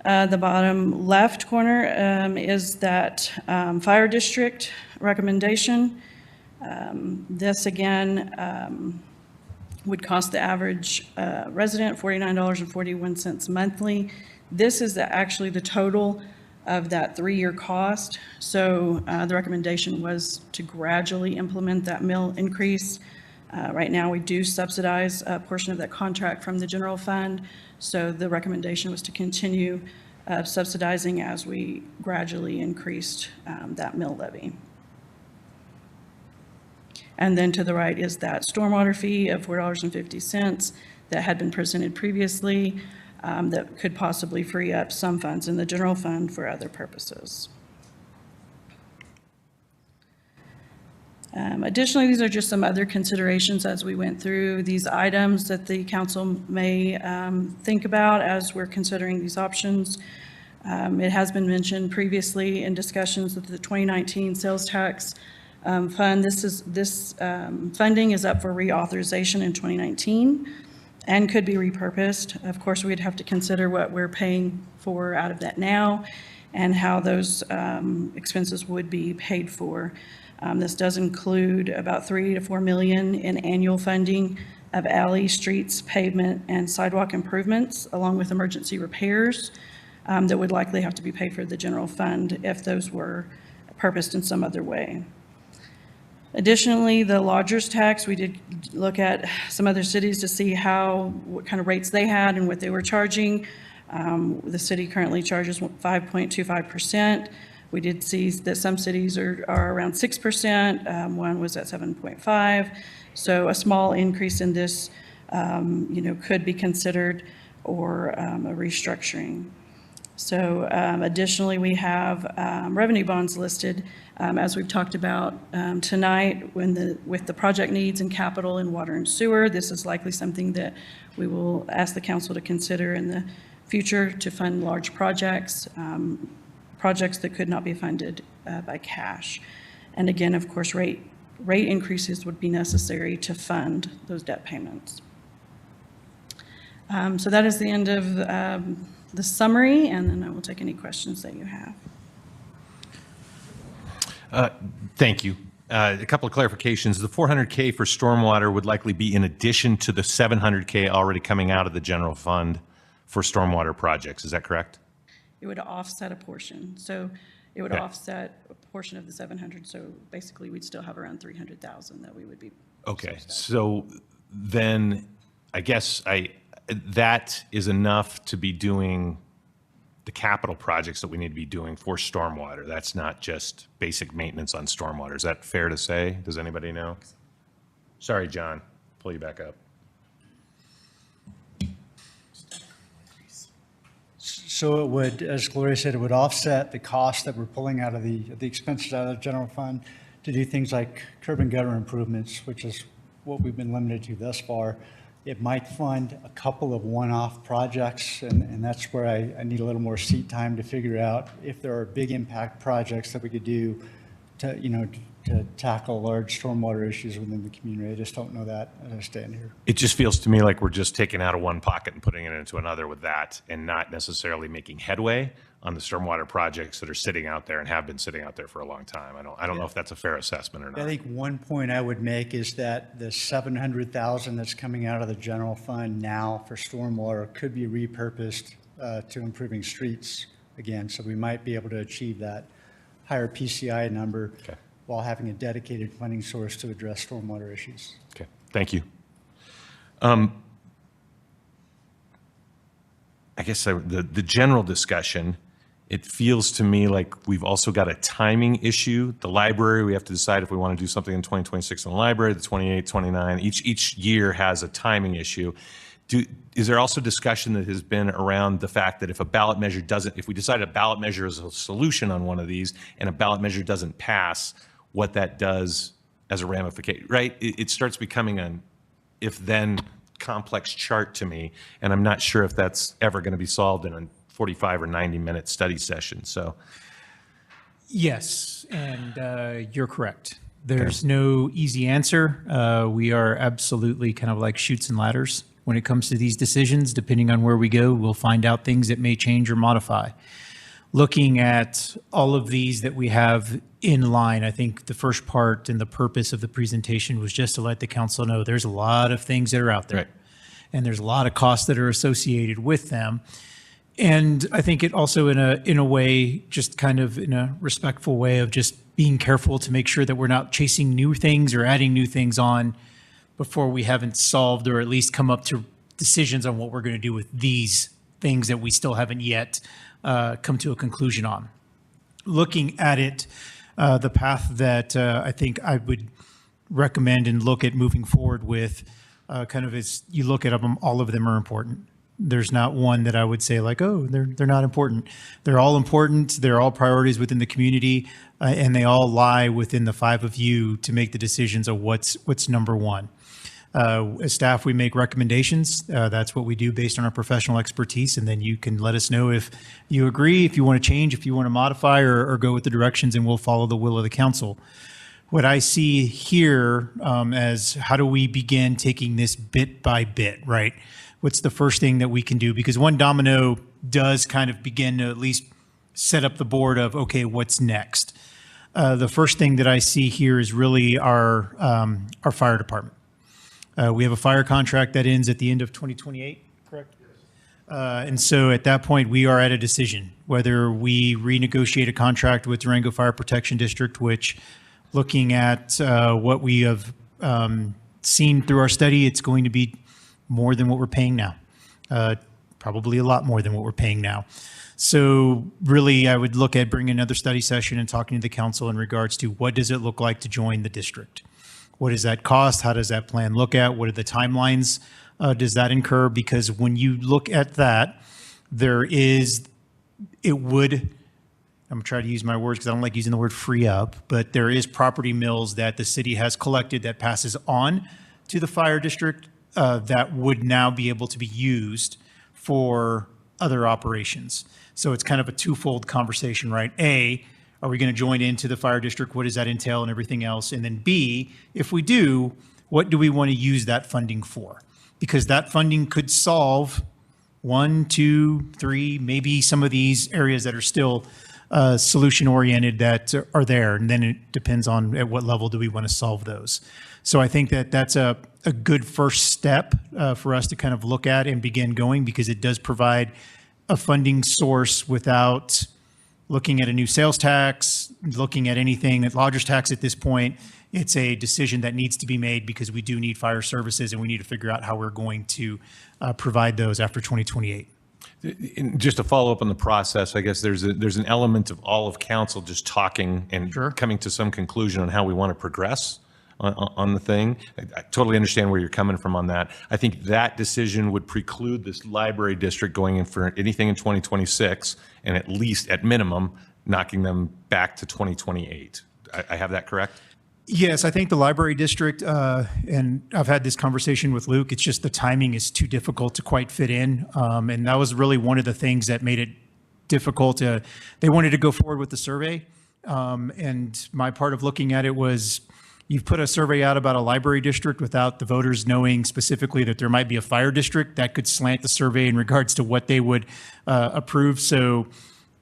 The bottom left corner is that fire district recommendation. This again would cost the average resident $49.41 monthly. This is actually the total of that 3-year cost. So the recommendation was to gradually implement that mill increase. Right now, we do subsidize a portion of that contract from the general fund. So the recommendation was to continue subsidizing as we gradually increased that mill levy. And then to the right is that stormwater fee of $4.50 that had been presented previously that could possibly free up some funds in the general fund for other purposes. Additionally, these are just some other considerations as we went through these items that the council may think about as we're considering these options. It has been mentioned previously in discussions that the 2019 sales tax fund, this funding is up for reauthorization in 2019 and could be repurposed. Of course, we'd have to consider what we're paying for out of that now and how those expenses would be paid for. This does include about $3 to $4 million in annual funding of alley, streets, pavement, and sidewalk improvements, along with emergency repairs that would likely have to be paid for the general fund if those were purposed in some other way. Additionally, the lodgers tax, we did look at some other cities to see what kind of rates they had and what they were charging. The city currently charges 5.25%. We did see that some cities are around 6%. One was at 7.5%. So a small increase in this, could be considered or a restructuring. So additionally, we have revenue bonds listed, as we've talked about tonight, with the project needs and capital in water and sewer. This is likely something that we will ask the council to consider in the future to fund large projects, projects that could not be funded by cash. And again, of course, rate increases would be necessary to fund those debt payments. So that is the end of the summary, and then I will take any questions that you have. Thank you. A couple of clarifications. The $400K for stormwater would likely be in addition to the $700K already coming out of the general fund for stormwater projects. Is that correct? It would offset a portion. So it would offset a portion of the 700. So basically, we'd still have around 300,000 that we would be. Okay. So then I guess that is enough to be doing the capital projects that we need to be doing for stormwater. That's not just basic maintenance on stormwater. Is that fair to say? Does anybody know? Sorry, John, pull you back up. So it would, as Gloria said, it would offset the cost that we're pulling out of the expenses out of the general fund to do things like curb and gutter improvements, which is what we've been limited to thus far. It might fund a couple of one-off projects, and that's where I need a little more seat time to figure out if there are big impact projects that we could do to, to tackle large stormwater issues within the community. I just don't know that as I stand here. It just feels to me like we're just taking out of one pocket and putting it into another with that, and not necessarily making headway on the stormwater projects that are sitting out there and have been sitting out there for a long time. I don't know if that's a fair assessment or I not. think one point I would make is that the 700,000 that's coming out of the general fund now for stormwater could be repurposed to improving streets again. So we might be able to achieve that higher PCI number while having a dedicated funding source to address stormwater issues. Okay, thank you. I guess the general discussion, it feels to me like we've also got a timing issue. The library, we have to decide if we want to do something in 2026 in the library, the 28, 29. Each year has a timing issue. Is there also discussion that has been around the fact that if a ballot measure doesn't, if we decide a ballot measure is a solution on one of these and a ballot measure doesn't pass, what that does as a ramification, right? It starts becoming an if-then complex chart to me, and I'm not sure if that's ever going to be solved in a 45 or 90-minute study session, so. Yes, and you're correct. There's no easy answer. We are absolutely kind of like chutes and ladders when it comes to these decisions. Depending on where we go, we'll find out things that may change or modify. Looking at all of these that we have in line, I think the first part and the purpose of the presentation was just to let the council know there's a lot of things that are out there. Right. And there's a lot of costs that are associated with them. And I think it also in a way, just kind of in a respectful way of just being careful to make sure that we're not chasing new things or adding new things on before we haven't solved or at least come up to decisions on what we're going to do with these things that we still haven't yet come to a conclusion on. Looking at it, the path that I think I would recommend and look at moving forward with kind of is you look at them, all of them are important. There's not one that I would say like, oh, they're not important. They're all important. They're all priorities within the community, and they all lie within the five of you to make the decisions of what's number one. As staff, we make recommendations. That's what we do based on our professional expertise, and then you can let us know if you agree, if you want to change, if you want to modify, or go with the directions, and we'll follow the will of the council. What I see here as how do we begin taking this bit by bit, right? What's the first thing that we can do? Because one domino does kind of begin to at least set up the board of, okay, what's next? The first thing that I see here is really our fire department. We have a fire contract that ends at the end of 2028, correct? And so at that point, we are at a decision whether we renegotiate a contract with Durango Fire Protection District, which looking at what we have seen through our study, it's going to be more than what we're paying now, probably a lot more than what we're paying now. So really, I would look at bringing another study session and talking to the council in regards to what does it look like to join the district? What does that cost? How does that plan look at? What are the timelines does that incur? Because when you look at that, it would, I'm gonna try to use my words because I don't like using the word free up, but there is property mills that the city has collected that passes on to the fire district that would now be able to be used for other operations. So it's kind of a twofold conversation, right? A, are we going to join into the fire district? What does that entail and everything else? And then B, if we do, what do we want to use that funding for? Because that funding could solve 1, 2, 3, maybe some of these areas that are still solution-oriented that are there. And then it depends on at what level do we want to solve those. So I think that that's a good first step for us to kind of look at and begin going, because it does provide a funding source without looking at a new sales tax, looking at anything at lodger's tax at this point. It's a decision that needs to be made because we do need fire services and we need to figure out how we're going to provide those after 2028. And just to follow up on the process, I guess there's an element of all of council just talking and coming to some conclusion on how we want to progress. on the thing. I totally understand where you're coming from on that. I think that decision would preclude this library district going in for anything in 2026, and at least, at minimum, knocking them back to 2028. I have that correct? Yes, I think the library district, and I've had this conversation with Luke, it's just the timing is too difficult to quite fit in. And that was really one of the things that made it difficult. They wanted to go forward with the survey. And my part of looking at it was, you've put a survey out about a library district without the voters knowing specifically that there might be a fire district. That could slant the survey in regards to what they would approve. So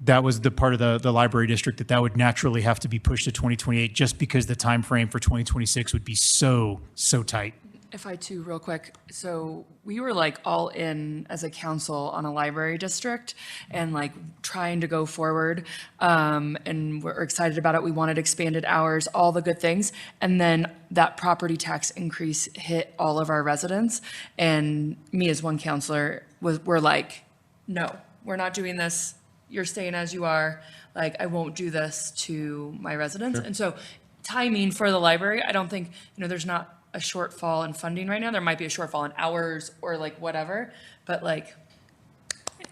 that was the part of the library district that would naturally have to be pushed to 2028, just because the time frame for 2026 would be so tight. If I too, real quick, so we were like all in as a council on a library district and like trying to go forward, and we're excited about it. We wanted expanded hours, all the good things. And then that property tax increase hit all of our residents. And me as one counselor we're like, no, we're not doing this. You're staying as you are. Like, I won't do this to my residents. And so timing for the library, I don't think, there's not a shortfall in funding right now. There might be a shortfall in hours or like whatever, but like.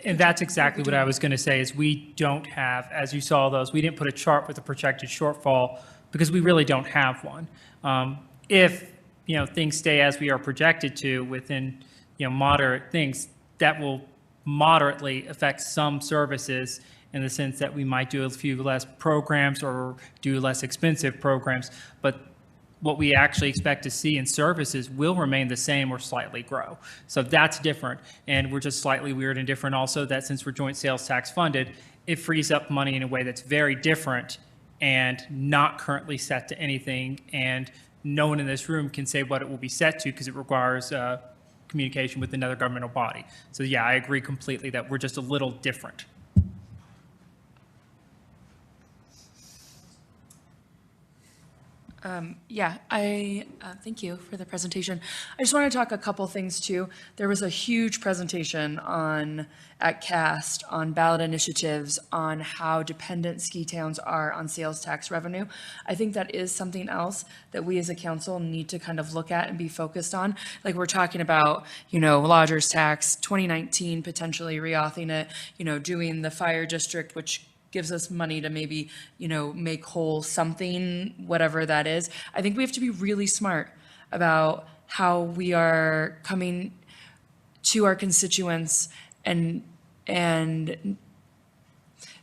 And that's exactly what I was going to say, is we don't have, as you saw those, we didn't put a chart with a projected shortfall because we really don't have one. If, things stay as we are projected to within, moderate things, that will moderately affect some services in the sense that we might do a few less programs or do less expensive programs, but what we actually expect to see in services will remain the same or slightly grow. So that's different. And we're just slightly weird and different also that since we're joint sales tax funded, it frees up money in a way that's very different and not currently set to anything. And no one in this room can say what it will be set to because it requires communication with another governmental body. So yeah, I agree completely that we're just a little different. I thank you for the presentation. I just want to talk a couple things too. There was a huge presentation at CAST on ballot initiatives on how dependent ski towns are on sales tax revenue. I think that is something else that we as a council need to kind of look at and be focused on. Like we're talking about, lodgers tax, 2019, potentially reauthing it, doing the fire district, which gives us money to maybe, make whole something, whatever that is. I think we have to be really smart about how we are coming to our constituents and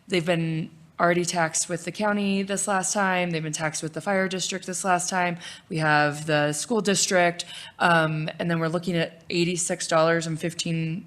they've been already taxed with the county this last time. They've been taxed with the fire district this last time. We have the school district, and then we're looking at $86.15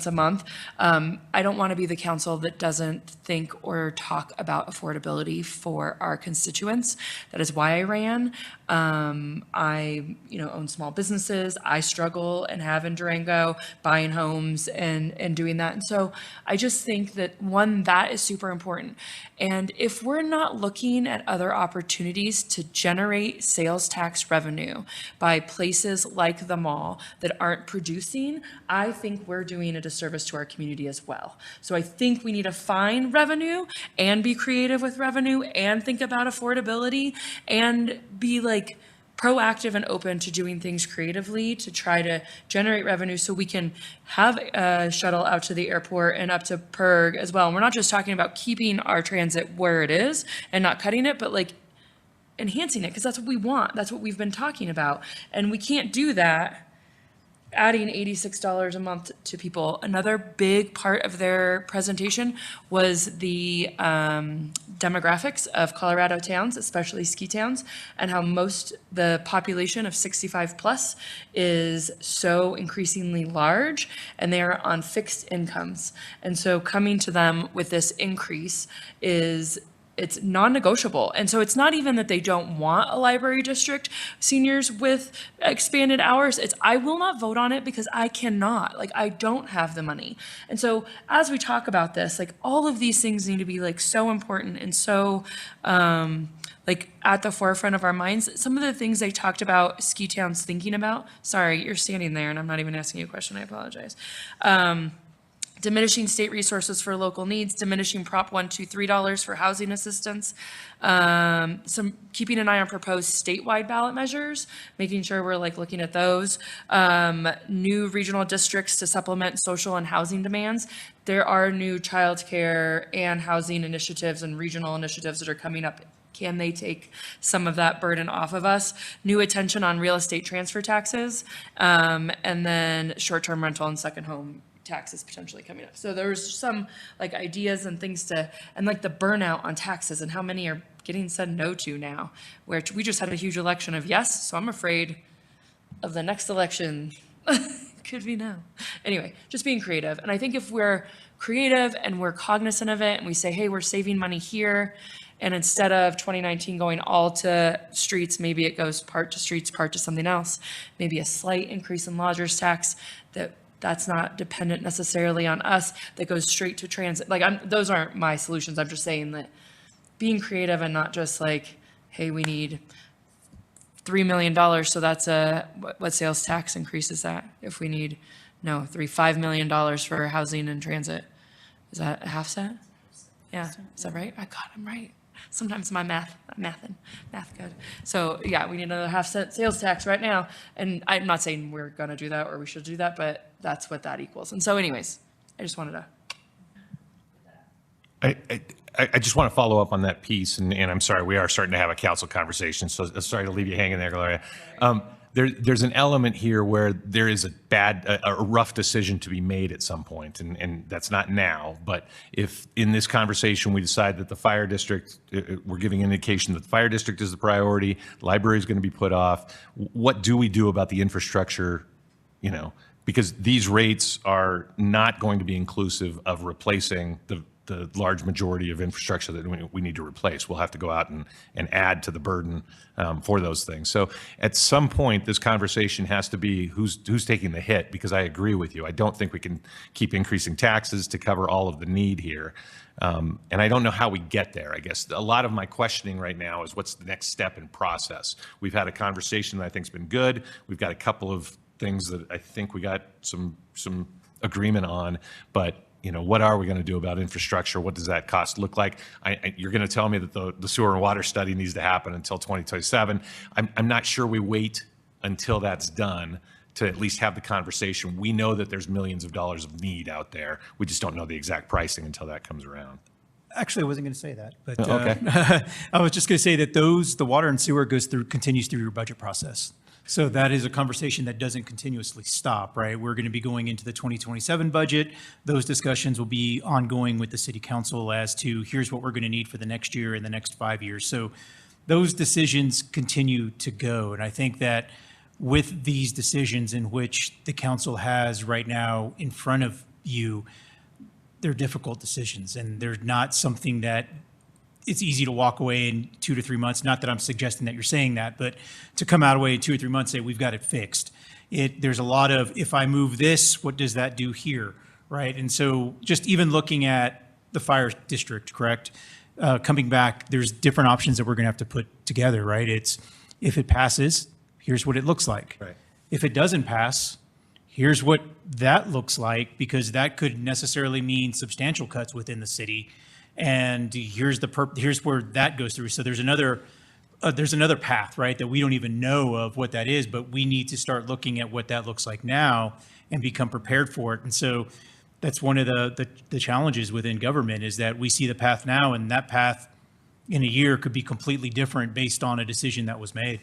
a month. I don't want to be the council that doesn't think or talk about affordability for our constituents. That is why I ran. I, own small businesses. I struggle and have in Durango buying homes and doing that. And so I just think that one, that is super important. And if we're not looking at other opportunities to generate sales tax revenue by places like the mall that aren't producing, I think we're doing a disservice to our community as well. So I think we need to find revenue and be creative with revenue and think about affordability and be like proactive and open to doing things creatively to try to generate revenue so we can have a shuttle out to the airport and up to PERG as well. And we're not just talking about keeping our transit where it is and not cutting it, but like enhancing it because that's what we want. That's what we've been talking about. And we can't do that adding $86 a month to people. Another big part of their presentation was the demographics of Colorado towns, especially ski towns, and how the population of 65 plus is so increasingly large and they are on fixed incomes. And so coming to them with this increase it's non-negotiable. And so it's not even that they don't want a library district, seniors with expanded hours. It's, I will not vote on it because I cannot, like, I don't have the money. And so as we talk about this, like all of these things need to be like so important and so, like at the forefront of our minds. Some of the things they talked about ski towns thinking about, sorry, you're standing there and I'm not even asking you a question, I apologize. diminishing state resources for local needs, diminishing Prop 123 dollars for housing assistance, some keeping an eye on proposed statewide ballot measures, making sure we're like looking at those, new regional districts to supplement social and housing demands. There are new childcare and housing initiatives and regional initiatives that are coming up. Can they take some of that burden off of us? New attention on real estate transfer taxes, and then short-term rental and second home taxes potentially coming up. So there's some like ideas and things to, and like the burnout on taxes and how many are getting said no to now, where we just had a huge election of yes, so I'm afraid of the next election. Could be no. Anyway, just being creative. And I think if we're creative and we're cognizant of it and we say, hey, we're saving money here, and instead of 2019 going all to streets, maybe it goes part to streets, part to something else, maybe a slight increase in lodger's tax that's not dependent necessarily on us, that goes straight to transit. Like, those aren't my solutions. I'm just saying that being creative and not just like, hey, we need $3 million, so that's what sales tax increase is that? If we need, $5 million for housing and transit, is that a half cent? Yeah, is that right? I'm right. Sometimes my math good. So yeah, we need another half cent sales tax right now. And I'm not saying we're gonna do that or we should do that, but that's what that equals. And so anyways, I just wanted to. I just want to follow up on that piece, and I'm sorry, we are starting to have a council conversation, so sorry to leave you hanging there, Gloria. There's an element here where there is a rough decision to be made at some point, and that's not now, but if in this conversation we decide that the fire district, we're giving indication that the fire district is the priority, library is going to be put off, what do we do about the infrastructure, because these rates are not going to be inclusive of replacing the large majority of infrastructure that we need to replace. We'll have to go out and add to the burden for those things. So at some point, this conversation has to be who's taking the hit, because I agree with you. I don't think we can keep increasing taxes to cover all of the need here. And I don't know how we get there, I guess. A lot of my questioning right now is what's the next step in process? We've had a conversation that I think's been good. We've got a couple of things that I think we got some agreement on, but what are we going to do about infrastructure? What does that cost look like? You're going to tell me that the sewer and water study needs to happen until 2027. I'm not sure we wait until that's done to at least have the conversation. We know that there's millions of dollars of need out there. We just don't know the exact pricing until that comes around. Actually, I wasn't going to say that, but Okay. I was just going to say that the water and sewer continues through your budget process. So that is a conversation that doesn't continuously stop, right? We're going to be going into the 2027 budget. Those discussions will be ongoing with the city council as to here's what we're going to need for the next year and the next 5 years. So those decisions continue to go. And I think that with these decisions in which the council has right now in front of you, they're difficult decisions, and they're not something that it's easy to walk away in 2 to 3 months. Not that I'm suggesting that you're saying that, but to come out away in 2 or 3 months, say we've got it fixed. There's a lot of, if I move this, what does that do here, right? And so just even looking at the fire district, correct? Coming back, there's different options that we're going to have to put together, right? It's if it passes, here's what it looks like. Right. If it doesn't pass, here's what that looks like, because that could necessarily mean substantial cuts within the city. And here's where that goes through. So there's another path, right, that we don't even know of what that is, but we need to start looking at what that looks like now and become prepared for it. And so that's one of the challenges within government, is that we see the path now, and that path in a year could be completely different based on a decision that was made.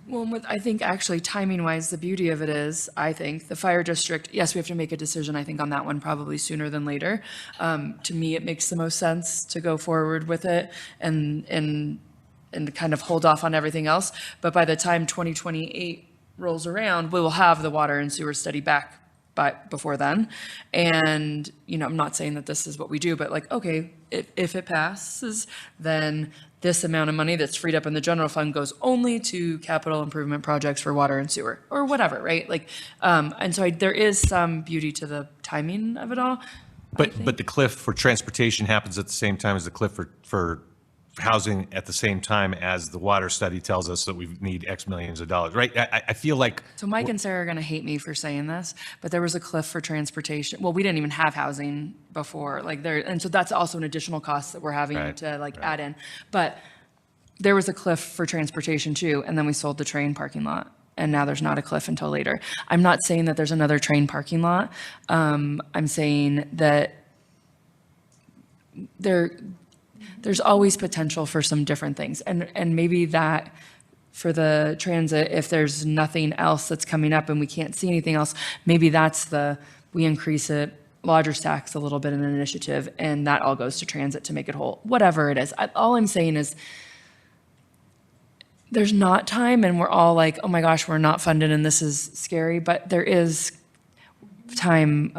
Well, I think actually timing-wise, the beauty of it is, I think, the fire district, yes, we have to make a decision, I think, on that one probably sooner than later. To me, it makes the most sense to go forward with it and kind of hold off on everything else. But by the time 2028 rolls around, we will have the water and sewer study back before then. And, I'm not saying that this is what we do, but like, okay, if it passes, then this amount of money that's freed up in the general fund goes only to capital improvement projects for water and sewer, or whatever, right? Like, and so there is some beauty to the timing of it all. But the cliff for transportation happens at the same time as the cliff for housing at the same time as the water study tells us that we need X millions of dollars, right? I feel like, So Mike and Sarah are going to hate me for saying this, but there was a cliff for transportation. Well, we didn't even have housing before, like there, and so that's also an additional cost that we're having Right, to like add in. But there was a cliff for transportation too, and then we sold the train parking lot. And now there's not a cliff until later. I'm not saying that there's another train parking lot. I'm saying that there's always potential for some different things. And maybe that for the transit, if there's nothing else that's coming up and we can't see anything else, maybe that's we increase it, lodger's tax a little bit in an initiative, and that all goes to transit to make it whole, whatever it is. All I'm saying is there's not time and we're all like, oh my gosh, we're not funded and this is scary, but there is time.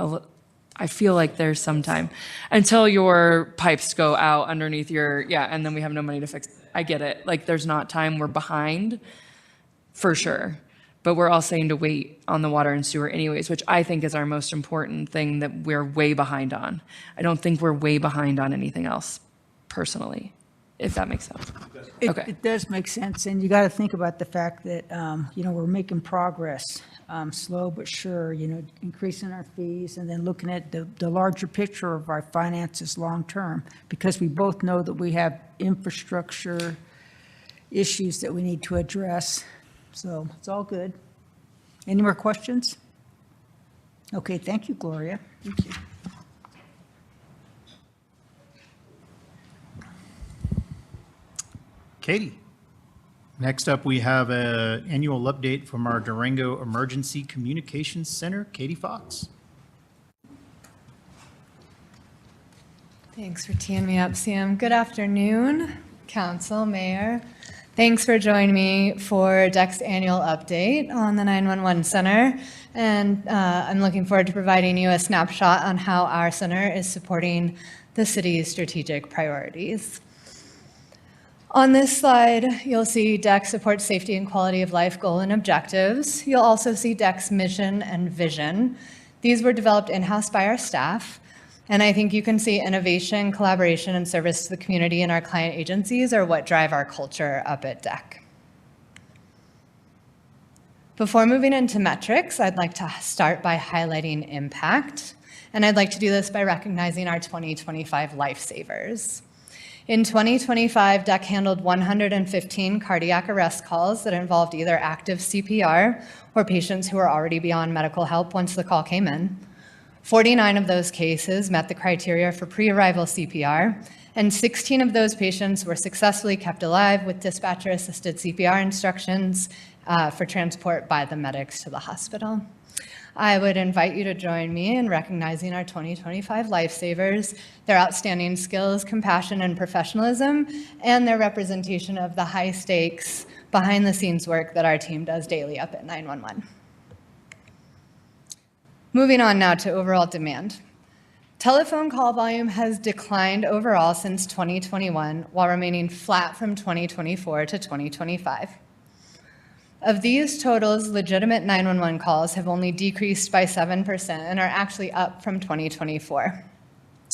I feel like there's some time until your pipes go out underneath and then we have no money to fix it. I get it. Like there's not time. We're behind for sure. But we're all saying to wait on the water and sewer anyways, which I think is our most important thing that we're way behind on. I don't think we're way behind on anything else personally, if that makes sense. Okay. It does make sense, and you got to think about the fact that, we're making progress, slow but sure, increasing our fees and then looking at the larger picture of our finances long-term, because we both know that we have infrastructure issues that we need to address. So it's all good. Any more questions? Okay, thank you, Gloria. Thank you. Katie. Next up, we have an annual update from our Durango Emergency Communications Center, Katie Fox. Thanks for teeing me up, Sam. Good afternoon, Council, Mayor. Thanks for joining me for DEC's annual update on the 911 Center. And I'm looking forward to providing you a snapshot on how our center is supporting the city's strategic priorities. On this slide, you'll see DEC supports safety and quality of life goal and objectives. You'll also see DEC's mission and vision. These were developed in-house by our staff. And I think you can see innovation, collaboration, and service to the community and our client agencies are what drive our culture up at DEC. Before moving into metrics, I'd like to start by highlighting impact. And I'd like to do this by recognizing our 2025 lifesavers. In 2025, DEC handled 115 cardiac arrest calls that involved either active CPR or patients who were already beyond medical help once the call came in. 49 of those cases met the criteria for pre-arrival CPR, and 16 of those patients were successfully kept alive with dispatcher-assisted CPR instructions for transport by the medics to the hospital. I would invite you to join me in recognizing our 2025 lifesavers, their outstanding skills, compassion, and professionalism, and their representation of the high stakes behind-the-scenes work that our team does daily up at 911. Moving on now to overall demand. Telephone call volume has declined overall since 2021, while remaining flat from 2024 to 2025. Of these totals, legitimate 911 calls have only decreased by 7% and are actually up from 2024.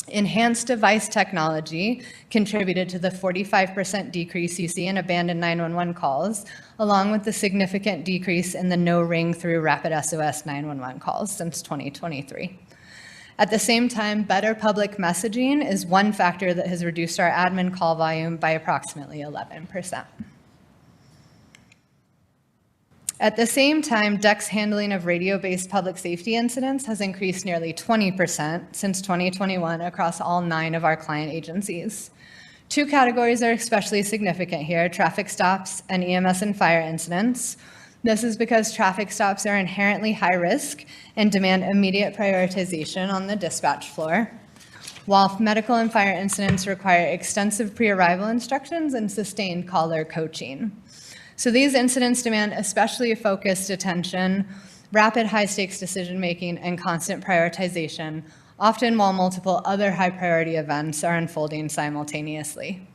Enhanced device technology contributed to the 45% decrease you see in abandoned 911 calls, along with the significant decrease in the no ring through rapid SOS 911 calls since 2023. At the same time, better public messaging is one factor that has reduced our admin call volume by approximately 11%. At the same time, DEC's handling of radio-based public safety incidents has increased nearly 20% since 2021 across all 9 of our client agencies. 2 categories are especially significant here: traffic stops and EMS and fire incidents. This is because traffic stops are inherently high risk and demand immediate prioritization on the dispatch floor, while medical and fire incidents require extensive pre-arrival instructions and sustained caller coaching. So these incidents demand especially focused attention, rapid high-stakes decision-making, and constant prioritization, often while multiple other high-priority events are unfolding simultaneously.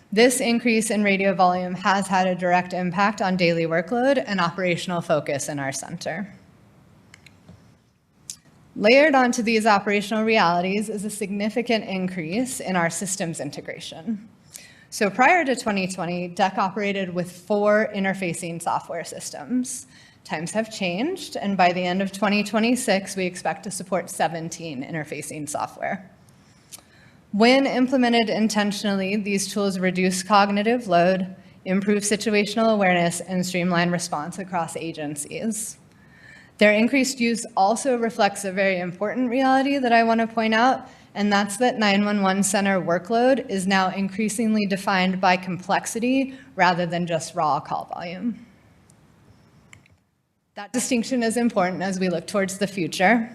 This increase in radio volume has had a direct impact on daily workload and operational focus in our center. Layered onto these operational realities is a significant increase in our systems integration. So prior to 2020, DEC operated with 4 interfacing software systems. Times have changed, and by the end of 2026, we expect to support 17 interfacing software. When implemented intentionally, these tools reduce cognitive load, improve situational awareness, and streamline response across agencies. Their increased use also reflects a very important reality that I want to point out, and that's that 911 center workload is now increasingly defined by complexity rather than just raw call volume. That distinction is important as we look towards the future.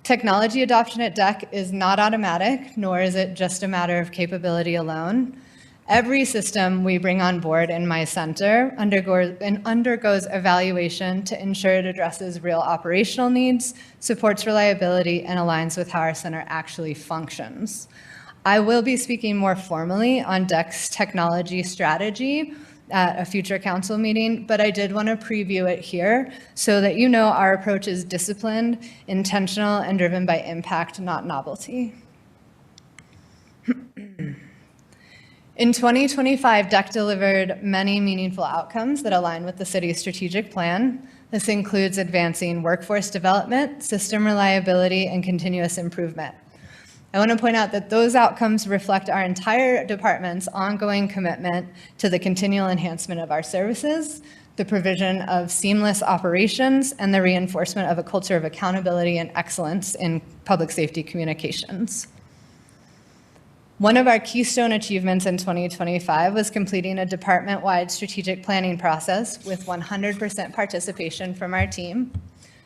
Technology adoption at DEC is not automatic, nor is it just a matter of capability alone. Every system we bring on board in my center undergoes evaluation to ensure it addresses real operational needs, supports reliability, and aligns with how our center actually functions. I will be speaking more formally on DEC's technology strategy at a future council meeting, but I did want to preview it here so that you know our approach is disciplined, intentional, and driven by impact, not novelty. In 2025, DEC delivered many meaningful outcomes that align with the city's strategic plan. This includes advancing workforce development, system reliability, and continuous improvement. I want to point out that those outcomes reflect our entire department's ongoing commitment to the continual enhancement of our services, the provision of seamless operations, and the reinforcement of a culture of accountability and excellence in public safety communications. One of our keystone achievements in 2025 was completing a department-wide strategic planning process with 100% participation from our team.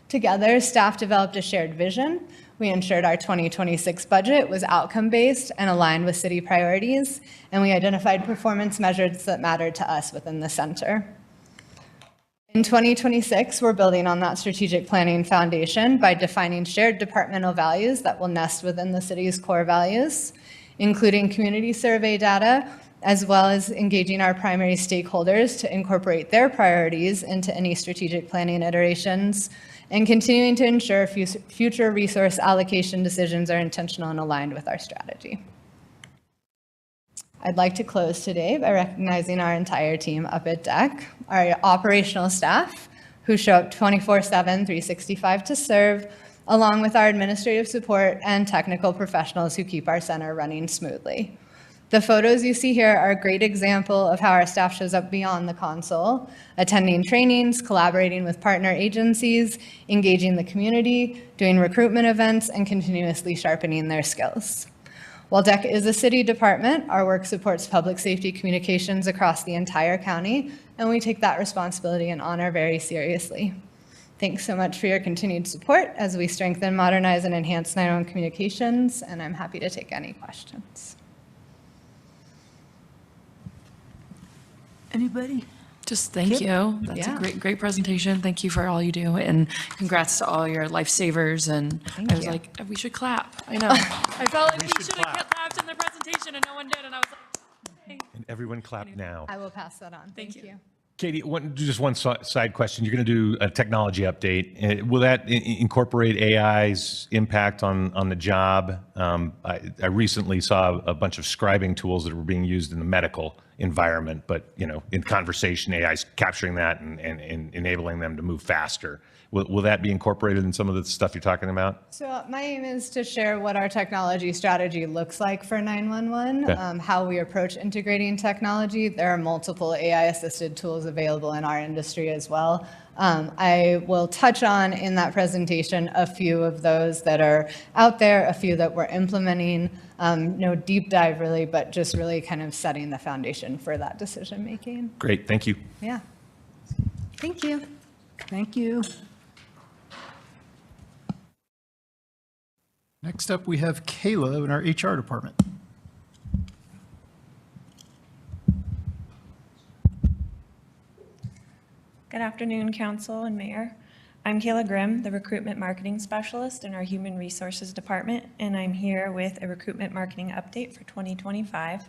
Together, staff developed a shared vision. We ensured our 2026 budget was outcome-based and aligned with city priorities, and we identified performance measures that mattered to us within the center. In 2026, we're building on that strategic planning foundation by defining shared departmental values that will nest within the city's core values, including community survey data, as well as engaging our primary stakeholders to incorporate their priorities into any strategic planning iterations, and continuing to ensure future resource allocation decisions are intentional and aligned with our strategy. I'd like to close today by recognizing our entire team up at DEC, our operational staff who show up 24/7, 365 to serve, along with our administrative support and technical professionals who keep our center running smoothly. The photos you see here are a great example of how our staff shows up beyond the console, attending trainings, collaborating with partner agencies, engaging the community, doing recruitment events, and continuously sharpening their skills. While DEC is a city department, our work supports public safety communications across the entire county, and we take that responsibility and honor very seriously. Thanks so much for your continued support as we strengthen, modernize, and enhance 911 communications, and I'm happy to take any questions. Anybody? Just thank you. That's a great presentation. Thank you for all you do, and congrats to all your lifesavers. And I was like, we should clap. I know. I felt like we should have clapped in the presentation, and no one did. And I was like, hey. And everyone clap now. I will pass that on. Thank you. Katie, just one side question. You're going to do a technology update. Will that incorporate AI's impact on the job? I recently saw a bunch of scribing tools that were being used in the medical environment, but in conversation, AI's capturing that and enabling them to move faster. Will that be incorporated in some of the stuff you're talking about? So my aim is to share what our technology strategy looks like for 911, how we approach integrating technology. There are multiple AI-assisted tools available in our industry as well. I will touch on in that presentation a few of those that are out there, a few that we're implementing. No deep dive really, but just really kind of setting the foundation for that decision making. Great, thank you. Yeah. Thank you. Thank you. Next up, we have Kayla in our HR department. Good afternoon, Council and Mayor. I'm Kayla Grimm, the Recruitment Marketing Specialist in our Human Resources Department, and I'm here with a recruitment marketing update for 2025,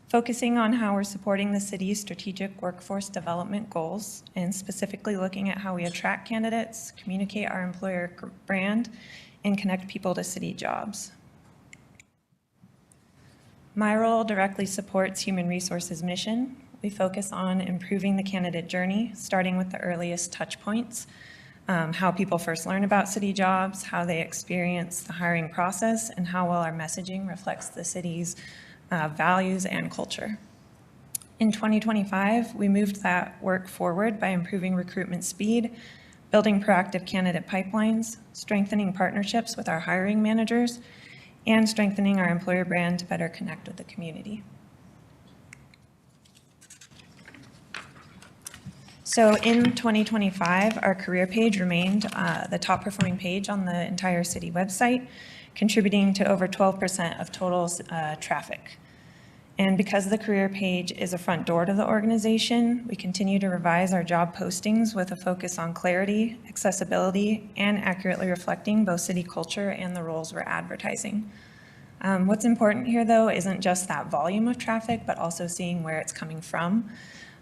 focusing on how we're supporting the city's strategic workforce development goals, and specifically looking at how we attract candidates, communicate our employer brand, and connect people to city jobs. My role directly supports Human Resources mission. We focus on improving the candidate journey, starting with the earliest touch points, how people first learn about city jobs, how they experience the hiring process, and how well our messaging reflects the city's values and culture. In 2025, we moved that work forward by improving recruitment speed, building proactive candidate pipelines, strengthening partnerships with our hiring managers, and strengthening our employer brand to better connect with the community. So in 2025, our career page remained the top performing page on the entire city website, contributing to over 12% of total traffic. And because the career page is a front door to the organization, we continue to revise our job postings with a focus on clarity, accessibility, and accurately reflecting both city culture and the roles we're advertising. What's important here, though, isn't just that volume of traffic, but also seeing where it's coming from.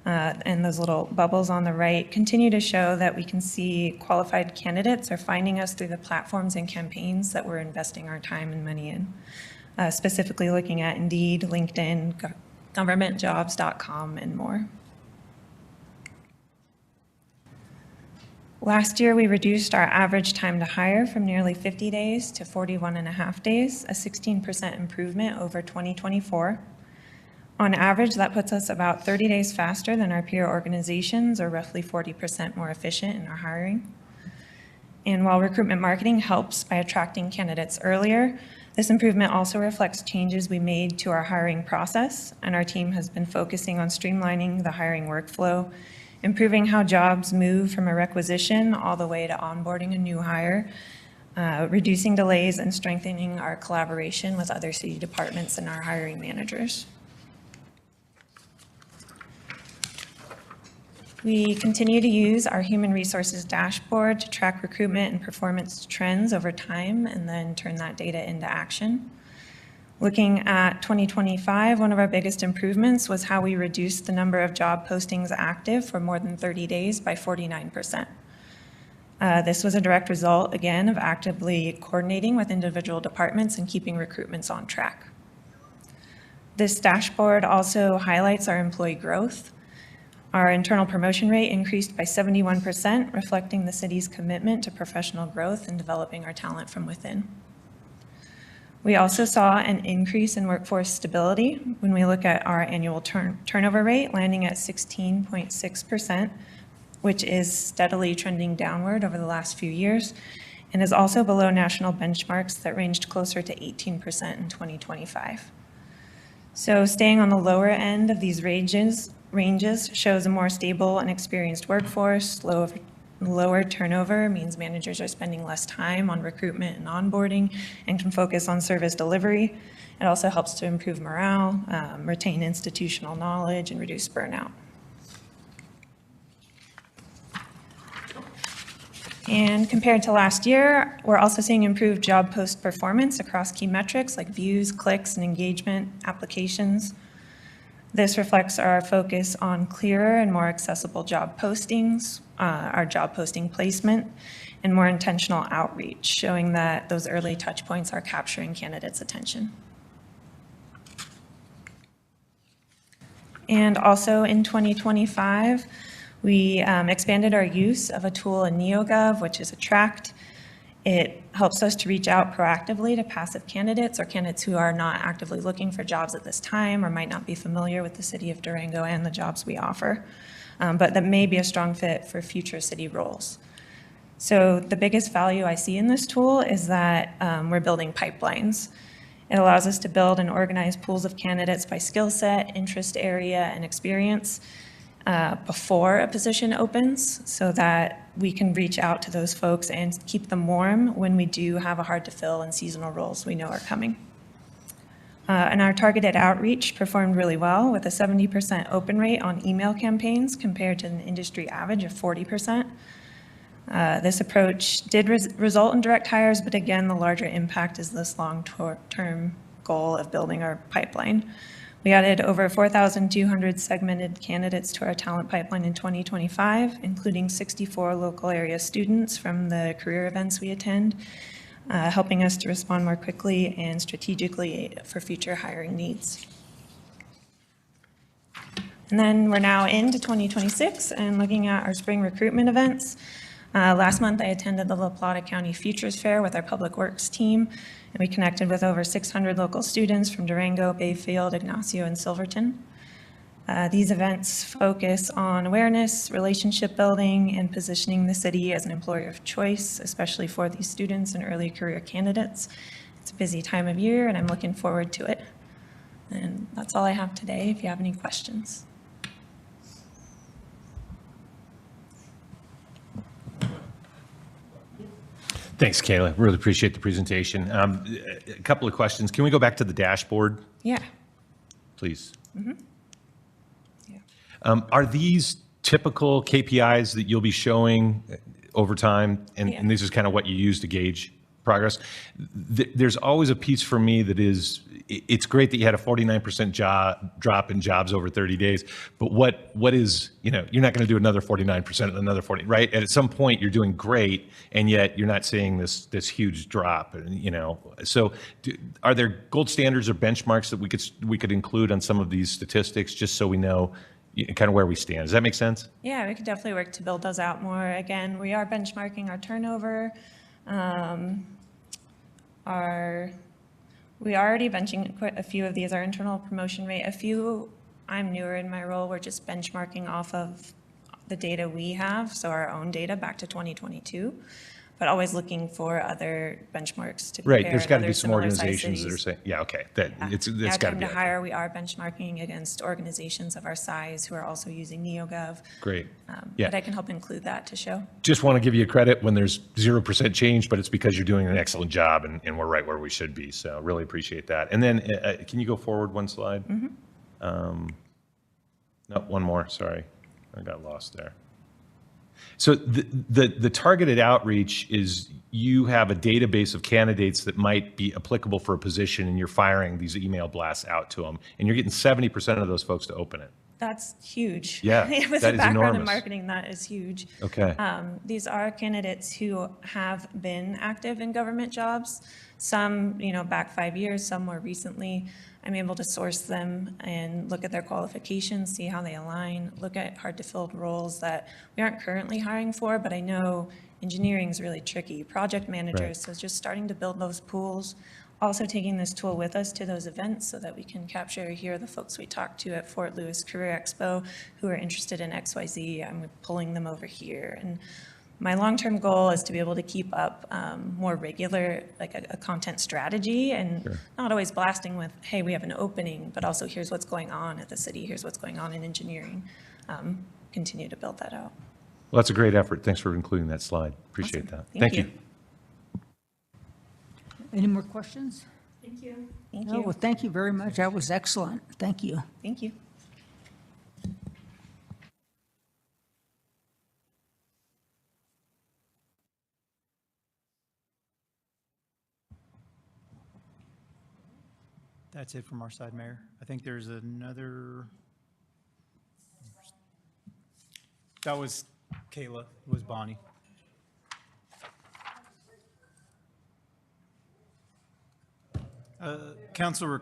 And those little bubbles on the right continue to show that we can see qualified candidates are finding us through the platforms and campaigns that we're investing our time and money in. Specifically looking at Indeed, LinkedIn, governmentjobs.com, and more. Last year, we reduced our average time to hire from nearly 50 days to 41.5 days, a 16% improvement over 2024. On average, that puts us about 30 days faster than our peer organizations, or roughly 40% more efficient in our hiring. And while recruitment marketing helps by attracting candidates earlier, this improvement also reflects changes we made to our hiring process, and our team has been focusing on streamlining the hiring workflow, improving how jobs move from a requisition all the way to onboarding a new hire, reducing delays, and strengthening our collaboration with other city departments and our hiring managers. We continue to use our human resources dashboard to track recruitment and performance trends over time and then turn that data into action. Looking at 2025, one of our biggest improvements was how we reduced the number of job postings active for more than 30 days by 49%. This was a direct result, again, of actively coordinating with individual departments and keeping recruitments on track. This dashboard also highlights our employee growth. Our internal promotion rate increased by 71%, reflecting the city's commitment to professional growth and developing our talent from within. We also saw an increase in workforce stability when we look at our annual turnover rate landing at 16.6%, which is steadily trending downward over the last few years, and is also below national benchmarks that ranged closer to 18% in 2025. So staying on the lower end of these ranges shows a more stable and experienced workforce. Lower turnover means managers are spending less time on recruitment and onboarding and can focus on service delivery. It also helps to improve morale, retain institutional knowledge, and reduce burnout. And compared to last year, we're also seeing improved job post performance across key metrics like views, clicks, and engagement applications. This reflects our focus on clearer and more accessible job postings, our job posting placement, and more intentional outreach, showing that those early touch points are capturing candidates' attention. And also in 2025, we expanded our use of a tool in NeoGov, which is Attract. It helps us to reach out proactively to passive candidates or candidates who are not actively looking for jobs at this time or might not be familiar with the city of Durango and the jobs we offer, but that may be a strong fit for future city roles. So the biggest value I see in this tool is that we're building pipelines. It allows us to build and organize pools of candidates by skill set, interest area, and experience before a position opens so that we can reach out to those folks and keep them warm when we do have a hard to fill and seasonal roles we know are coming. And our targeted outreach performed really well with a 70% open rate on email campaigns compared to an industry average of 40%. This approach did result in direct hires, but again, the larger impact is this long-term goal of building our pipeline. We added over 4,200 segmented candidates to our talent pipeline in 2025, including 64 local area students from the career events we attend, helping us to respond more quickly and strategically for future hiring needs. And then we're now into 2026 and looking at our spring recruitment events. Last month, I attended the La Plata County Futures Fair with our Public Works team, and we connected with over 600 local students from Durango, Bayfield, Ignacio, and Silverton. These events focus on awareness, relationship building, and positioning the city as an employer of choice, especially for these students and early career candidates. It's a busy time of year, and I'm looking forward to it. And that's all I have today, if you have any questions. Thanks, Kayla. Really appreciate the presentation. A couple of questions. Can we go back to the dashboard, Yeah. please? Mm-hmm. Are these typical KPIs that you'll be showing over time? And this is kind of what you use to gauge progress. There's always a piece for me that is, it's great that you had a 49% drop in jobs over 30 days, but what is, you're not going to do another 49% and another 40, right? And at some point you're doing great, and yet you're not seeing this huge drop, So are there gold standards or benchmarks that we could include on some of these statistics, just so we know kind of where we stand? Does that make sense? Yeah, we could definitely work to build those out more. Again, we are benchmarking our turnover. We are already benching quite a few of these, our internal promotion rate. A few, I'm newer in my role, we're just benchmarking off of the data we have, so our own data back to 2022, but always looking for other benchmarks to compare. Right, there's got to other be some similar size organizations that are cities. saying, yeah, okay, it's Now, got to time be. to hire, we are benchmarking against organizations of our size who are also using NeoGov. Great. But I can help include that to show. Just want to give you credit when there's 0% change, but it's because you're doing an excellent job and we're right where we should be. So really appreciate that. And then can you go forward one slide? Mm-hmm. No, one more, sorry. I got lost there. So the targeted outreach is you have a database of candidates that might be applicable for a position, and you're firing these email blasts out to them, and you're getting 70% of those folks to open it. That's huge. Yeah, With that a is background in enormous. marketing, that is huge. Okay. These are candidates who have been active in government jobs. Some, back 5 years, some more recently. I'm able to source them and look at their qualifications, see how they align, look at hard-to-fill roles that we aren't currently hiring for, but I know engineering is really tricky. Project managers, so just starting to build those pools. Also taking this tool with us to those events so that we can capture, here are the folks we talked to at Fort Lewis Career Expo who are interested in XYZ. I'm pulling them over here. And my long-term goal is to be able to keep up more regular, like a content strategy, and not always blasting with, hey, we have an opening, but also here's what's going on at the city, here's what's going on in engineering. Continue to build that out. Well, that's a great effort. Thanks for including that slide. Appreciate that. Thank you. Any more questions? Thank you. Thank No, you. well, thank you very much. That was excellent. Thank you. Thank you. That's it from our side, Mayor. I think there's another. That was Kayla, it was Bonnie. Council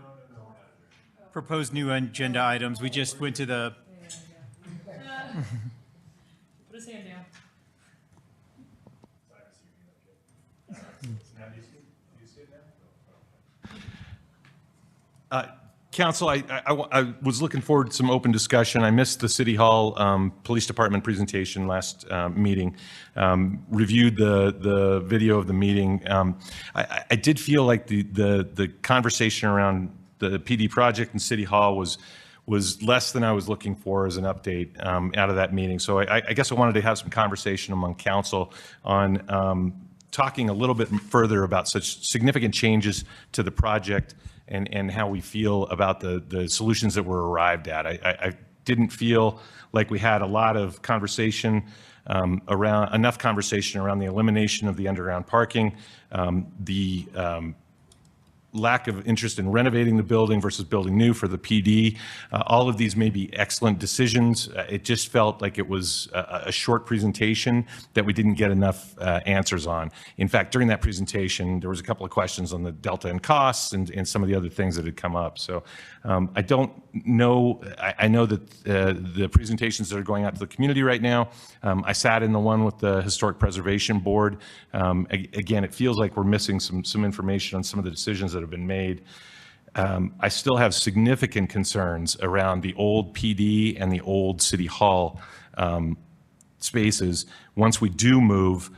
proposed new agenda items. We just went to the. Put his hand down. Council, I was looking forward to some open discussion. I missed the City Hall Police Department presentation last meeting. Reviewed the video of the meeting. I did feel like the conversation around the PD project and City Hall was less than I was looking for as an update out of that meeting. So I guess I wanted to have some conversation among council on talking a little bit further about such significant changes to the project and how we feel about the solutions that were arrived at. I didn't feel like we had a lot of conversation enough conversation around the elimination of the underground parking, the lack of interest in renovating the building versus building new for the PD. All of these may be excellent decisions. It just felt like it was a short presentation that we didn't get enough answers on. In fact, during that presentation, there was a couple of questions on the delta in costs and some of the other things that had come up. So I don't know. I know that the presentations that are going out to the community right now, I sat in the one with the Historic Preservation Board. Again, it feels like we're missing some information on some of the decisions that have been made. I still have significant concerns around the old PD and the old City Hall spaces. Once we do move,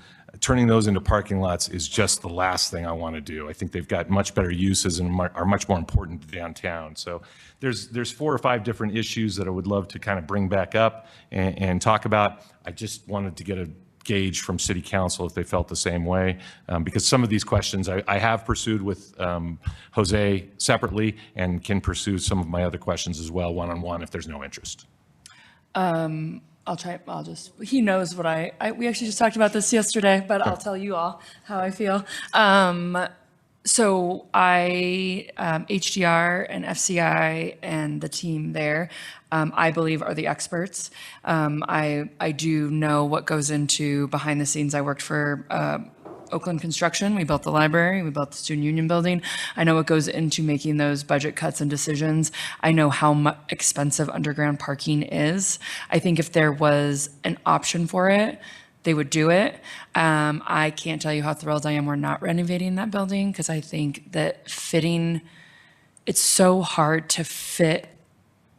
turning those into parking lots is just the last thing I want to do. I think they've got much better uses and are much more important to downtown. So there's 4 or 5 different issues that I would love to kind of bring back up and talk about. I just wanted to get a gauge from City Council if they felt the same way, because some of these questions I have pursued with Jose separately and can pursue some of my other questions as well one-on-one if there's no interest. He knows what we actually just talked about this yesterday, but I'll tell you all how I feel. So HDR and FCI and the team there, I believe are the experts. I do know what goes into behind the scenes. I worked for Oakland Construction. We built the library. We built the Student Union building. I know what goes into making those budget cuts and decisions. I know how expensive underground parking is. I think if there was an option for it, they would do it. I can't tell you how thrilled I am we're not renovating that building, because I think that it's so hard to fit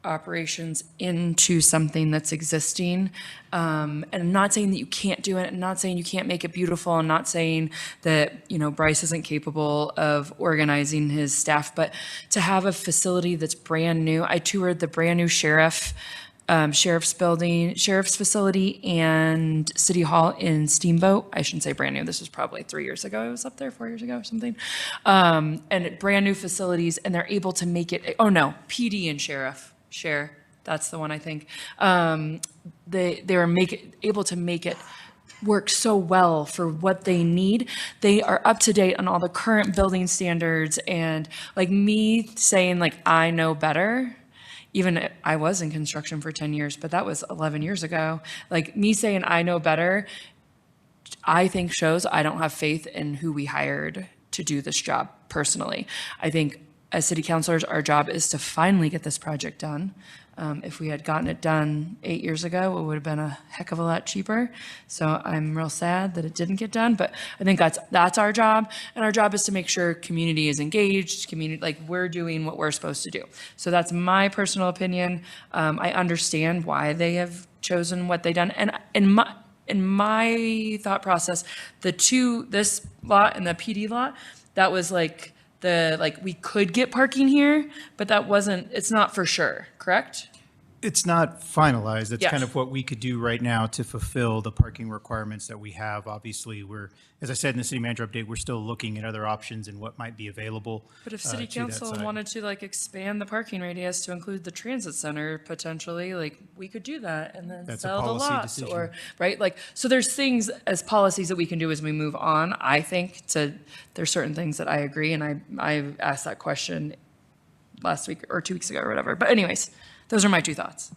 operations into something that's existing. And I'm not saying that you can't do it. I'm not saying you can't make it beautiful. I'm not saying that, Bryce isn't capable of organizing his staff, but to have a facility that's brand new. I toured the brand new sheriff's facility and City Hall in Steamboat. I shouldn't say brand new. This was probably 3 years ago. I was up there, 4 years ago or something. And brand new facilities, and they're able to make it, PD and Share, that's the one I think. They were able to make it work so well for what they need. They are up to date on all the current building standards, and like me saying I know better. Even I was in construction for 10 years, but that was 11 years ago. Like me saying I know better, I think shows I don't have faith in who we hired to do this job personally. I think as city councilors, our job is to finally get this project done. If we had gotten it done 8 years ago, it would have been a heck of a lot cheaper. So I'm real sad that it didn't get done, but I think that's our job. And our job is to make sure community is engaged, we're doing what we're supposed to do. So that's my personal opinion. I understand why they have chosen what they've done. And in my thought process, this lot and the PD lot, that was we could get parking here, but it's not for sure, correct? It's not finalized. It's Yes. kind of what we could do right now to fulfill the parking requirements that we have. Obviously, as I said in the city manager update, we're still looking at other options and what might be available. But if city to that council side. wanted to expand the parking radius to include the transit center potentially, we could do that and then That's a sell the policy lots decision. right? So there's things as policies that we can do as we move on. I think there's certain things that I agree, and I asked that question last week or 2 weeks ago or whatever. But anyways, those are my 2 thoughts.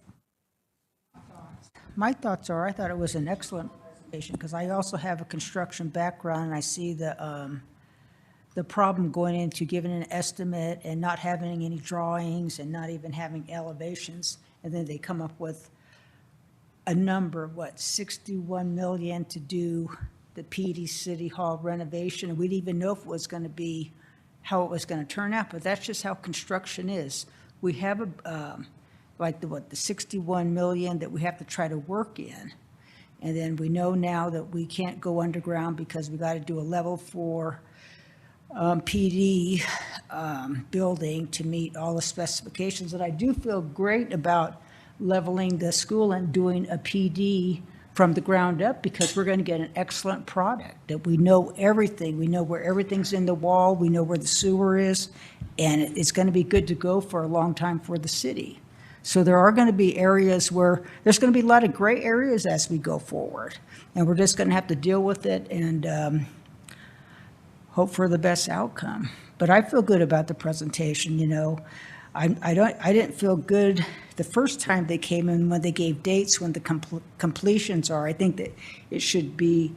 My thoughts are, I thought it was an excellent presentation, because I also have a construction background, and I see the problem going into giving an estimate and not having any drawings and not even having elevations, and then they come up with a number, 61 million to do the PD City Hall renovation, and we didn't even know if it was going to be, how it was going to turn out, but that's just how construction is. We have the 61 million that we have to try to work in. And then we know now that we can't go underground because we got to do a level 4 PD building to meet all the specifications. And I do feel great about leveling the school and doing a PD from the ground up, because we're going to get an excellent product, that we know everything. We know where everything's in the wall. We know where the sewer is, and it's going to be good to go for a long time for the city. So there are going to be areas where there's going to be a lot of gray areas as we go forward, and we're just going to have to deal with it and hope for the best outcome. But I feel good about the presentation, you know. I didn't feel good the first time they came in when they gave dates when the completions are. I think that it should be,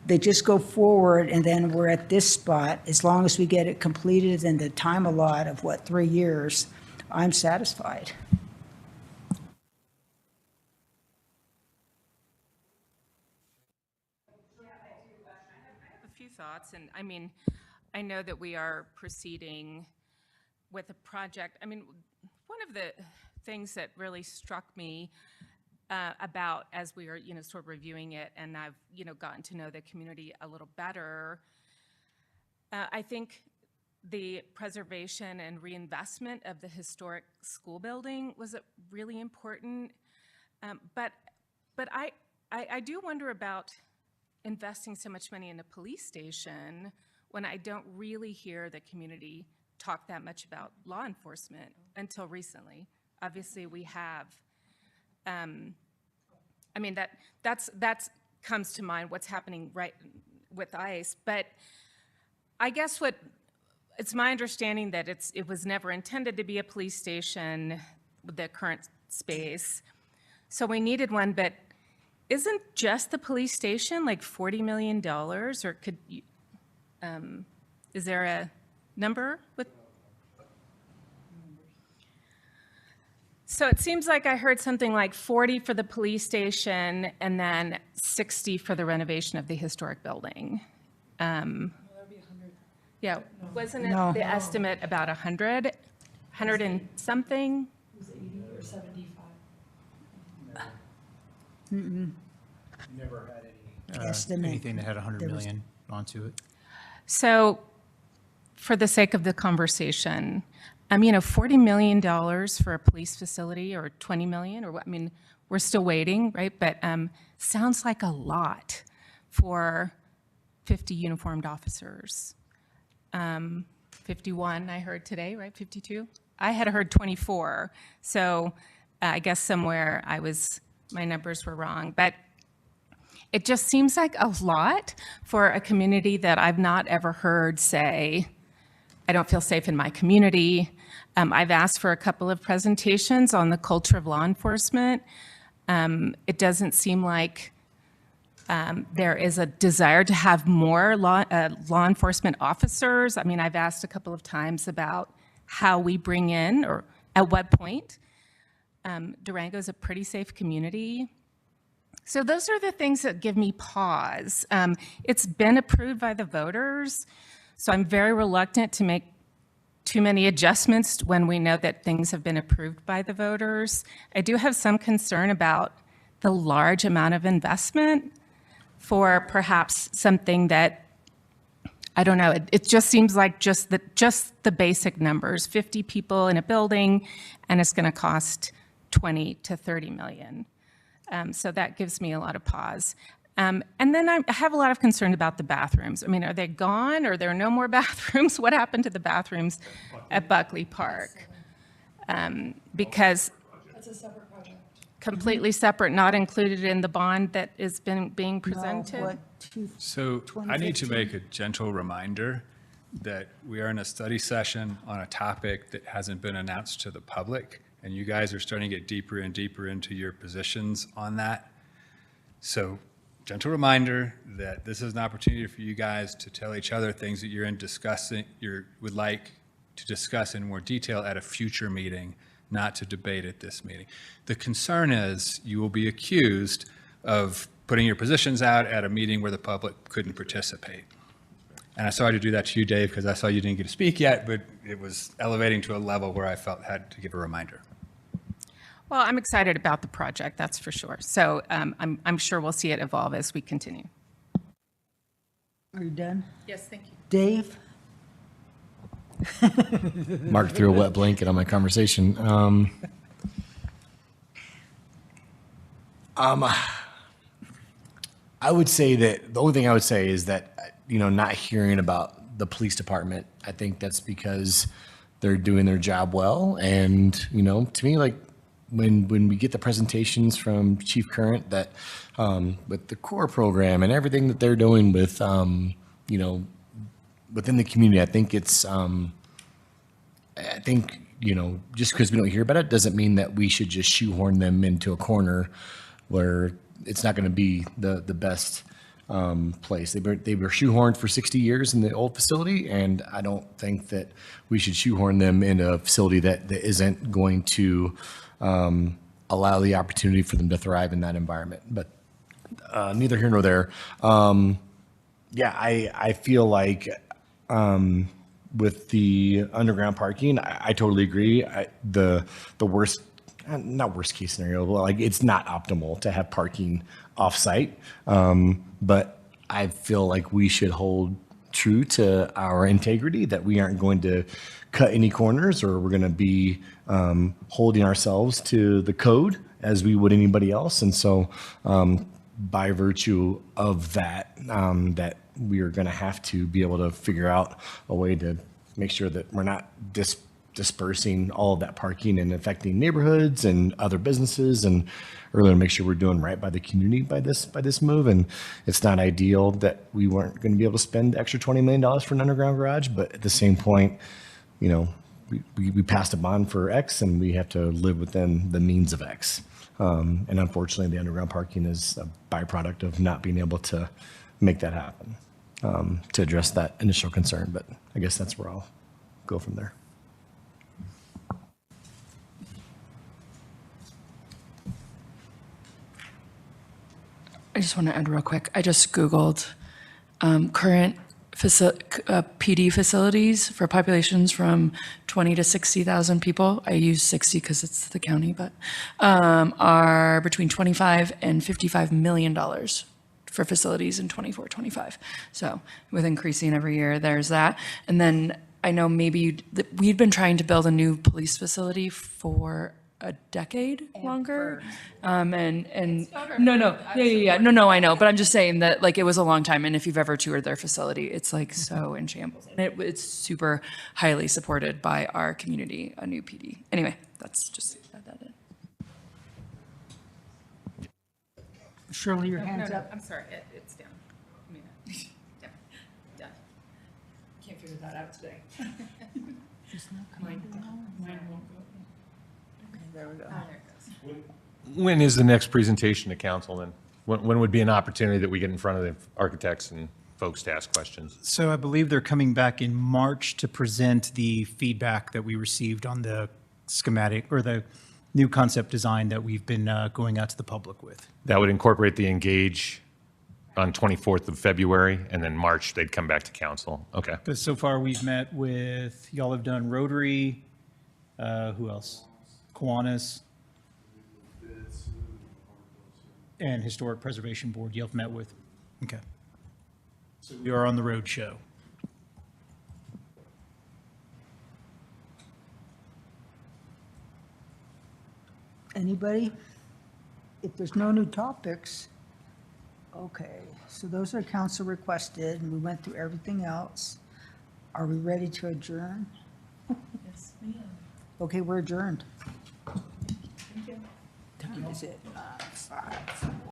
they just go forward and then we're at this spot. As long as we get it completed in the time allot of 3 years, I'm satisfied. A few thoughts, and I mean, I know that we are proceeding with a project. I mean, one of the things that really struck me about as we were, sort of reviewing it, and I've, gotten to know the community a little better, I think the preservation and reinvestment of the historic school building was really important. But I do wonder about investing so much money in a police station when I don't really hear the community talk that much about law enforcement until recently. Obviously, we have, I mean, that comes to mind, what's happening right with ICE. But I guess it's my understanding that it was never intended to be a police station with the current space. So we needed one, but isn't just the police station like $40 million, or is there a number with? So it seems like I heard something like 40 for the police station and then 60 for the renovation of the historic building. Yeah, wasn't it the estimate about 100 and something? It was 80 or 75. Never had anything that had 100 million onto it. So for the sake of the conversation, $40 million for a police facility, or 20 million, or what, I mean, we're still waiting, right? But sounds like a lot for 50 uniformed officers. 51 I heard today, right? 52? I had heard 24. So I guess somewhere my numbers were wrong. But it just seems like a lot for a community that I've not ever heard say, I don't feel safe in my community. I've asked for a couple of presentations on the culture of law enforcement. It doesn't seem like there is a desire to have more law enforcement officers. I mean, I've asked a couple of times about how we bring in, or at what point. Durango is a pretty safe community. So those are the things that give me pause. It's been approved by the voters, so I'm very reluctant to make too many adjustments when we know that things have been approved by the voters. I do have some concern about the large amount of investment for perhaps something that, I don't know, it just seems like just the basic numbers, 50 people in a building, and it's going to cost 20 to 30 million. So that gives me a lot of pause. And then I have a lot of concern about the bathrooms. I mean, are they gone? Are there no more bathrooms? What happened to the bathrooms at Buckley Park? Because That's a separate project. completely separate, not included in the bond that is being presented? So I need to make a gentle reminder that we are in a study session on a topic that hasn't been announced to the public, and you guys are starting to get deeper and deeper into your positions on that. So gentle reminder that this is an opportunity for you guys to tell each other things that you would like to discuss in more detail at a future meeting, not to debate at this meeting. The concern is you will be accused of putting your positions out at a meeting where the public couldn't participate. And I'm sorry to do that to you, Dave, because I saw you didn't get to speak yet, but it was elevating to a level where I felt I had to give a reminder. Well, I'm excited about the project, that's for sure. So I'm sure we'll see it evolve as we continue. Are you done? Yes, thank you. Dave? Mark threw a wet blanket on my conversation. I would say that the only thing I would say is that, not hearing about the police department, I think that's because they're doing their job well. And, to me, like when we get the presentations from Chief Current that with the core program and everything that they're doing with, within the community, I think it's, I think, you know, just because we don't hear about it doesn't mean that we should just shoehorn them into a corner where it's not going to be the best place. They were shoehorned for 60 years in the old facility, and I don't think that we should shoehorn them in a facility that isn't going to allow the opportunity for them to thrive in that environment. But neither here nor there. Yeah, I feel like with the underground parking, I totally agree. The worst, not worst case scenario, but like it's not optimal to have parking off-site. But I feel like we should hold true to our integrity, that we aren't going to cut any corners, or we're going to be holding ourselves to the code as we would anybody else. And so by virtue of that, that we are going to have to be able to figure out a way to make sure that we're not dispersing all of that parking and affecting neighborhoods and other businesses, and really to make sure we're doing right by the community by this move. And it's not ideal that we weren't going to be able to spend the extra $20 million for an underground garage, but at the same point, you know, we passed a bond for X, and we have to live within the means of X. And unfortunately, the underground parking is a byproduct of not being able to make that happen, to address that initial concern. But I guess that's where I'll go from there. I just want to add real quick. I just Googled current PD facilities for populations from 20 to 60,000 people. I use 60 because it's the county, but are between $25 and $55 million for facilities in 24-25. So with increasing every year, there's that. And then I know maybe we'd been trying to build a new police facility for a decade longer. No, I know, but I'm just saying that like it was a long time. And if you've ever toured their facility, it's like so in shambles. And it's super highly supported by our community, a new PD. Anyway, that's just add that in. Shirley, your hand's up. I'm sorry, it's down. Done. Can't figure that out today. There we go. When is the next presentation to council then? When would be an opportunity that we get in front of the architects and folks to ask questions? So I believe they're coming back in March to present the feedback that we received on the schematic or the new concept design that we've been going out to the public with. That would incorporate the Engage on 24th of February, and then March, they'd come back to council. Okay. Because so far we've met with, y'all have done Rotary, who else? Kiwanis. And Historic Preservation Board, you've met with. Okay. So we are on the road show. Anybody? If there's no new topics, okay, so those are council requested, and we went through everything else. Are we ready to adjourn? Yes, ma'am. Okay, we're adjourned. Thank you. Time is it? 5.